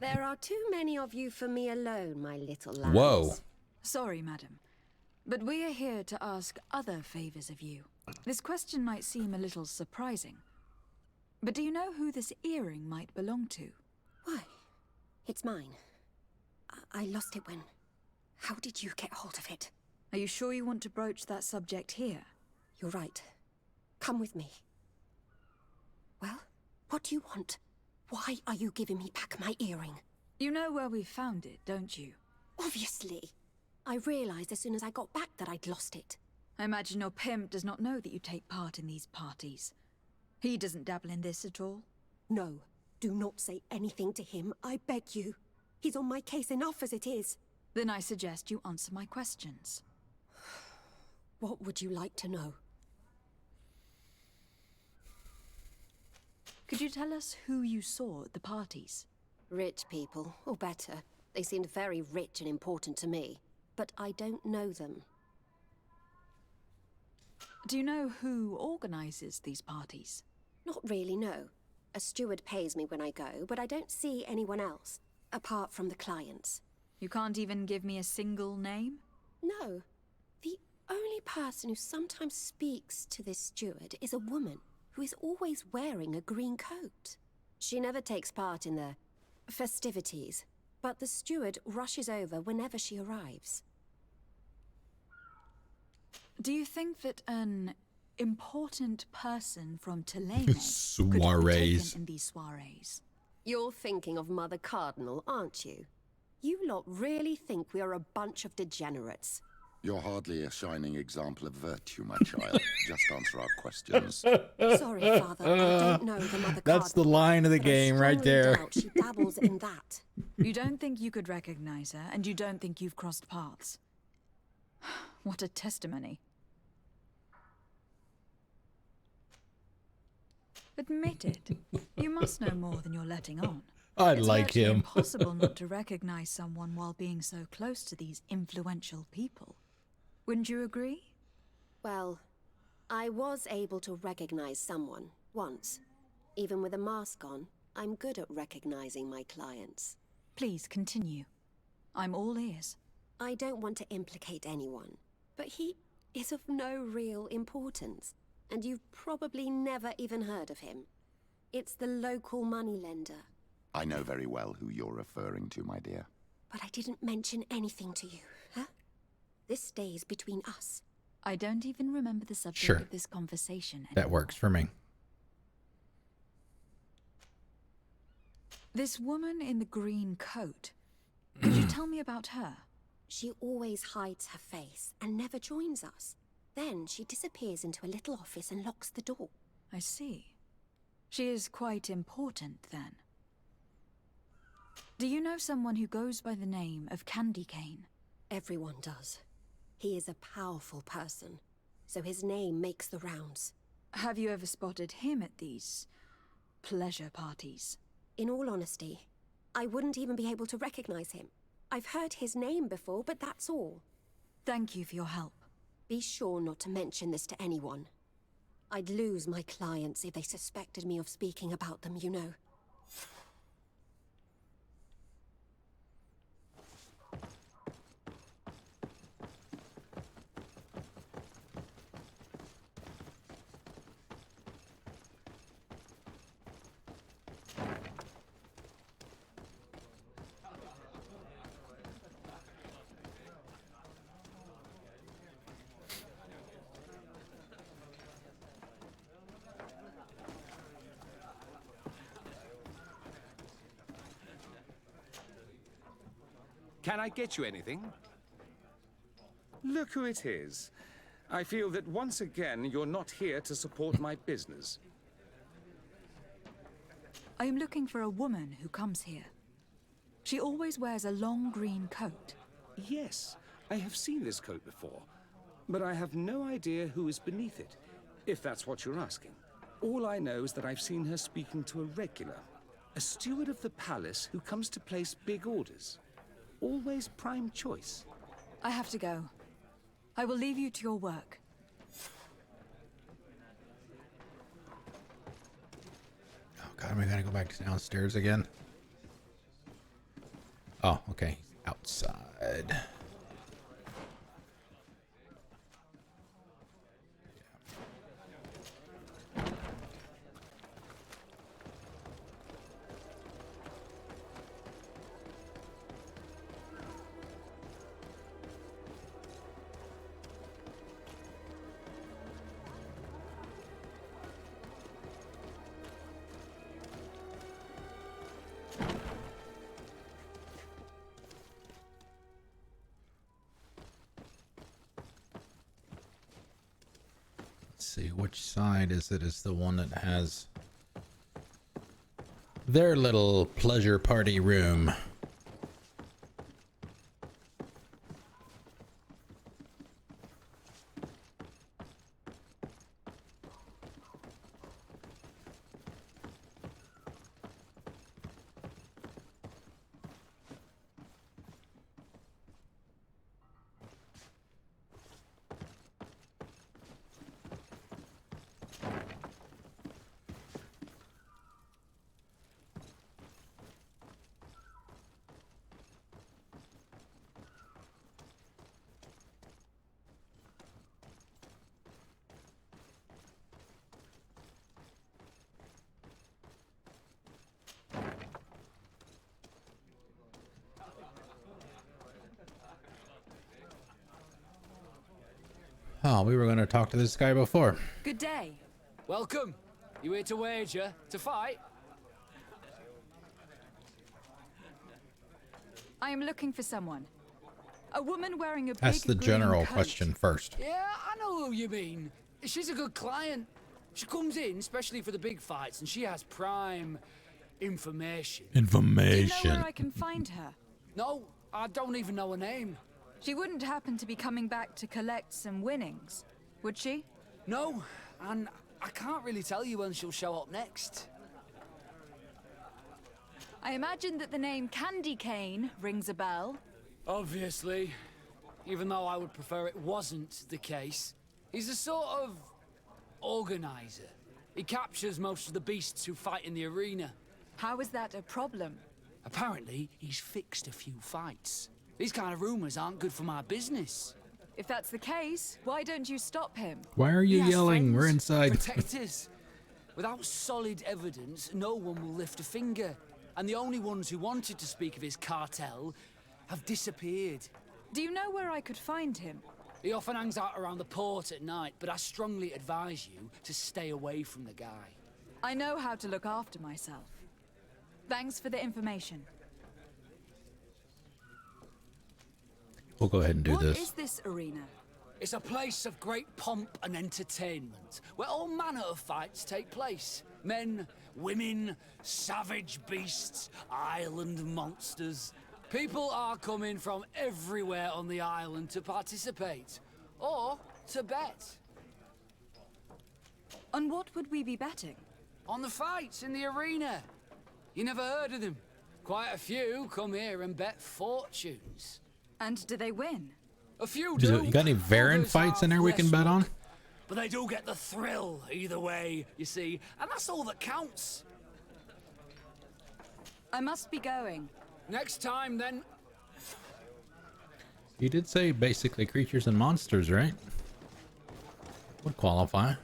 There are too many of you for me alone, my little lads. Whoa. Sorry, madam, but we are here to ask other favors of you. This question might seem a little surprising, but do you know who this earring might belong to? Why? It's mine. I lost it when... How did you get hold of it? Are you sure you want to broach that subject here? You're right. Come with me. Well, what do you want? Why are you giving me back my earring? You know where we found it, don't you? Obviously. I realized as soon as I got back that I'd lost it. I imagine your pimp does not know that you take part in these parties. He doesn't dabble in this at all? No. Do not say anything to him, I beg you. He's on my case enough as it is. Then I suggest you answer my questions. What would you like to know? Could you tell us who you saw at the parties? Rich people, or better. They seemed very rich and important to me, but I don't know them. Do you know who organizes these parties? Not really, no. A steward pays me when I go, but I don't see anyone else, apart from the clients. You can't even give me a single name? No. The only person who sometimes speaks to this steward is a woman who is always wearing a green coat. She never takes part in the festivities, but the steward rushes over whenever she arrives. Do you think that an important person from Thélème could Soirees. be in these soirees? You're thinking of Mother Cardinal, aren't you? You lot really think we are a bunch of degenerates. You're hardly a shining example of virtue, my child. Just answer our questions. Sorry, Father, I don't know the Mother Cardinal. That's the line of the game right there. Doubt she dabbles in that. You don't think you could recognize her, and you don't think you've crossed paths. What a testimony. Admit it. You must know more than you're letting on. I It's like virtually him. impossible not to recognize someone while being so close to these influential people. Wouldn't you agree? Well, I was able to recognize someone, once. Even with a mask on, I'm good at recognizing my clients. Please continue. I'm all ears. I don't want to implicate anyone, but he is of no real importance, and you've probably never even heard of him. It's the local moneylender. I know very well who you're referring to, my dear. But I didn't mention anything to you, huh? This stays between us. I don't even remember the subject Sure. of this conversation. That works for me. This woman in the green coat. Could you tell me about her? She always hides her face and never joins us. Then she disappears into a little office and locks the door. I see. She is quite important, then. Do you know someone who goes by the name of Candy Cane? Everyone does. He is a powerful person, so his name makes the rounds. Have you ever spotted him at these pleasure parties? In all honesty, I wouldn't even be able to recognize him. I've heard his name before, but that's all. Thank you for your help. Be sure not to mention this to anyone. I'd lose my clients if they suspected me of speaking about them, you know. Can I get you anything? Look who it is. I feel that once again you're not here to support my business. I am looking for a woman who comes here. She always wears a long green coat. Yes, I have seen this coat before, but I have no idea who is beneath it, if that's what you're asking. All I know is that I've seen her speaking to a regular, a steward of the palace who comes to place big orders. Always prime choice. I have to go. I will leave you to your work. Oh god, am I gonna go back downstairs again? Oh, okay. Outside. See which side is it? Is the one that has their little pleasure party room. Oh, we were going to talk to this guy before. Good day. Welcome. You here to wager? To fight? I am looking for someone. A woman wearing a That's big the green general coat. question first. Yeah, I know who you mean. She's a good client. She comes in, especially for the big fights, and she has prime information. Do you Information. know where I can find her? No, I don't even know her name. She wouldn't happen to be coming back to collect some winnings, would she? No, and I can't really tell you when she'll show up next. I imagine that the name Candy Cane rings a bell. Obviously. Even though I would prefer it wasn't the case. He's a sort of organizer. He captures most of the beasts who fight in the arena. How is that a problem? Apparently, he's fixed a few fights. These kind of rumors aren't good for my business. If that's the case, why don't you stop him? Why are you He has yelling? We're friends, inside. Protectors. Without solid evidence, no one will lift a finger. And the only ones who wanted to speak of his cartel have disappeared. Do you know where I could find him? He often hangs out around the port at night, but I strongly advise you to stay away from the guy. I know how to look after myself. Thanks for the information. We'll go ahead and do What this. is this arena? It's a place of great pomp and entertainment, where all manner of fights take place. Men, women, savage beasts, island monsters. People are coming from everywhere on the island to participate, or to bet. On what would we be betting? On the fights in the arena. You never heard of them? Quite a few come here and bet fortunes. And do they win? A few You do. got any Varen Others fights in have there we can less bet on? luck. But they do get the thrill either way, you see, and that's all that counts. I must be going. Next time, then. You did say basically creatures and monsters, right? Would qualify.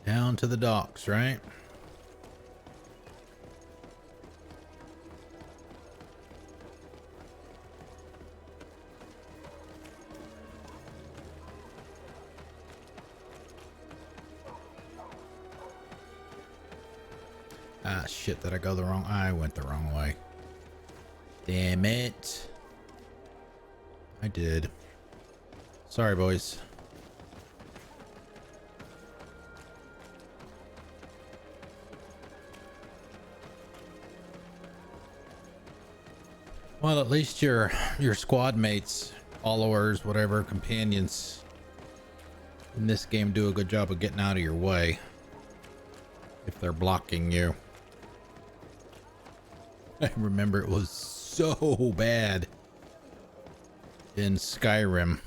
Down to the docks, right? Ah, shit, did I go the wrong? I went the wrong way. Damn it. I did. Sorry, boys. Well, at least your squad mates, followers, whatever, companions in this game do a good job of getting out of your way if they're blocking you. I remember it was so bad in Skyrim.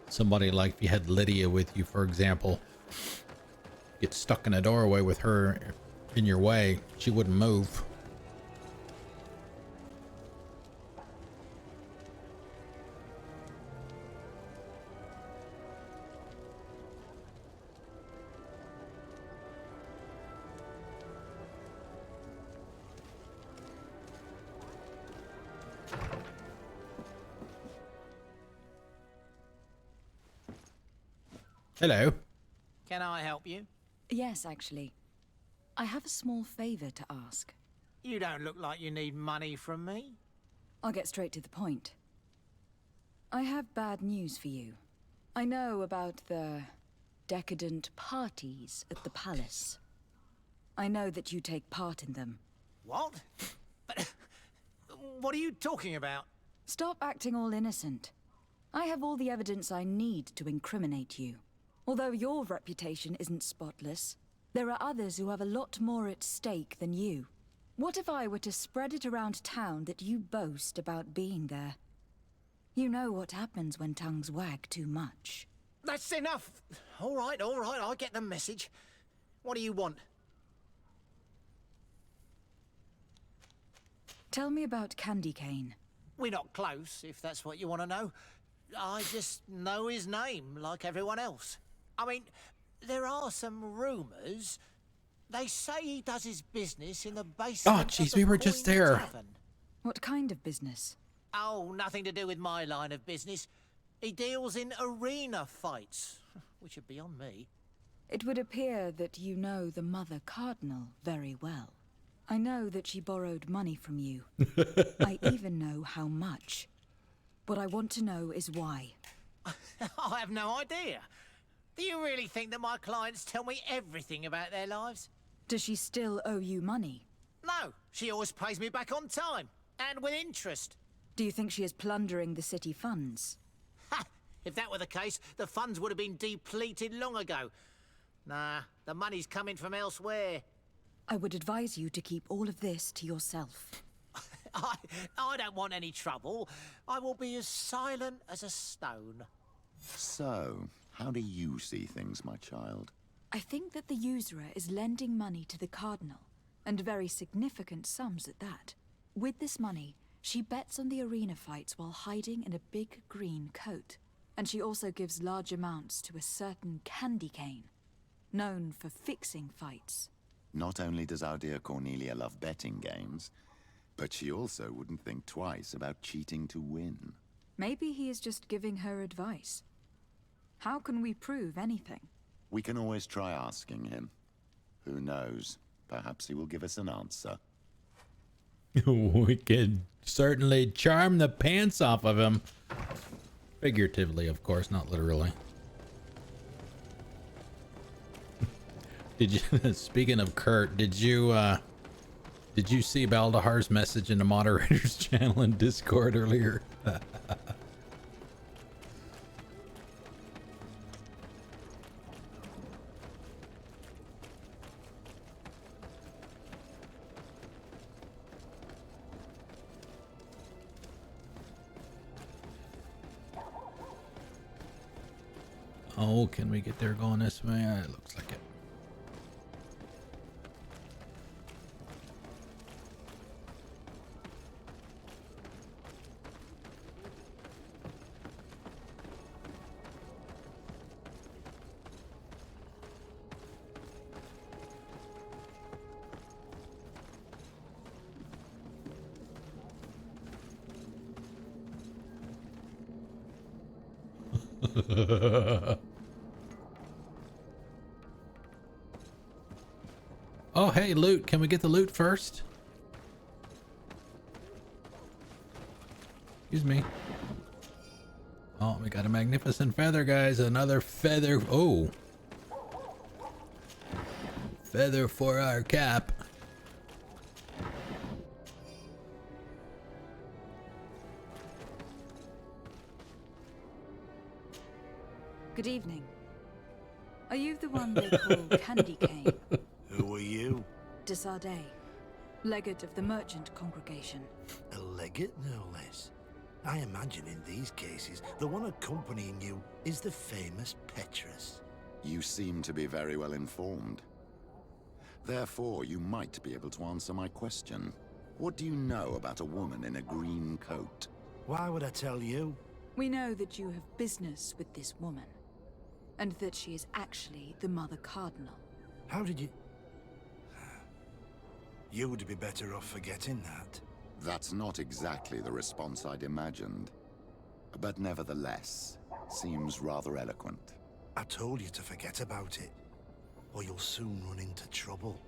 Somebody like if you had Lydia with you, for example, get stuck in a doorway with her in your way, she wouldn't move. Hello. Can I help you? Yes, actually. I have a small favor to ask. You don't look like you need money from me. I'll get straight to the point. I have bad news for you. I know about the decadent parties at the palace. I know that you take part in them. What? But what are you talking about? Stop acting all innocent. I have all the evidence I need to incriminate you. Although your reputation isn't spotless, There are others who have a lot more at stake than you. What if I were to spread it around town that you boast about being there? You know what happens when tongues wag too much. That's enough. All right, I get the message. What do you want? Tell me about Candy Cane. We're not close, if that's what you want to know. I just know his name, like everyone else. I mean, there are some rumours. They say he does his business in the basement. Oh, jeez, we were just there. Tavern. What kind of business? Oh, nothing to do with my line of business. He deals in arena fights, which would be on me. It would appear that you know the Mother Cardinal very well. I know that she borrowed money from you. I even know how much. What I want to know is why. I have no idea. Do you really think that my clients tell me everything about their lives? Does she still owe you money? No, she always pays me back on time, and with interest. Do you think she is plundering the city funds? Ha! If that were the case, the funds would have been depleted long ago. Nah, the money's coming from elsewhere. I would advise you to keep all of this to yourself. I don't want any trouble. I will be as silent as a stone. So, how do you see things, my child? I think that the usurer is lending money to the Cardinal, and very significant sums at that. With this money, she bets on the arena fights while hiding in a big green coat. And she also gives large amounts to a certain Candy Cane, known for fixing fights. Not only does our dear Cornelia love betting games, but she also wouldn't think twice about cheating to win. Maybe he is just giving her advice. How can we prove anything? We can always try asking him. Who knows? Perhaps he will give us an answer. We could certainly charm the pants off of him. Figuratively, of course, not literally. Did you, speaking of Kurt, did you see Baldahar's message in the moderator's channel in Discord earlier? Oh, can we get there going this way? It looks like it. Oh, hey, loot. Can we get the loot first? Excuse me. Oh, we got a magnificent feather, guys. Another feather. Oh. Feather for our cap. Good evening. Are you the one they call Candy Cane? Who are you? Desardet, legate of the merchant congregation. A legate, no less. I imagine in these cases, the one accompanying you is the famous Petrus. You seem to be very well informed. Therefore, you might be able to answer my question. What do you know about a woman in a green coat? Why would I tell you? We know that you have business with this woman, and that she is actually the Mother Cardinal. How did you... You would be better off forgetting that. That's not exactly the response I'd imagined. But nevertheless, seems rather eloquent. I told you to forget about it, or you'll soon run into trouble.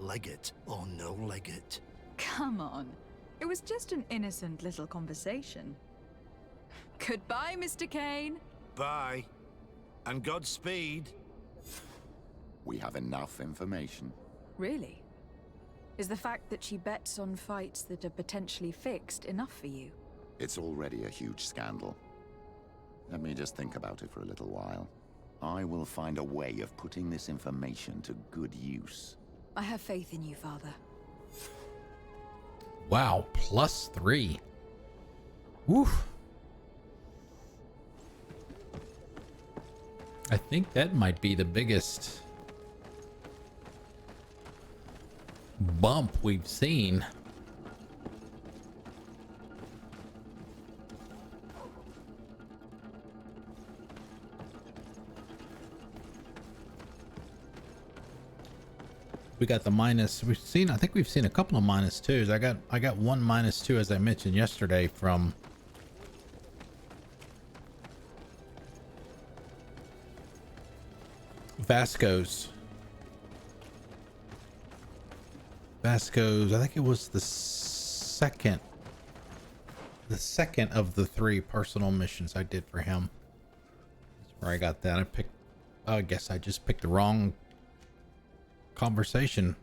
Legate or no legate. Come on. It was just an innocent little conversation. Goodbye, Mr. Kane. Bye. And Godspeed. We have enough information. Really? Is the fact that she bets on fights that are potentially fixed enough for you? It's already a huge scandal. Let me just think about it for a little while. I will find a way of putting this information to good use. I have faith in you, Father. Wow, +3. Woof. I think that might be the biggest bump we've seen. We got the minus. I think we've seen a couple of -2s. I got one -2 as I mentioned yesterday from Vasco's. I think it was the second of the 3 personal missions I did for him. That's where I got that. I guess I just picked the wrong conversation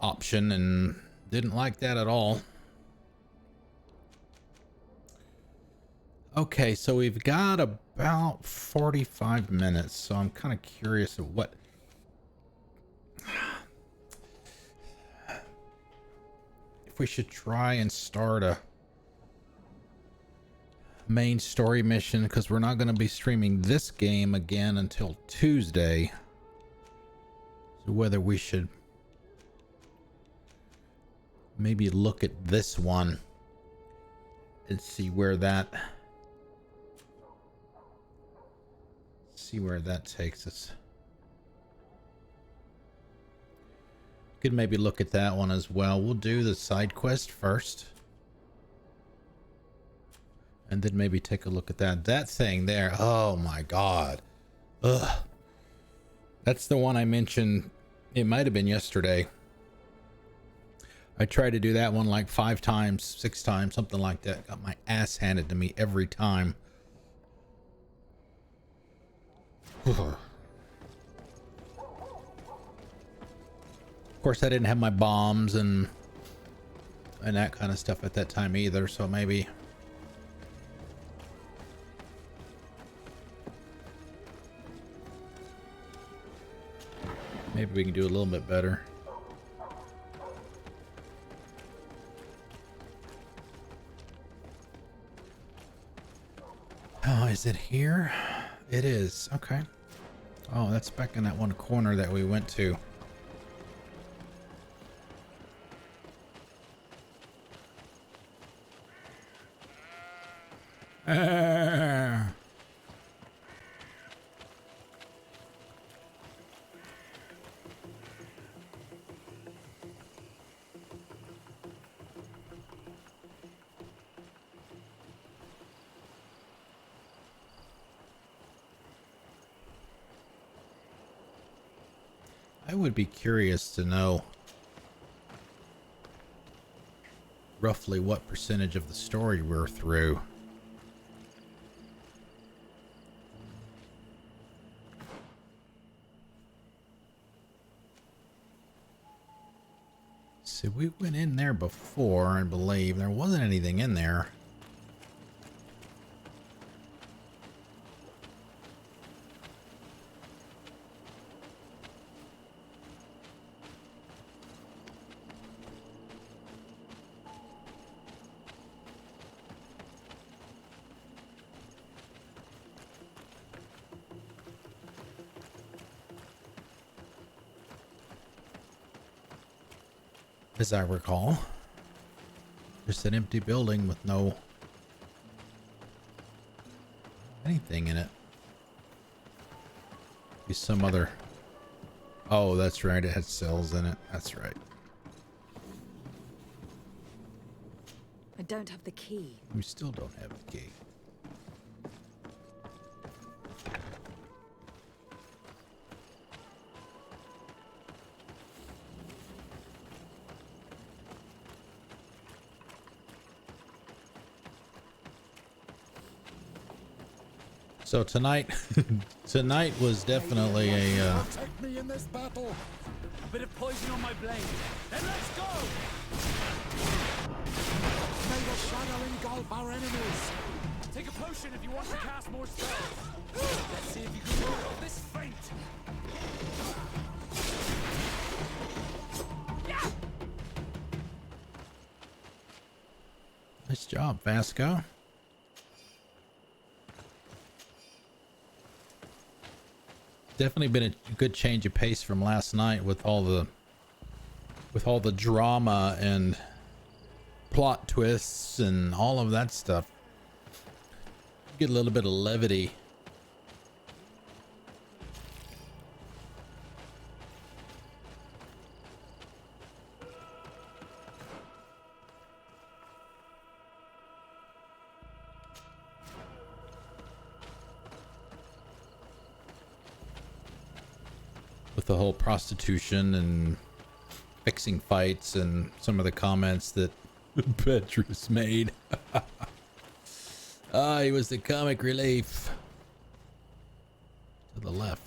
option and didn't like that at all. Okay, so we've got about 45 minutes, so I'm kind of curious of what if we should try and start a main story mission, because we're not going to be streaming this game again until Tuesday. So whether we should maybe look at this one and see where that takes us. Could maybe look at that one as well. We'll do the side quest first, and then maybe take a look at that thing there. Oh my god. Ugh. That's the one I mentioned. It might have been yesterday. I tried to do that one like 5 times, 6 times, something like that. Got my ass handed to me every time. Of course, I didn't have my bombs and that kind of stuff at that time either, so maybe we can do a little bit better. Oh, is it here? It is. Okay. Oh, that's back in that one corner that we went to. I would be curious to know roughly what percentage of the story we're through. So we went in there before, I believe. There wasn't anything in there. As I recall, just an empty building with no anything in it. Be some other. Oh, that's right. It had cells in it. That's right. I don't have the key. We still don't have the key. So tonight was definitely a Protect me in this battle. A bit of poison on my blade. Then let's go. May the shadow engulf our enemies. Take a potion if you want to cast more spells. Let's see if you can ward off this feint. Nice job, Vasco. Definitely been a good change of pace from last night with all the drama and plot twists and all of that stuff. Get a little bit of levity. With the whole prostitution and fixing fights and some of the comments that Petrus made. He was the comic relief. To the left.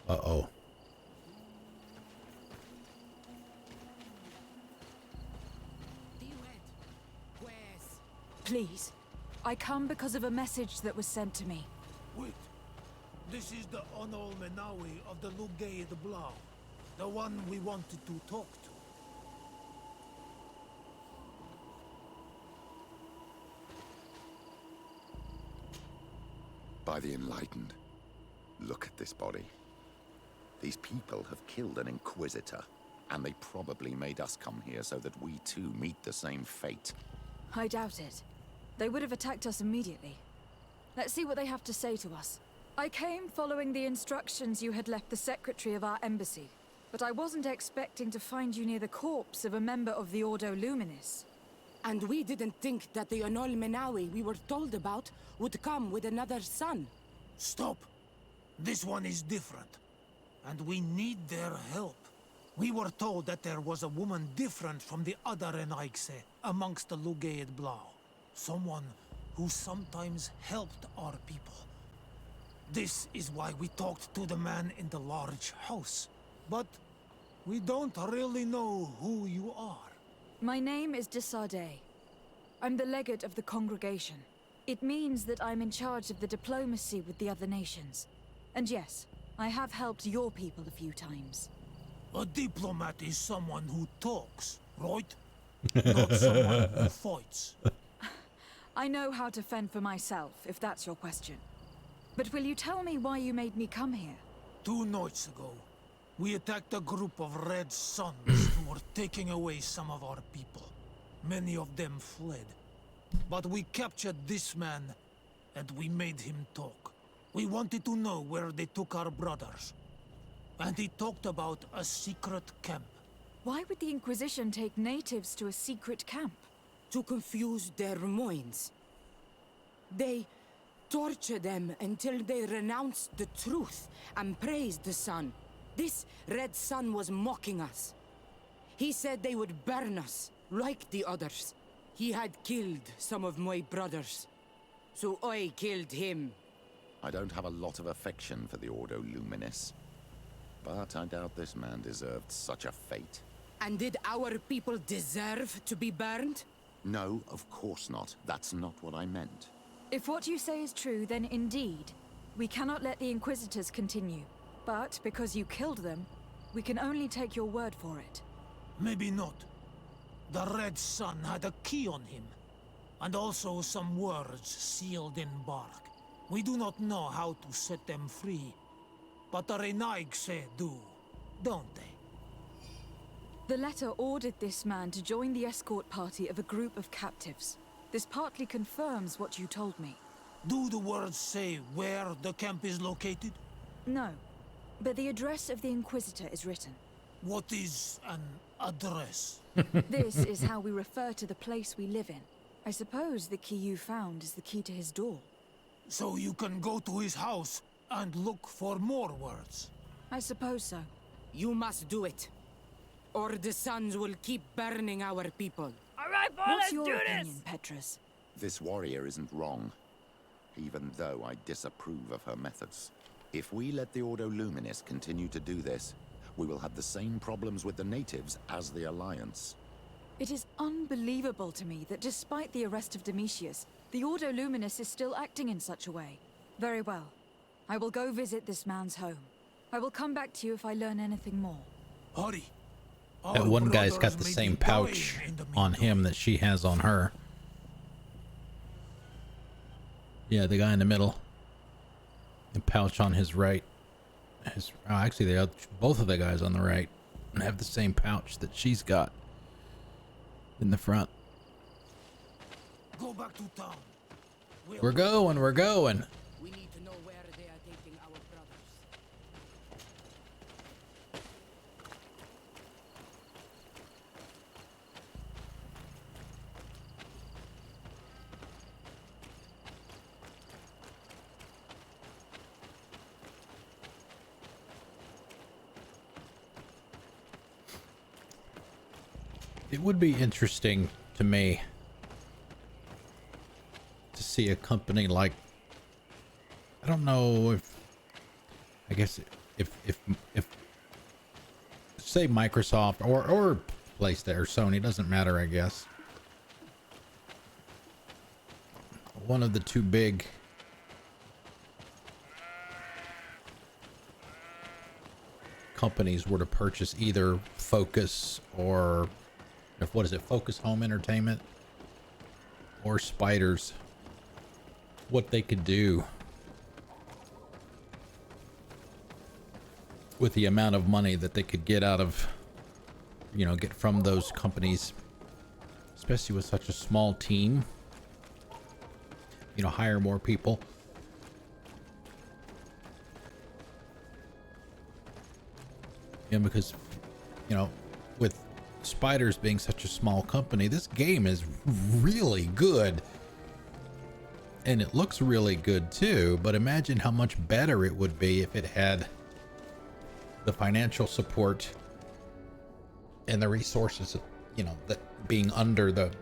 Uh-oh. Please, I come because of a message that was sent to me. Wait. This is the Onol Menawi of the Lugay the Blau. The one we wanted to talk to. By the Enlightened, look at this body. These people have killed an Inquisitor, and they probably made us come here so that we too meet the same fate. I doubt it. They would have attacked us immediately. Let's see what they have to say to us. I came following the instructions you had left the secretary of our embassy, but I wasn't expecting to find you near the corpse of a member of the Ordo Luminis. And we didn't think that the Onol Menawi we were told about would come with another son. Stop! This one is different. And we need their help. We were told that there was a woman different from the other Enaigse amongst the Lugay Blau. Someone who sometimes helped our people. This is why we talked to the man in the large house. But we don't really know who you are. My name is Desardet. I'm the legate of the congregation. It means that I'm in charge of the diplomacy with the other nations. And yes, I have helped your people a few times. A diplomat is someone who talks, right? Not someone who fights. I know how to fend for myself, if that's your question. But will you tell me why you made me come here? 2 nights ago, we attacked a group of Red Suns who were taking away some of our people. Many of them fled. But we captured this man, and we made him talk. We wanted to know where they took our brothers. And he talked about a secret camp. Why would the Inquisition take natives to a secret camp? To confuse their minds. They torture them until they renounce the truth and praise the sun. This Red Sun was mocking us. He said they would burn us, like the others. He had killed some of my brothers, so I killed him. I don't have a lot of affection for the Ordo Luminis, but I doubt this man deserved such a fate. And did our people deserve to be burned? No, of course not. That's not what I meant. If what you say is true, then indeed, we cannot let the Inquisitors continue. But because you killed them, we can only take your word for it. Maybe not. The Red Sun had a key on him, and also some words sealed in bark. We do not know how to set them free, but the Renaigse do, don't they? The letter ordered this man to join the escort party of a group of captives. This partly confirms what you told me. Do the words say where the camp is located? No, but the address of the Inquisitor is written. What is an address? This is how we refer to the place we live in. I suppose the key you found is the key to his door. So you can go to his house and look for more words? I suppose so. You must do it, or the suns will keep burning our people. All right, boy, What's let's your do opinion, this. Petrus? This warrior isn't wrong, even though I disapprove of her methods. If we let the Ordo Luminis continue to do this, we will have the same problems with the natives as the Alliance. It is unbelievable to me that despite the arrest of Domitius, the Ordo Luminis is still acting in such a way. Very well. I will go visit this man's home. I will come back to you if I learn anything more. Hurry. That one guy's got the same pouch on him that she has on her. Yeah, the guy in the middle. The pouch on his right. Actually, both of the guys on the right have the same pouch that she's got in the front. Go back to town. We're going. We need to know where they are taking our brothers. It would be interesting to me to see a company like, I don't know if, I guess if say Microsoft or PlayStation or Sony, doesn't matter, I guess. One of the two big companies were to purchase either Focus or Focus Home Entertainment or Spiders, what they could do with the amount of money that they could get out of, get from those companies, especially with such a small team, hire more people. Because, with Spiders being such a small company, this game is really good. And it looks really good too, but imagine how much better it would be if it had the financial support and the resources, that being under the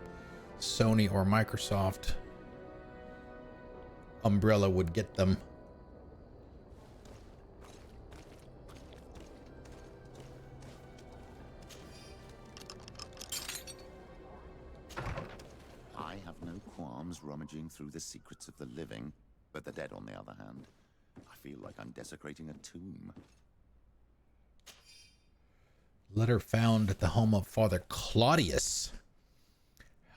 Sony or Microsoft umbrella would get them. I have no qualms rummaging through the secrets of the living, but the dead, on the other hand, I feel like I'm desecrating a tomb. Letter found at the home of Father Claudius.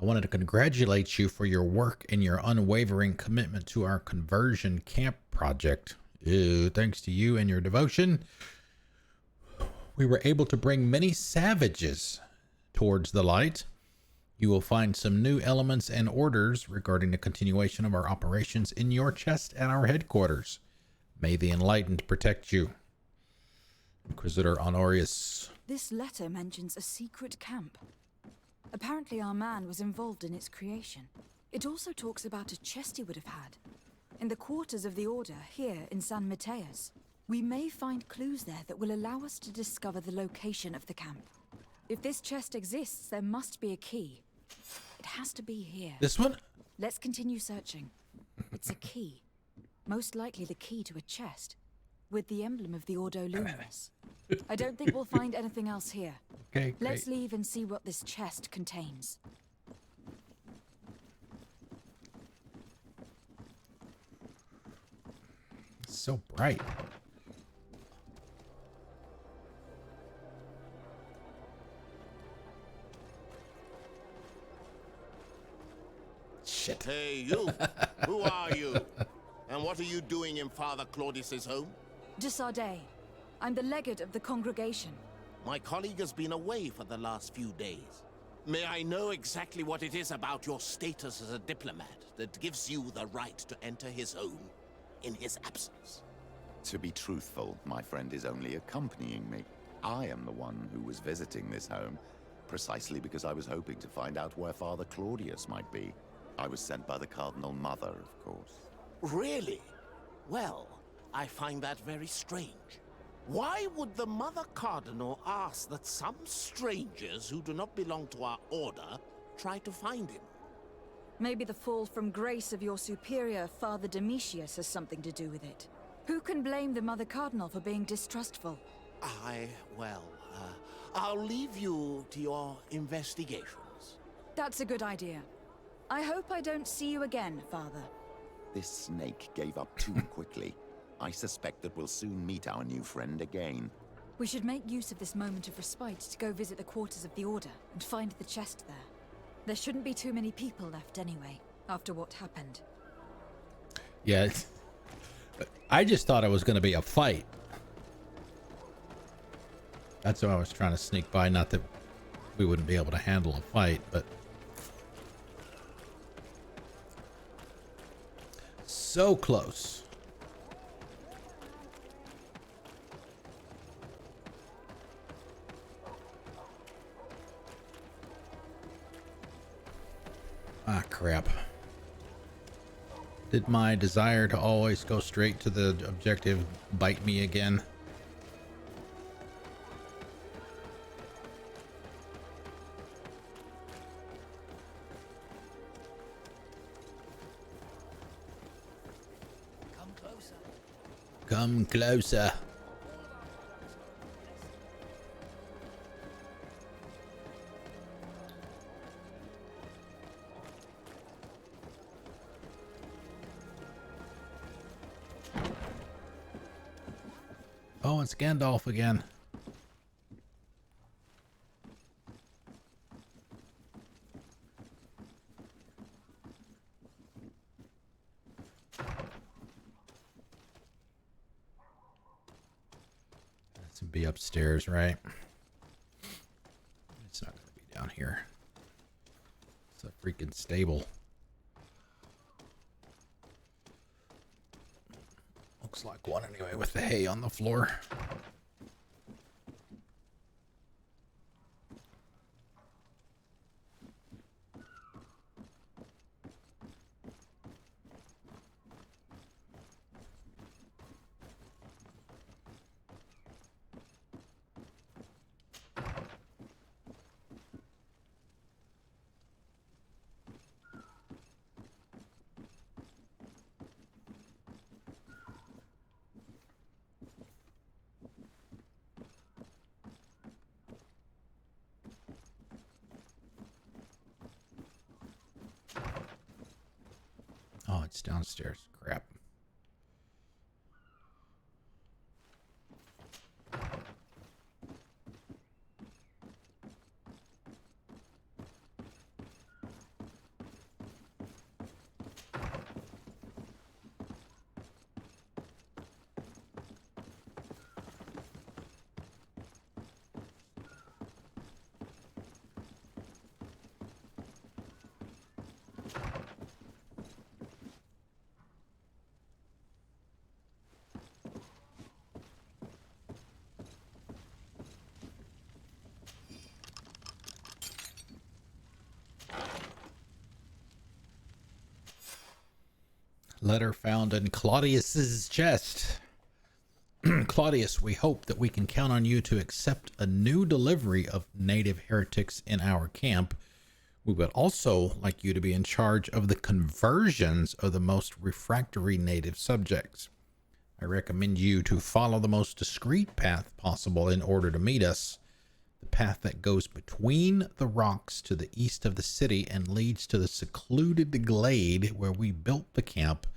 I wanted to congratulate you for your work and your unwavering commitment to our conversion camp project. Thanks to you and your devotion, we were able to bring many savages towards the light. You will find some new elements and orders regarding the continuation of our operations in your chest at our headquarters. May the enlightened protect you. Inquisitor Honorius. This letter mentions a secret camp. Apparently our man was involved in its creation. It also talks about a chest he would have had in the quarters of the Order here in San Mateus. We may find clues there that will allow us to discover the location of the camp. If this chest exists, there must be a key. It has to be here. This one? Let's continue searching. It's a key. Most likely the key to a chest with the emblem of the Ordo Luminis. I don't think we'll find anything else here. Okay, great. Let's leave and see what this chest contains. It's so bright. Shit. Hey, you! Who are you? And what are you doing in Father Claudius's home? De Sardet. I'm the legate of the congregation. My colleague has been away for the last few days. May I know exactly what it is about your status as a diplomat that gives you the right to enter his home in his absence? To be truthful, my friend is only accompanying me. I am the one who was visiting this home, precisely because I was hoping to find out where Father Claudius might be. I was sent by the Cardinal Mother, of course. Really? Well, I find that very strange. Why would the Mother Cardinal ask that some strangers who do not belong to our order try to find him? Maybe the fall from grace of your superior, Father Domitius, has something to do with it. Who can blame the Mother Cardinal for being distrustful? I'll leave you to your investigations. That's a good idea. I hope I don't see you again, Father. This snake gave up too quickly. I suspect that we'll soon meet our new friend again. We should make use of this moment of respite to go visit the quarters of the Order and find the chest there. There shouldn't be too many people left anyway, after what happened. Yeah, I just thought it was going to be a fight. That's why I was trying to sneak by. Not that we wouldn't be able to handle a fight, but... so close. Ah, crap. Did my desire to always go straight to the objective bite me again? Come closer. Come closer. Oh, it's Gandalf again. That's to be upstairs, right? It's not going to be down here. It's a freaking stable. Looks like one anyway, with the hay on the floor. Oh, it's downstairs. Crap. Letter found in Claudius's chest. Claudius, we hope that we can count on you to accept a new delivery of native heretics in our camp. We would also like you to be in charge of the conversions of the most refractory native subjects. I recommend you to follow the most discreet path possible in order to meet us. The path that goes between the rocks to the east of the city and leads to the secluded glade where we built the camp,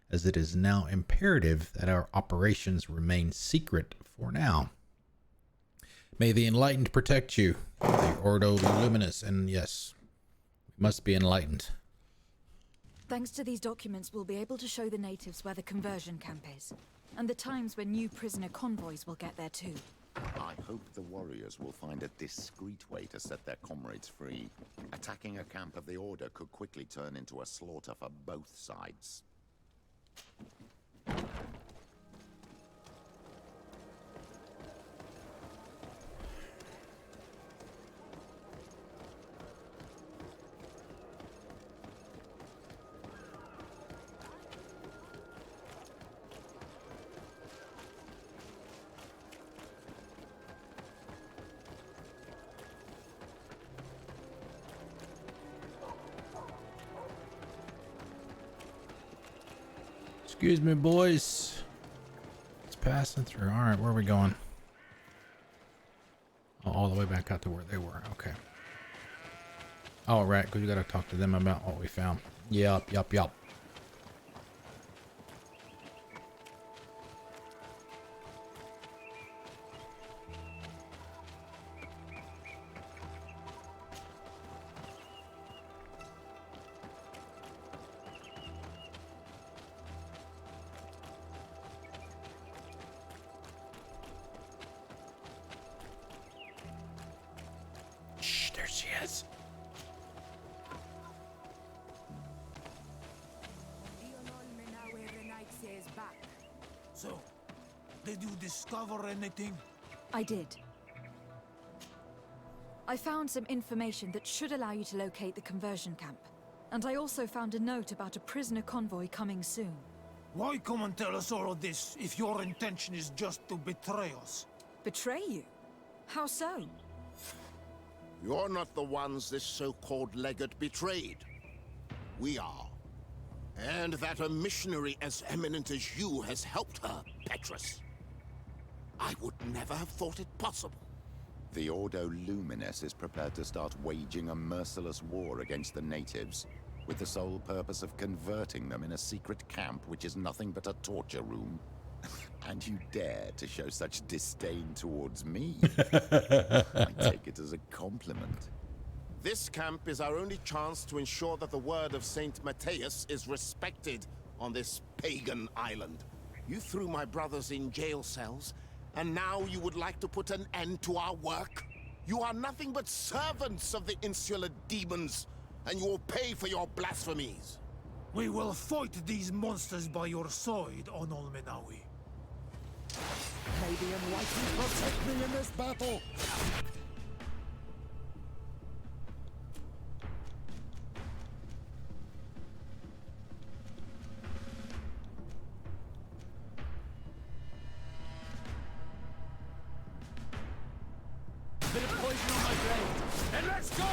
as it is now imperative that our operations remain secret for now. May the enlightened protect you, the Ordo Luminous, and yes, we must be enlightened. Thanks to these documents, we'll be able to show the natives where the conversion camp is, and the times when new prisoner convoys will get there too. I hope the warriors will find a discreet way to set their comrades free. Attacking a camp of the Order could quickly turn into a slaughter for both sides. Excuse me, boys. It's passing through. All right, where are we going? Oh, all the way back out to where they were. Okay. All right, because we got to talk to them about what we found. Yup. There she is. So, did you discover anything? I did. I found some information that should allow you to locate the conversion camp. And I also found a note about a prisoner convoy coming soon. Why come and tell us all of this if your intention is just to betray us? Betray you? How so? You're not the ones this so-called legate betrayed. We are. And that a missionary as eminent as you has helped her, Petrus. I would never have thought it possible. The Ordo Luminis is prepared to start waging a merciless war against the natives, with the sole purpose of converting them in a secret camp which is nothing but a torture room. And you dare to show such disdain towards me? I take it as a compliment. This camp is our only chance to ensure that the word of Saint Matthias is respected on this pagan island. You threw my brothers in jail cells, and now you would like to put an end to our work? You are nothing but servants of the insular demons, and you will pay for your blasphemies. We will fight these monsters by your side, Onol Menawi. Lady and Whitey, protect me in this battle! Bit of poison on my blade, and let's go!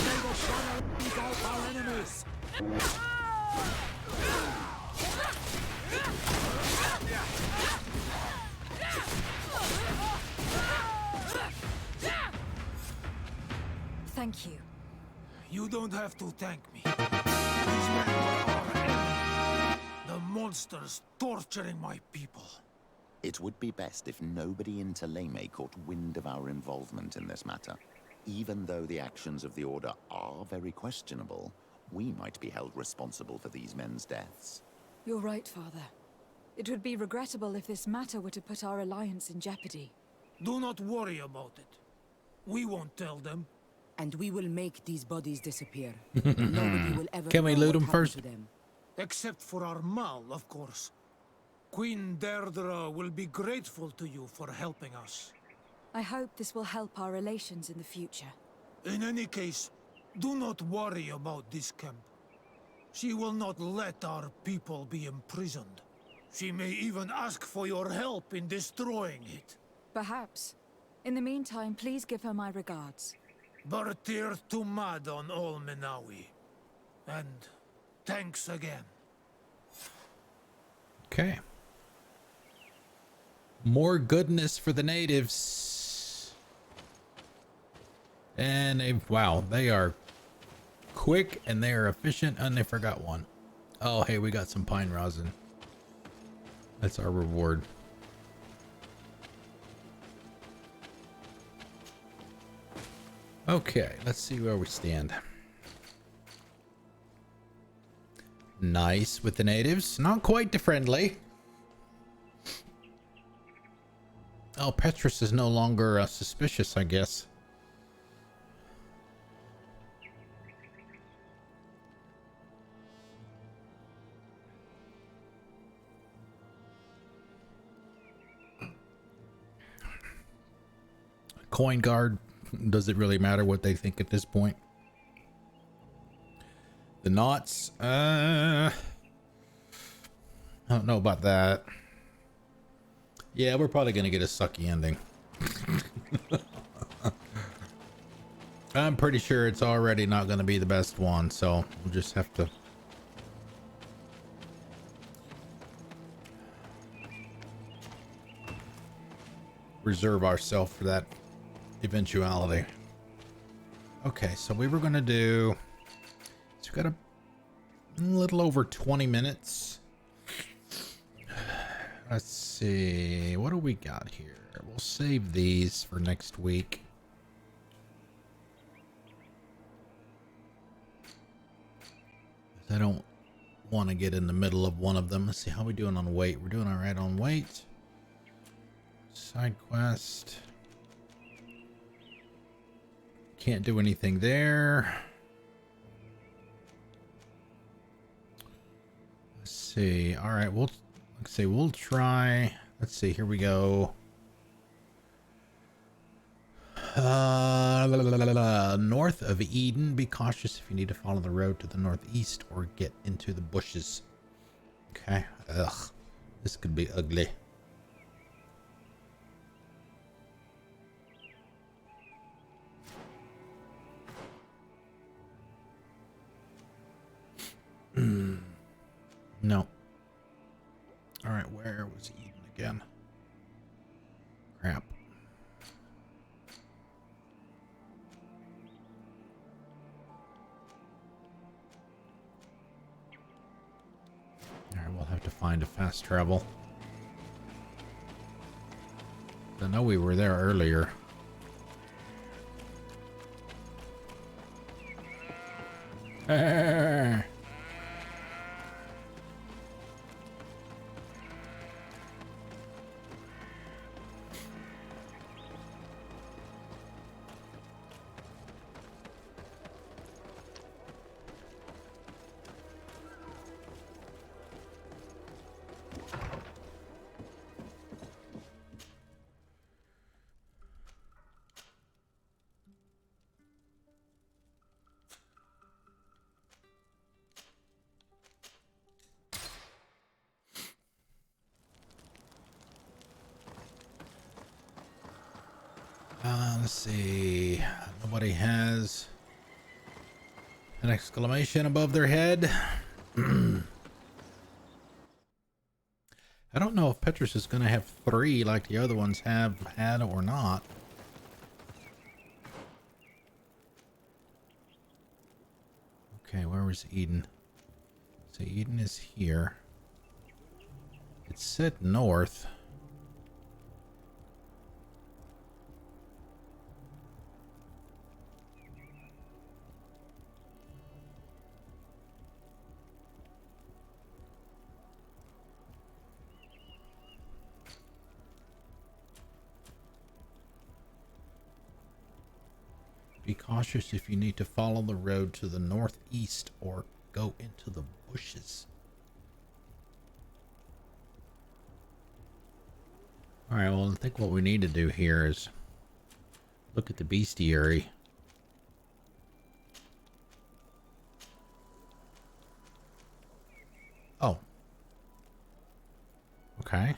May the shadow engulf our enemies! Thank you. You don't have to thank me. These men were our enemy. The monsters torturing my people. It would be best if nobody in Thélème caught wind of our involvement in this matter. Even though the actions of the Order are very questionable, we might be held responsible for these men's deaths. You're right, Father. It would be regrettable if this matter were to put our alliance in jeopardy. Do not worry about it. We won't tell them. And we will make these bodies disappear. Nobody will ever Can we know loot what them first? happened to them. Except for our Mal, of course. Queen Deirdre will be grateful to you for helping us. I hope this will help our relations in the future. In any case, do not worry about this camp. She will not let our people be imprisoned. She may even ask for your help in destroying it. Perhaps. In the meantime, please give her my regards. Bartir Tumad on all Menawi. And thanks again. Okay. More goodness for the natives. And wow, they are quick and they are efficient, and they forgot one. Oh, hey, we got some pine rosin. That's our reward. Okay, let's see where we stand. Nice with the natives. Not quite the friendly. Oh, Petrus is no longer suspicious, I guess. Coin guard. Does it really matter what they think at this point? The knots. I don't know about that. Yeah, we're probably gonna get a sucky ending. I'm pretty sure it's already not gonna be the best one, so we'll just have to reserve ourselves for that eventuality. Okay, so we were gonna do, so we got a little over 20 minutes. Let's see, what do we got here? We'll save these for next week. I don't want to get in the middle of one of them. Let's see how we doing on weight. We're doing all right on weight. Side quest. Can't do anything there. Let's see. All right, we'll try. Let's see. Here we go. North of Eden. Be cautious if you need to follow the road to the northeast or get into the bushes. Okay. Ugh. This could be ugly. No. All right, where was Eden again? Crap. All right, we'll have to find a fast travel. I know we were there earlier. Let's see. Nobody has an exclamation above their head. I don't know if Petrus is going to have 3 like the other ones have had or not. Okay, where was Eden? So Eden is here. It said north. Be cautious if you need to follow the road to the northeast or go into the bushes. Alright, well, I think what we need to do here is look at the bestiary. Oh. Okay.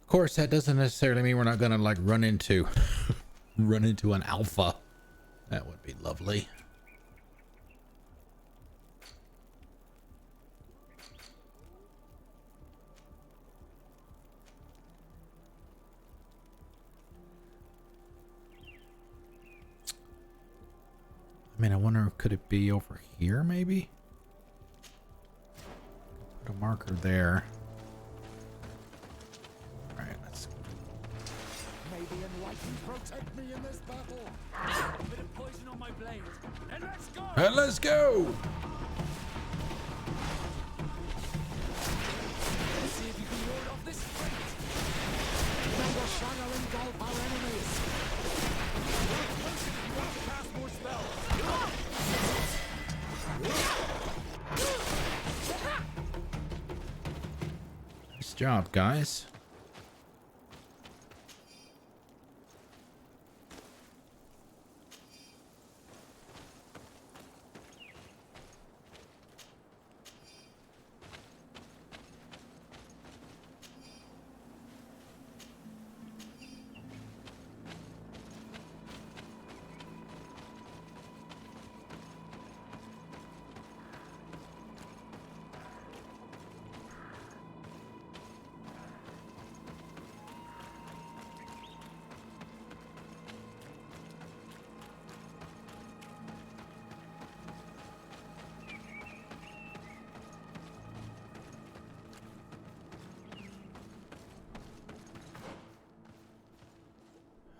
Of course, that doesn't necessarily mean we're not gonna like run into an alpha. That would be lovely. I mean, I wonder, could it be over here maybe? Put a marker there. May the enlightened protect me in this battle. A bit of poison on my blade. And let's go! And let's go! Let's see if you can ward off this fate. May the shadow engulf our enemies. Work closer if you want to cast more spells. Nice job, guys.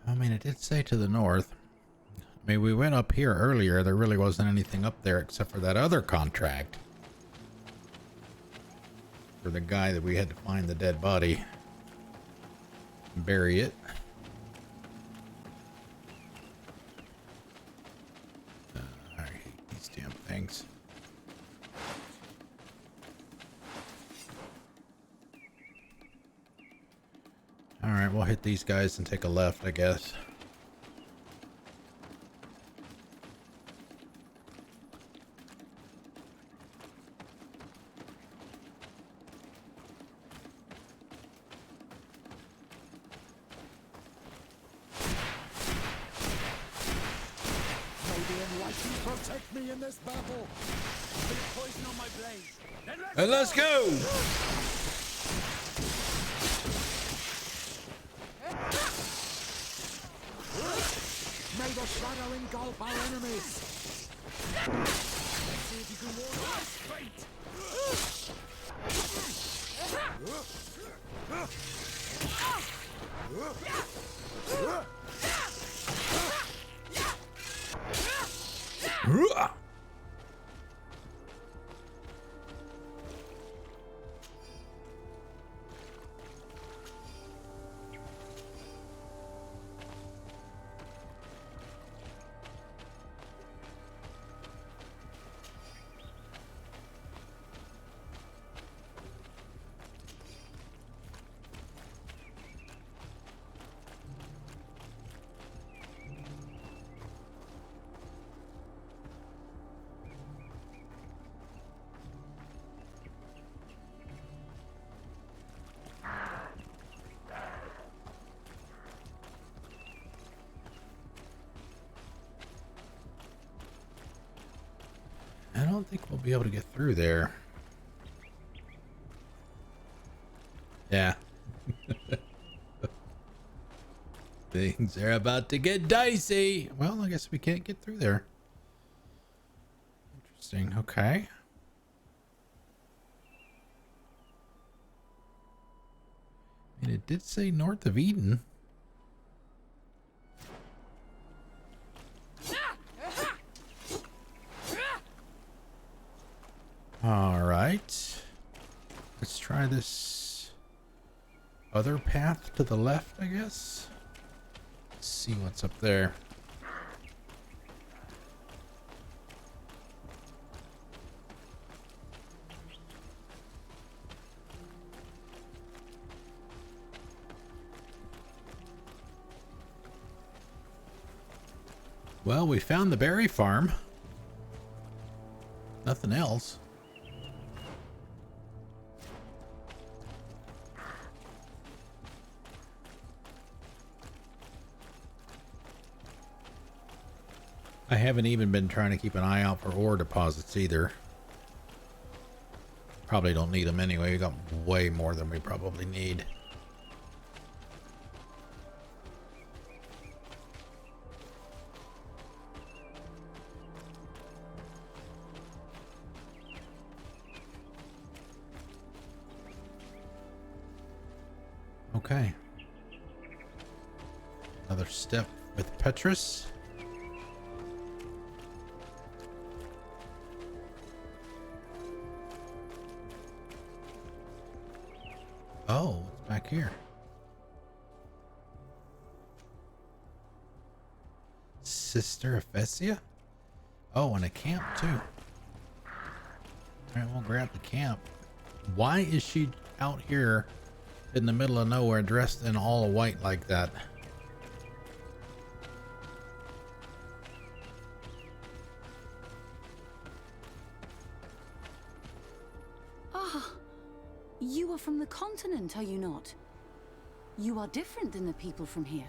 I mean, it did say to the north. I mean, we went up here earlier. There really wasn't anything up there except for that other contract. For the guy that we had to find the dead body. And bury it. I hate these damn things. Alright, we'll hit these guys and take a left, I guess. May the enlightened protect me in this battle. A bit of poison on my blade. And let's go! May the shadow engulf our enemies. Let's see if you can ward off fate. I don't think we'll be able to get through there. Yeah. Things are about to get dicey. Well, I guess we can't get through there. Interesting. Okay. I mean, it did say north of Eden. All right. Let's try this other path to the left, I guess. Let's see what's up there. Well, we found the berry farm. Nothing else. I haven't even been trying to keep an eye out for ore deposits either. Probably don't need them anyway. We got way more than we probably need. Okay. Another step with Petrus. Oh, it's back here. Sister Ephesia? Oh, and a camp too. Alright, we'll grab the camp. Why is she out here in the middle of nowhere dressed in all white like that? Ah, you are from the continent, are you not? You are different than the people from here.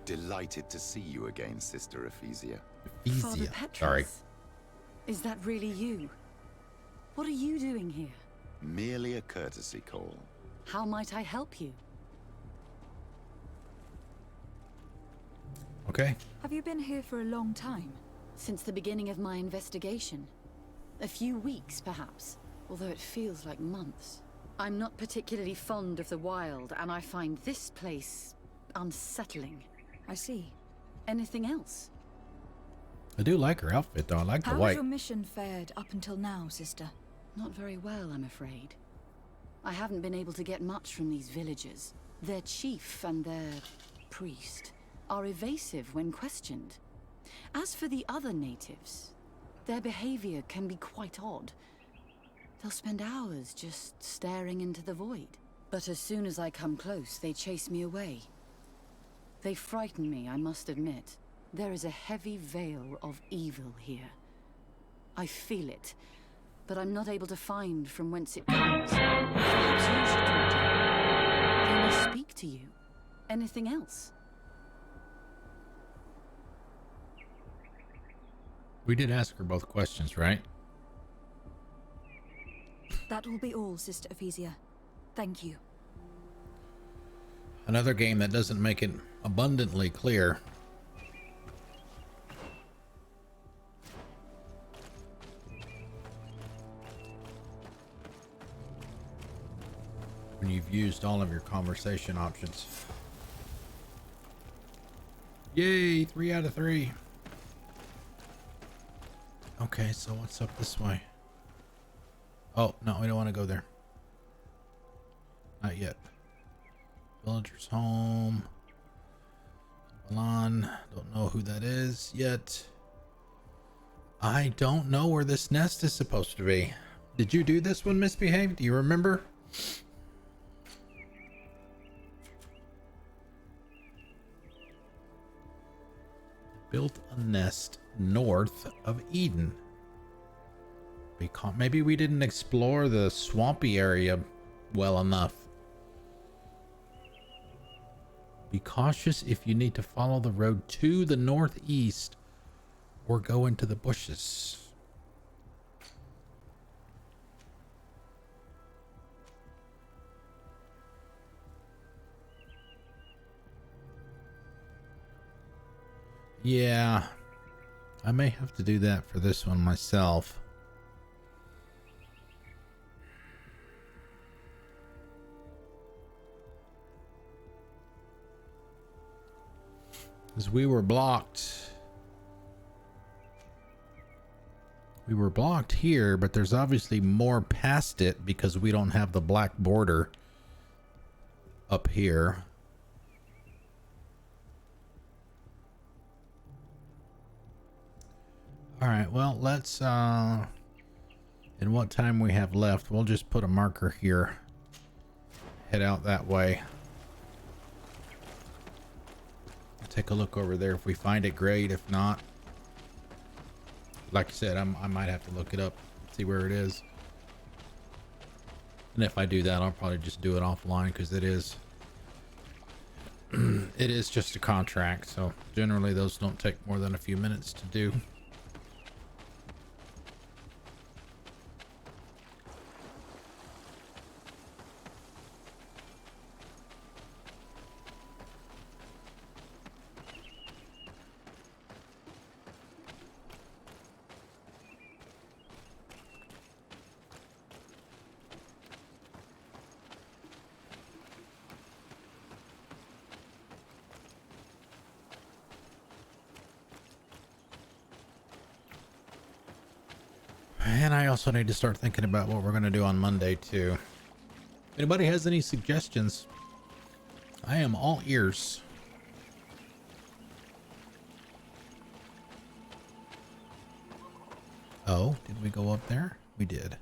Delighted to see you again, Sister Ephesia. Father Petrus. Sorry. Is that really you? What are you doing here? Merely a courtesy call. How might I help you? Okay. Have you been here for a long time? Since the beginning of my investigation. A few weeks, perhaps, although it feels like months. I'm not particularly fond of the wild, and I find this place unsettling. I see. Anything else? I do like her outfit though. I like the How's white. your mission fared up until now, sister? Not very well, I'm afraid. I haven't been able to get much from these villagers. Their chief and their priest are evasive when questioned. As for the other natives, their behavior can be quite odd. They'll spend hours just staring into the void. But as soon as I come close, they chase me away. They frighten me, I must admit. There is a heavy veil of evil here. I feel it, but I'm not able to find from whence it comes. Perhaps you should talk to them. They may speak to you. Anything else? We did ask her both questions, right? That will be all, Sister Ephesia. Thank you. Another game that doesn't make it abundantly clear. When you've used all of your conversation options. Yay, 3 out of 3. Okay, so what's up this way? Oh, no, we don't want to go there. Not yet. Villager's home. Milan. Don't know who that is yet. I don't know where this nest is supposed to be. Did you do this one, Misbehave? Do you remember? Built a nest north of Eden. Maybe we didn't explore the swampy area well enough. Be cautious if you need to follow the road to the northeast or go into the bushes. Yeah, I may have to do that for this one myself. Because we were blocked. We were blocked here, but there's obviously more past it because we don't have the black border up here. All right, well, let's in what time we have left, we'll just put a marker here. Head out that way. Take a look over there. If we find it, great. If not, like I said, I might have to look it up, see where it is. And if I do that, I'll probably just do it offline because it is it is just a contract. So generally those don't take more than a few minutes to do. And I also need to start thinking about what we're going to do on Monday too. If anybody has any suggestions, I am all ears. Oh, did we go up there? We did.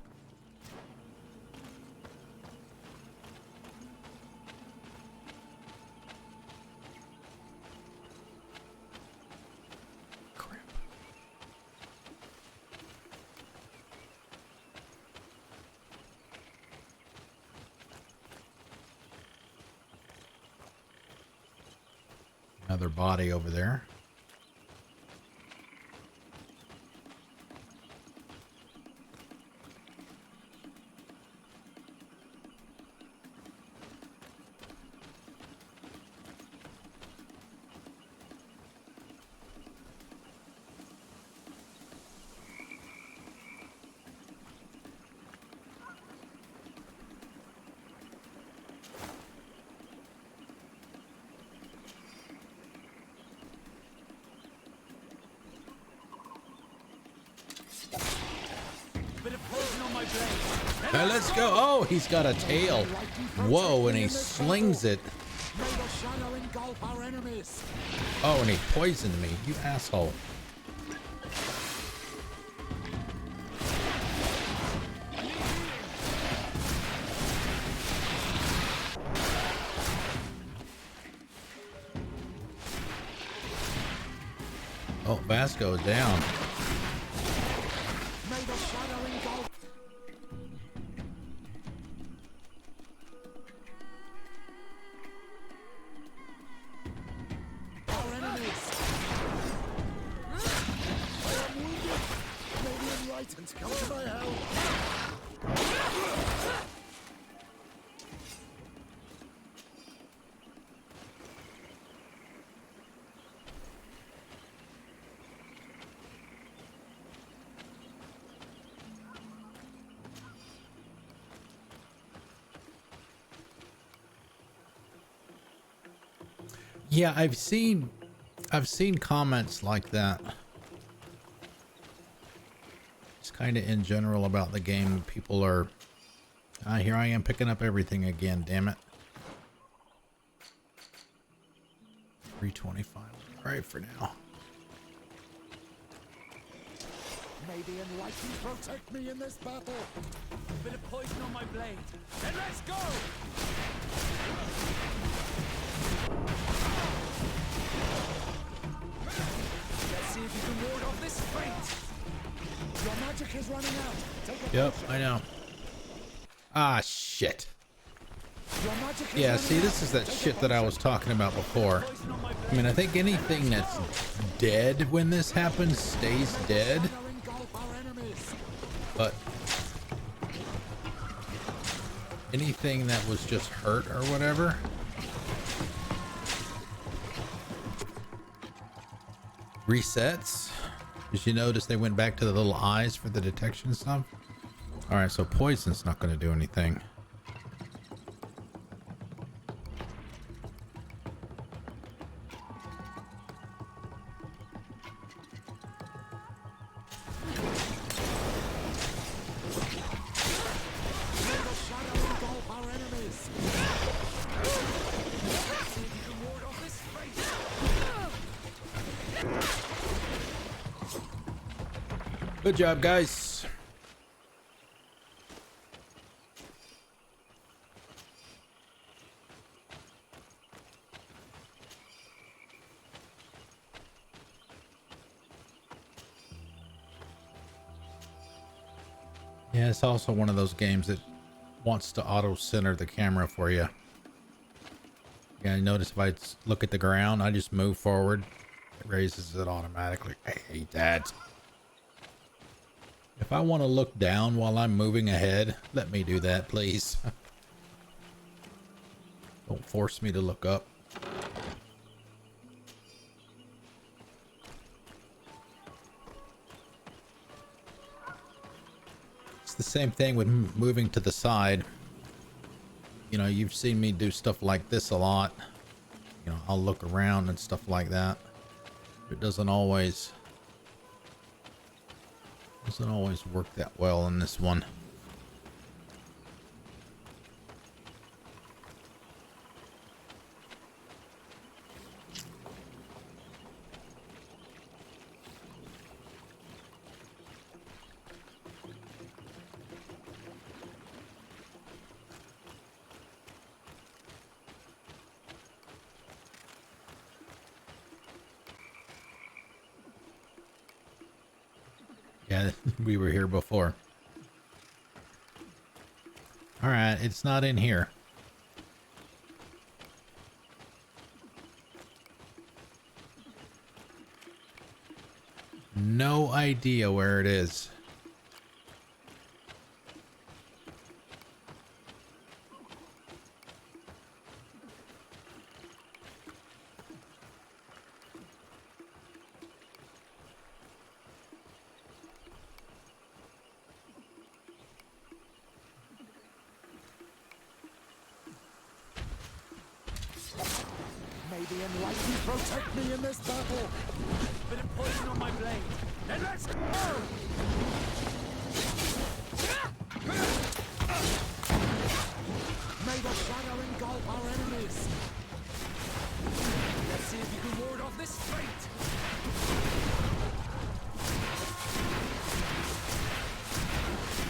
Crap. Another body over there. Now let's go. Oh, he's got a tail. Whoa, and he slings it. Oh, and he poisoned me. You asshole. Oh, Vasco down. Yeah, I've seen comments like that. It's kind of in general about the game. People are, here I am picking up everything again, damn it. 325. All right for now. May the enlightened protect me in this battle. A bit of poison on my blade. Then let's go! Let's see if you can ward off this fate. Your magic is running out. Take a Yep, potion. I know. Ah, shit. Yeah, see, this is that shit that I was talking about before. I mean, I think anything that's dead when this happens stays dead. But anything that was just hurt or whatever. Resets. Did you notice they went back to the little eyes for the detection stuff? Alright, so poison's not going to do anything. Good job, guys. Yeah, it's also one of those games that wants to auto-center the camera for you. Yeah, notice if I look at the ground, I just move forward. It raises it automatically. I hate that. If I want to look down while I'm moving ahead, let me do that, please. Don't force me to look up. It's the same thing with moving to the side. You know, you've seen me do stuff like this a lot. You know, I'll look around and stuff like that. It doesn't always Doesn't always work that well in this one. Yeah, we were here before. All right, it's not in here. No idea where it is. May the enlightened protect me in this battle. Bit of poison on my blade. Then let's go! May the shadow engulf our enemies. Let's see if you can ward off this fate.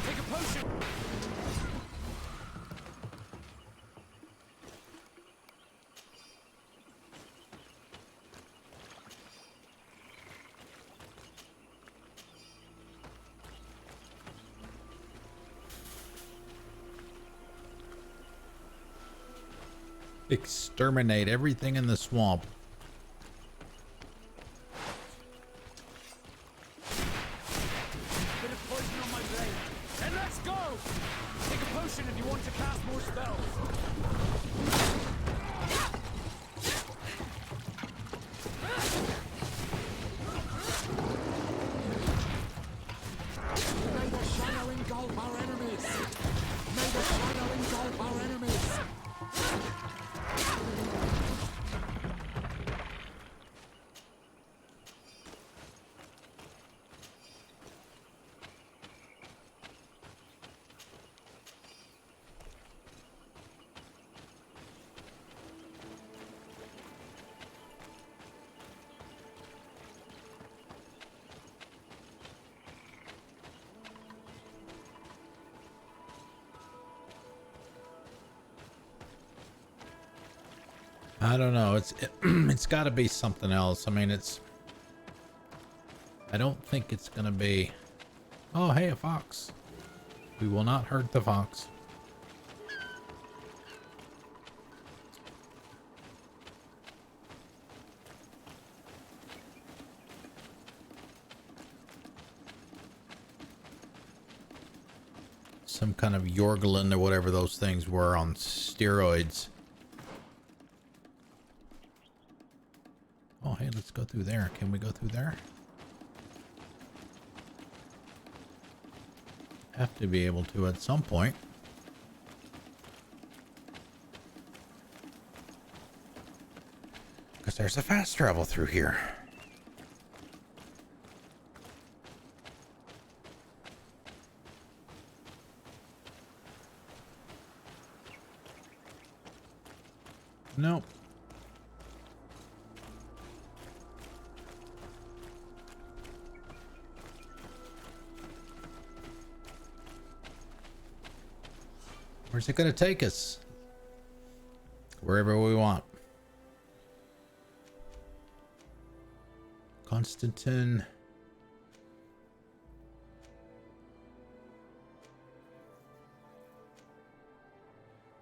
Take a potion. Exterminate everything in the swamp. Bit of poison on my blade. Then let's go! Take a potion if you want to cast more spells. May the shadow engulf our enemies. May the shadow engulf our enemies. I don't know. It's got to be something else. I mean, I don't think it's gonna be. Oh, hey, a fox. We will not hurt the fox. Some kind of Yorgland or whatever those things were on steroids. Oh, hey, let's go through there. Can we go through there? Have to be able to at some point. Because there's a fast travel through here. Nope. Where's it going to take us? Wherever we want. Constantine.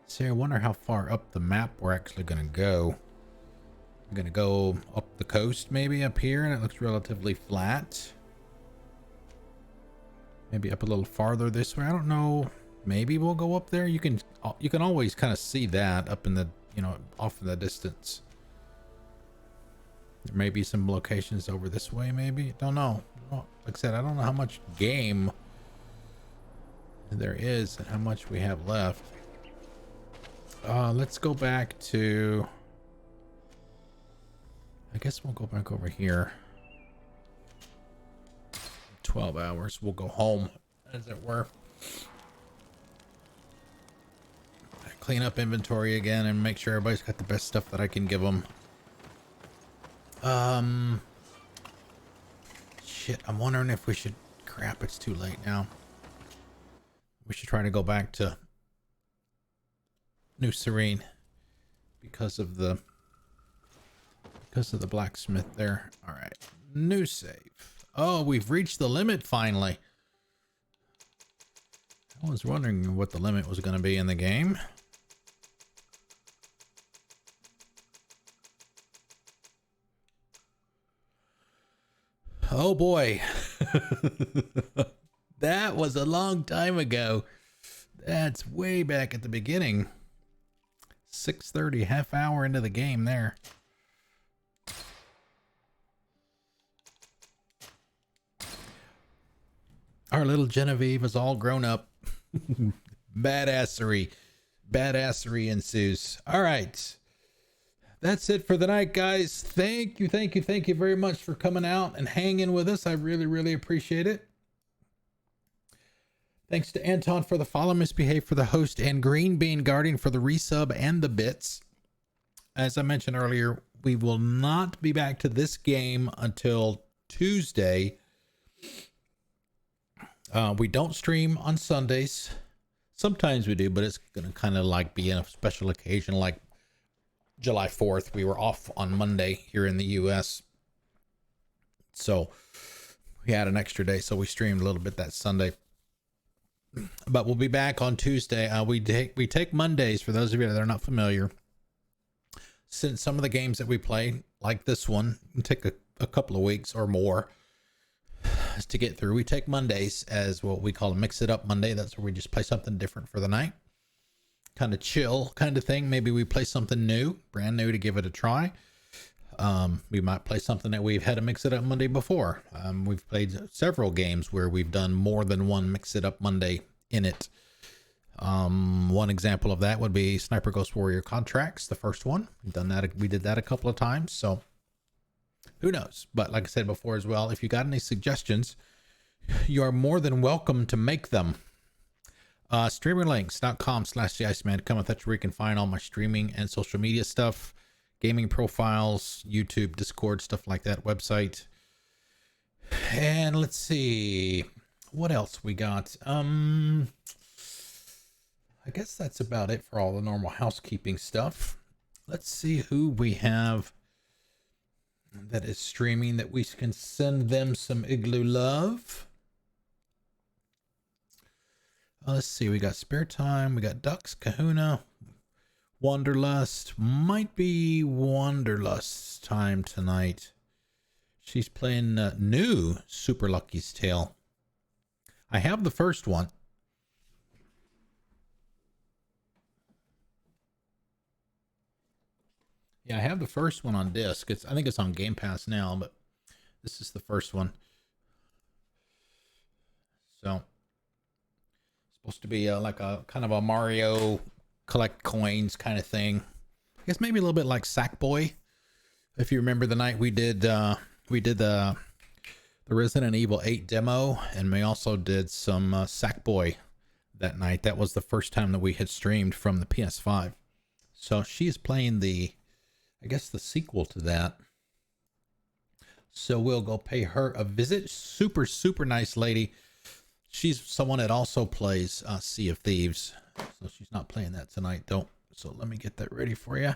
See, I wonder how far up the map we're actually going to go. We're going to go up the coast, maybe up here, and it looks relatively flat. Maybe up a little farther this way. I don't know. Maybe we'll go up there. You can always kind of see that up in the, off in the distance. There may be some locations over this way, maybe. Don't know. Like I said, I don't know how much game there is and how much we have left. Let's go back to... I guess we'll go back over here. 12 hours. We'll go home, as it were. Clean up inventory again and make sure everybody's got the best stuff that I can give them. Shit, I'm wondering if we should... Crap, it's too late now. We should try to go back to New Serene because of the blacksmith there. All right, new save. Oh, we've reached the limit finally. I was wondering what the limit was going to be in the game. Oh boy. That was a long time ago. That's way back at the beginning. 6:30, half hour into the game there. Our little Genevieve is all grown up. Badassery ensues. All right. That's it for the night, guys. Thank you very much for coming out and hanging with us. I really appreciate it. Thanks to Anton for the follow, Misbehave for the host, and Green Bean Guardian for the resub and the bits. As I mentioned earlier, we will not be back to this game until Tuesday. We don't stream on Sundays. Sometimes we do, but it's going to kind of like be a special occasion like July 4th. We were off on Monday here in the US. So we had an extra day, so we streamed a little bit that Sunday. But we'll be back on Tuesday. We take Mondays, for those of you that are not familiar. Since some of the games that we play, like this one, take a couple of weeks or more to get through. We take Mondays as what we call a Mix It Up Monday. That's where we just play something different for the night. Kind of chill kind of thing. Maybe we play something new, brand new, to give it a try. We might play something that we've had a Mix It Up Monday before. We've played several games where we've done more than one Mix It Up Monday in it. One example of that would be Sniper Ghost Warrior Contracts, the first one. We've done that. We did that a couple of times. So who knows? But like I said before as well, if you got any suggestions, you are more than welcome to make them. Streamerlinks.com/theiceman. Come with that where you can find all my streaming and social media stuff, gaming profiles, YouTube, Discord, stuff like that, website. And let's see what else we got. I guess that's about it for all the normal housekeeping stuff. Let's see who we have that is streaming that we can send them some Igloo love. Let's see, we got Spare Time, we got Ducks, Kahuna, Wanderlust. Might be Wanderlust's time tonight. She's playing new Super Lucky's Tale. I have the first one. Yeah, I have the first one on disc. I think it's on Game Pass now, but this is the first one. So supposed to be like a kind of a Mario collect coins kind of thing. I guess maybe a little bit like Sackboy. If you remember the night we did the Resident Evil 8 demo, and we also did some Sackboy that night. That was the first time that we had streamed from the PS5. So she's playing I guess the sequel to that. So we'll go pay her a visit. Super nice lady. She's someone that also plays Sea of Thieves. So she's not playing that tonight, though. So let me get that ready for you.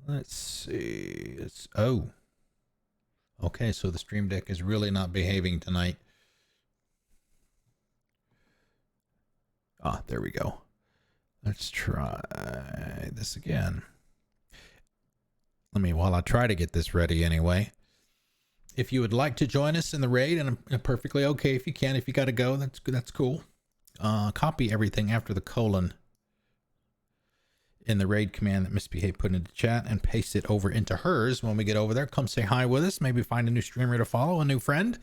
Let's see. Okay, so the Stream Deck is really not behaving tonight. There we go. Let's try this again. While I try to get this ready anyway. If you would like to join us in the raid, and I'm perfectly okay if you can. If you got to go, that's cool. Copy everything after the colon in the raid command that Misbehave put into chat and paste it over into hers. When we get over there, come say hi with us. Maybe find a new streamer to follow, a new friend.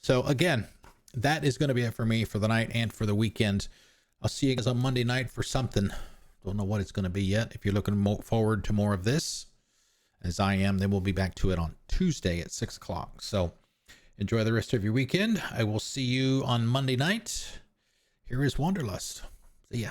So again, that is going to be it for me for the night and for the weekend. I'll see you guys on Monday night for something. Don't know what it's going to be yet. If you're looking forward to more of this, as I am, then we'll be back to it on Tuesday at 6 o'clock. So Enjoy the rest of your weekend. I will see you on Monday night. Here is Wanderlust. See ya.